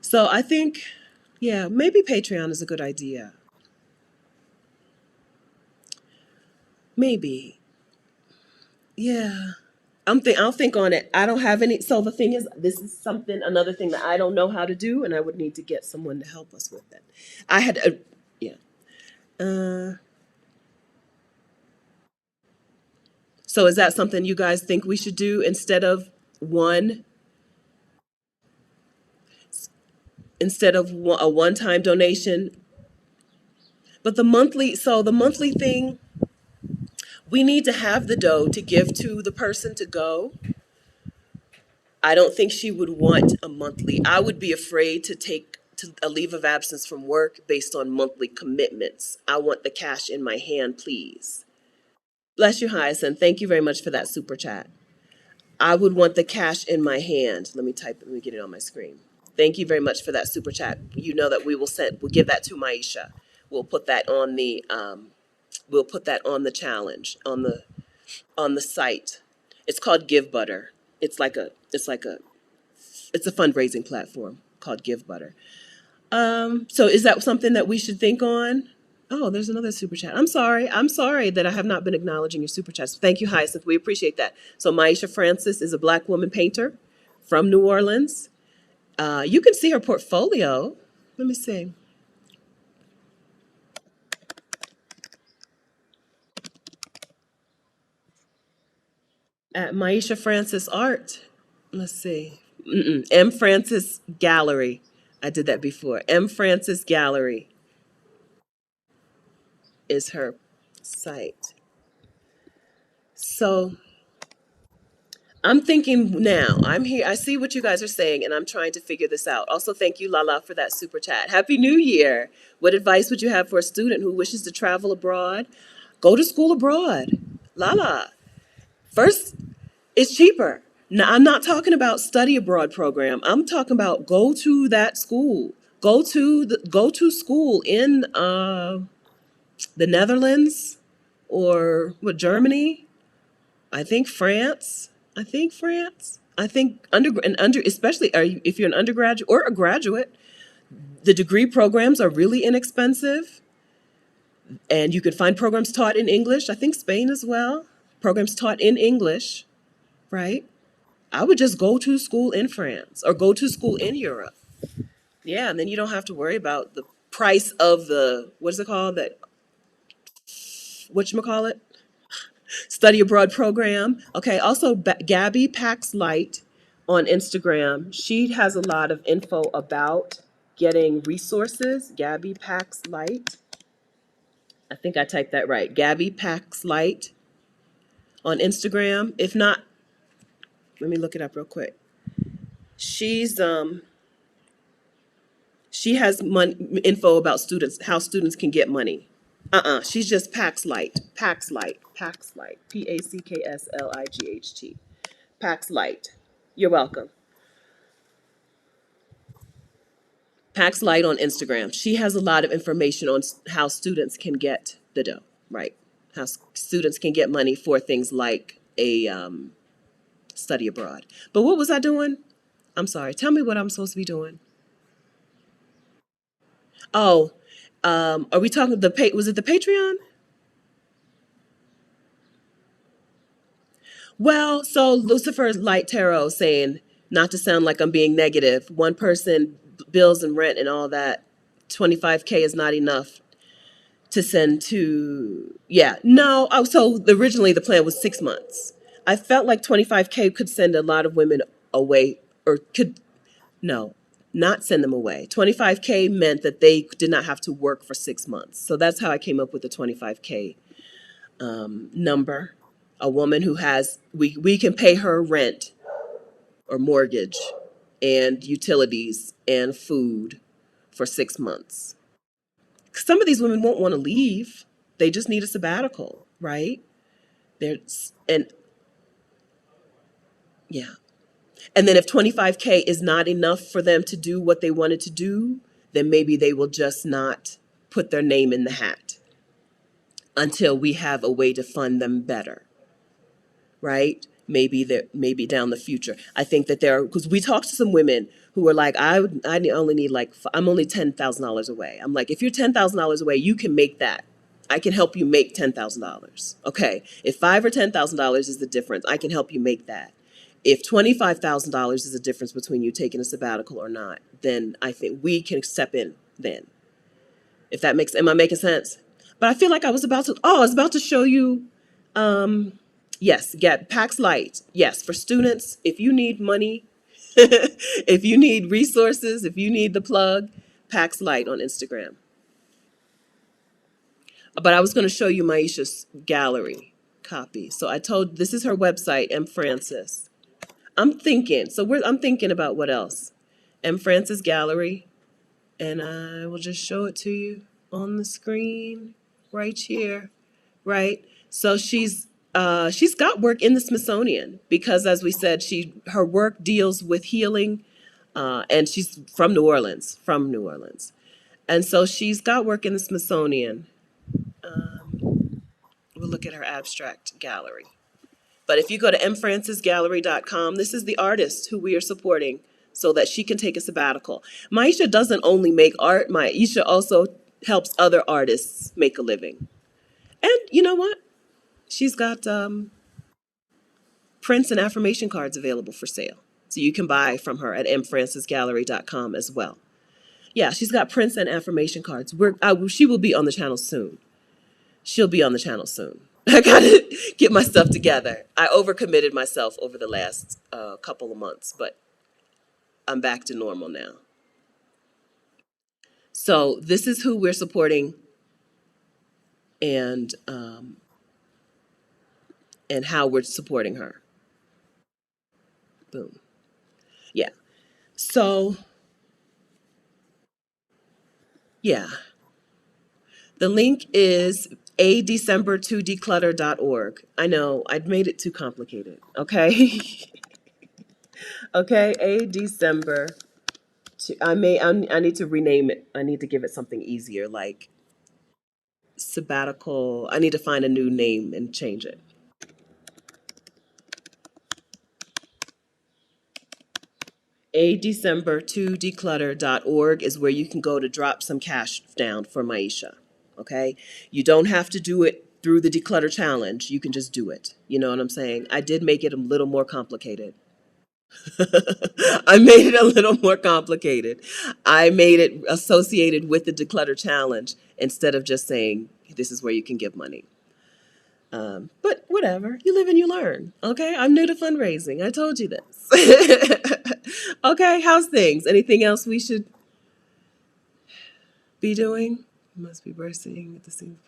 So I think, yeah, maybe Patreon is a good idea. Maybe. Yeah. I'll think on it. I don't have any. So the thing is, this is another thing that I don't know how to do, and I would need to get someone to help us with it. I had, yeah. Uh, so is that something you guys think we should do one, instead of a one-time donation? But the monthly thing, we need to have the dough to give to the person to go. I don't think she would want a monthly. I would be afraid to take a leave of absence from work based on monthly commitments. I want the cash in my hand, please. Bless you, Hyacinth. Thank you very much for that super chat. I would want the cash in my hand. Let me get it on my screen. Thank you very much for that super chat. You know that we'll give that to Maisha. We'll put that on the challenge on the site. It's called Give Butter. It's a fundraising platform called Give Butter. So is that something that we should think on? Oh, there's another super chat. I'm sorry. I'm sorry that I have not been acknowledging your super chats. Thank you, Hyacinth. We appreciate that. So Maisha Francis is a Black woman painter from New Orleans. You can see her portfolio. Let me see. At Maisha Francis Art. Let's see. M Francis Gallery. I did that before. M Francis Gallery is her site. So I'm thinking now. I'm here. I see what you guys are saying, and I'm trying to figure this out. Also, thank you, Lala, for that super chat. Happy New Year. What advice would you have for a student who wishes to travel abroad? Go to school abroad. Lala. First, it's cheaper. Now, I'm not talking about study abroad program. I'm talking about go to that school. Go to school in the Netherlands, or what, Germany? I think France. I think France. I think especially if you're an undergraduate or a graduate, the degree programs are really inexpensive, and you can find programs taught in English. I think Spain as well. Programs taught in English, right? I would just go to school in France or go to school in Europe. Yeah, and then you don't have to worry about the price of the, what is it called? That, whatchamacallit? Study abroad program. Okay, also Gabby Pax Light on Instagram. She has a lot of info about getting resources. Gabby Pax Light. I think I typed that right. Gabby Pax Light on Instagram. If not, let me look it up real quick. She's she has info about students, how students can get money. She's just Pax Light. Pax Light. Pax Light. PACKSLIGHT. Pax Light. You're welcome. Pax Light on Instagram. She has a lot of information on how students can get the dough, right? How students can get money for things like a study abroad. But what was I doing? I'm sorry. Tell me what I'm supposed to be doing. Oh, are we talking was it the Patreon? Well, so Lucifer Light Tarot saying, not to sound like I'm being negative, one person, bills and rent and all that, 25K is not enough to send to, yeah, no. Oh, so originally the plan was 6 months. I felt like 25K could send a lot of women away, or could, no, not send them away. 25K meant that they did not have to work for 6 months. So that's how I came up with the 25K number. A woman who has, we can pay her rent or mortgage and utilities and food for 6 months. Some of these women won't want to leave. They just need a sabbatical, right? There's and yeah. And then if 25K is not enough for them to do what they wanted to do, then maybe they will just not put their name in the hat until we have a way to fund them better, right? Maybe down the future. I think that there are, because we talked to some women who were like, I only need like I'm only $10,000 away. I'm like, if you're $10,000 away, you can make that. I can help you make $10,000. Okay, if $5,000 or $10,000 is the difference, I can help you make that. If $25,000 is the difference between you taking a sabbatical or not, then I think we can step in then. If that makes, am I making sense? But I feel like I was about to show you. Yes, get Pax Light. Yes, for students, if you need money, if you need resources, if you need the plug, Pax Light on Instagram. But I was going to show you Maisha's gallery copy. So I told, this is her website, M Francis. I'm thinking about what else. M Francis Gallery, and I will just show it to you on the screen right here, right? So she's got work in the Smithsonian because, as we said, her work deals with healing, and she's from New Orleans, and so she's got work in the Smithsonian. We'll look at her abstract gallery. But if you go to mfrancisgallery.com, this is the artist who we are supporting so that she can take a sabbatical. Maisha doesn't only make art, Maisha also helps other artists make a living. And you know what? She's got prints and affirmation cards available for sale. So you can buy from her at mfrancisgallery.com as well. Yeah, she's got prints and affirmation cards. She will be on the channel soon. She'll be on the channel soon. I gotta get my stuff together. I overcommitted myself over the last couple of months, but I'm back to normal now. So this is who we're supporting, and how we're supporting her. Boom. Yeah. So yeah, the link is adecember2declutter.org. I know I'd made it too complicated. Okay. Okay. A December. I need to rename it. I need to give it something easier, like sabbatical. I need to find a new name and change it. adecember2declutter.org is where you can go to drop some cash down for Maisha. Okay? You don't have to do it through the declutter challenge. You can just do it. You know what I'm saying? I did make it a little more complicated. I made it a little more complicated. I made it associated with the declutter challenge instead of just saying this is where you can give money. But whatever, you live and you learn. Okay, I'm new to fundraising. I told you this. Okay, how's things? Anything else we should be doing? Must be bursting at the seams.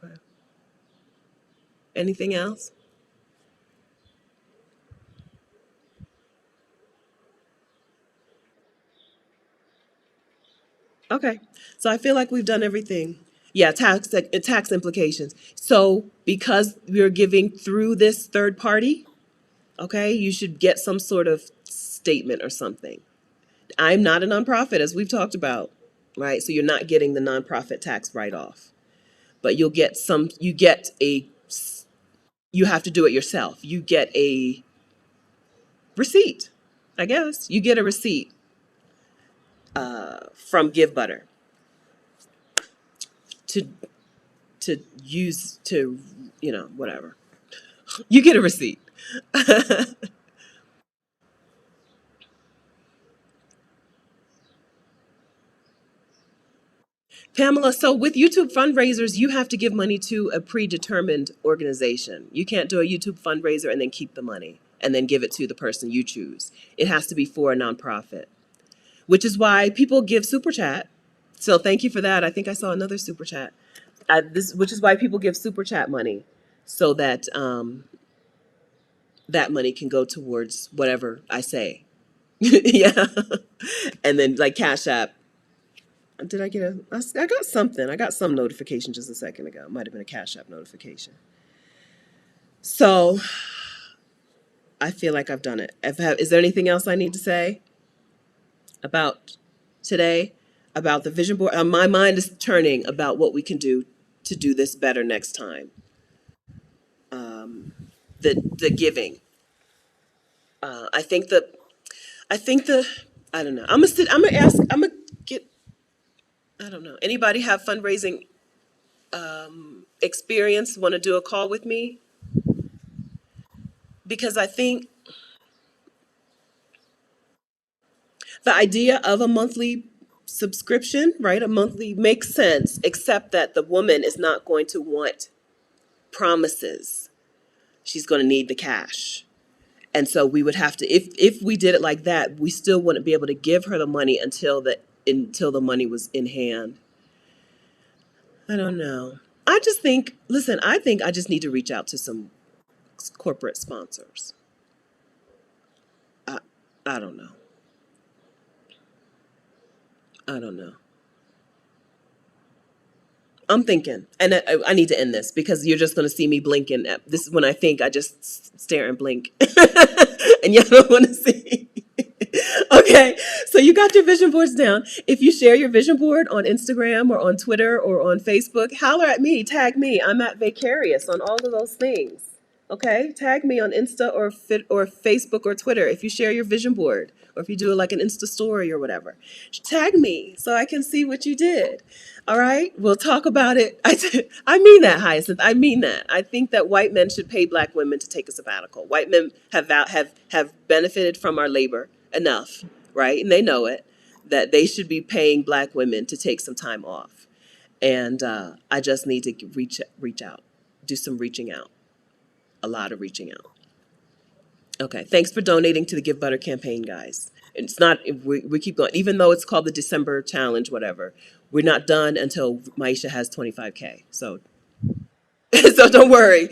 Anything else? Okay. So I feel like we've done everything. Yeah, tax implications. So because we're giving through this third party, okay, you should get some sort of statement or something. I'm not a nonprofit, as we've talked about, right? So you're not getting the nonprofit tax write off, but you get you have to do it yourself. You get a receipt, I guess. You get a receipt from Give Butter to use to, whatever. You get a receipt. Pamela, so with YouTube fundraisers, you have to give money to a predetermined organization. You can't do a YouTube fundraiser and then keep the money and then give it to the person you choose. It has to be for a nonprofit, which is why people give super chat. So thank you for that. I think I saw another super chat. Which is why people give super chat money, so that that money can go towards whatever I say. Yeah, and then like Cash App. Did I get I got something. I got some notification just a second ago. It might have been a Cash App notification. So I feel like I've done it. Is there anything else I need to say about today? About the vision board? My mind is turning about what we can do to do this better next time. The giving. I think that I think the I don't know. I'm gonna ask. I'm gonna get. I don't know. Anybody have fundraising experience? Want to do a call with me? Because I think the idea of a monthly subscription, right? A monthly makes sense, except that the woman is not going to want promises. She's going to need the cash. And so we would have to, if we did it like that, we still wouldn't be able to give her the money until the money was in hand. I don't know. I just think, listen, I think I just need to reach out to some corporate sponsors. I, I don't know. I don't know. I'm thinking, and I need to end this because you're just going to see me blinking. This is when I think I just stare and blink, and y'all don't want to see. Okay, so you got your vision boards down. If you share your vision board on Instagram or on Twitter or on Facebook, holler at me, tag me. I'm at Vicarious on all of those things. Okay, tag me on Insta or Facebook or Twitter if you share your vision board or if you do like an Insta story or whatever. Tag me so I can see what you did. All right, we'll talk about it. I mean that, Hyacinth. I mean that. I think that white men should pay black women to take a sabbatical. White men have benefited from our labor enough, right? And they know it, that they should be paying black women to take some time off. And I just need to reach out, do some reaching out, a lot of reaching out. Okay, thanks for donating to the Give Butter campaign, guys. It's not, we keep going, even though it's called the December challenge, whatever. We're not done until Maisha has 25K. So, so don't worry.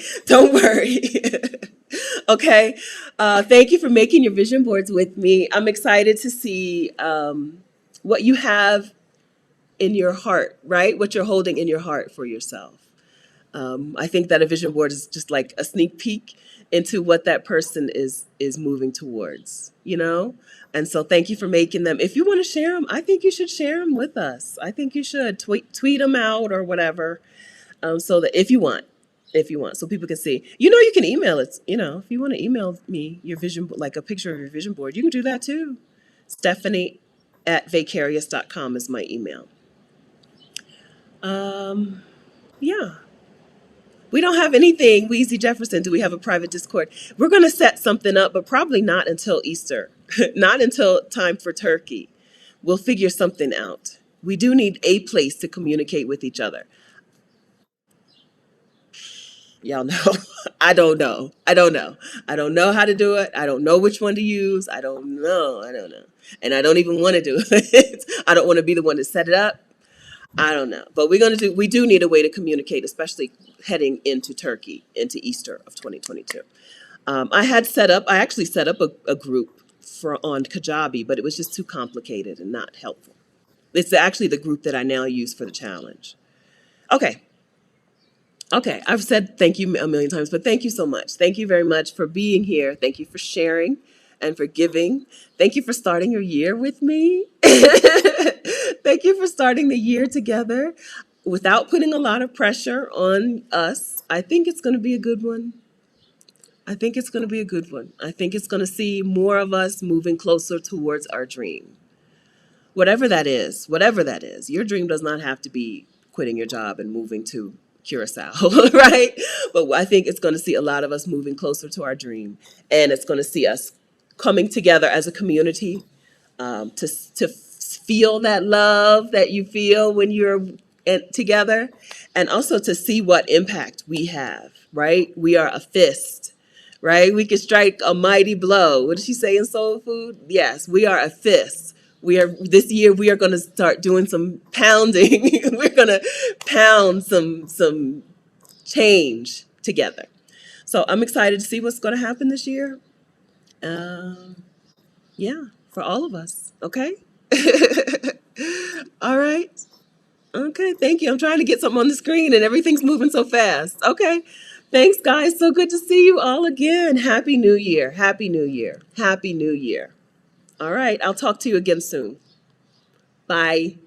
Okay, thank you for making your vision boards with me. I'm excited to see what you have in your heart, right? What you're holding in your heart for yourself. I think that a vision board is just like a sneak peek into what that person is moving towards, you know? And so thank you for making them. If you want to share them, I think you should share them with us. I think you should tweet them out or whatever. So that if you want, so people can see. You can email it. If you want to email me your vision, like a picture of your vision board, you can do that too. Stephanie at vicarious.com is my email. Yeah. We don't have anything, Weezy Jefferson. Do we have a private Discord? We're going to set something up, but probably not until Easter, not until time for turkey. We'll figure something out. We do need a place to communicate with each other. Y'all know. I don't know. I don't know. I don't know how to do it. I don't know which one to use. I don't know. I don't know. And I don't even want to do it. I don't want to be the one to set it up. I don't know. But we do need a way to communicate, especially heading into Turkey, into Easter of 2022. I actually set up a group on Kajabi, but it was just too complicated and not helpful. It's actually the group that I now use for the challenge. Okay. Okay, I've said thank you a million times, but thank you so much. Thank you very much for being here. Thank you for sharing and for giving. Thank you for starting your year with me. Thank you for starting the year together without putting a lot of pressure on us. I think it's going to be a good one. I think it's going to be a good one. I think it's going to see more of us moving closer towards our dream. Whatever that is, your dream does not have to be quitting your job and moving to Curacao, right? But I think it's going to see a lot of us moving closer to our dream, and it's going to see us coming together as a community, to feel that love that you feel when you're together, and also to see what impact we have, right? We are a fist, right? We can strike a mighty blow. What did she say in Soul Food? Yes, we are a fist. We are this year. We are going to start doing some pounding. We're going to pound some change together. So I'm excited to see what's going to happen this year. Um, yeah, for all of us. Okay. All right. Okay. Thank you. I'm trying to get something on the screen and everything's moving so fast. Okay. Thanks, guys. So good to see you all again. Happy New Year. Happy New Year. Happy New Year. All right. I'll talk to you again soon. Bye.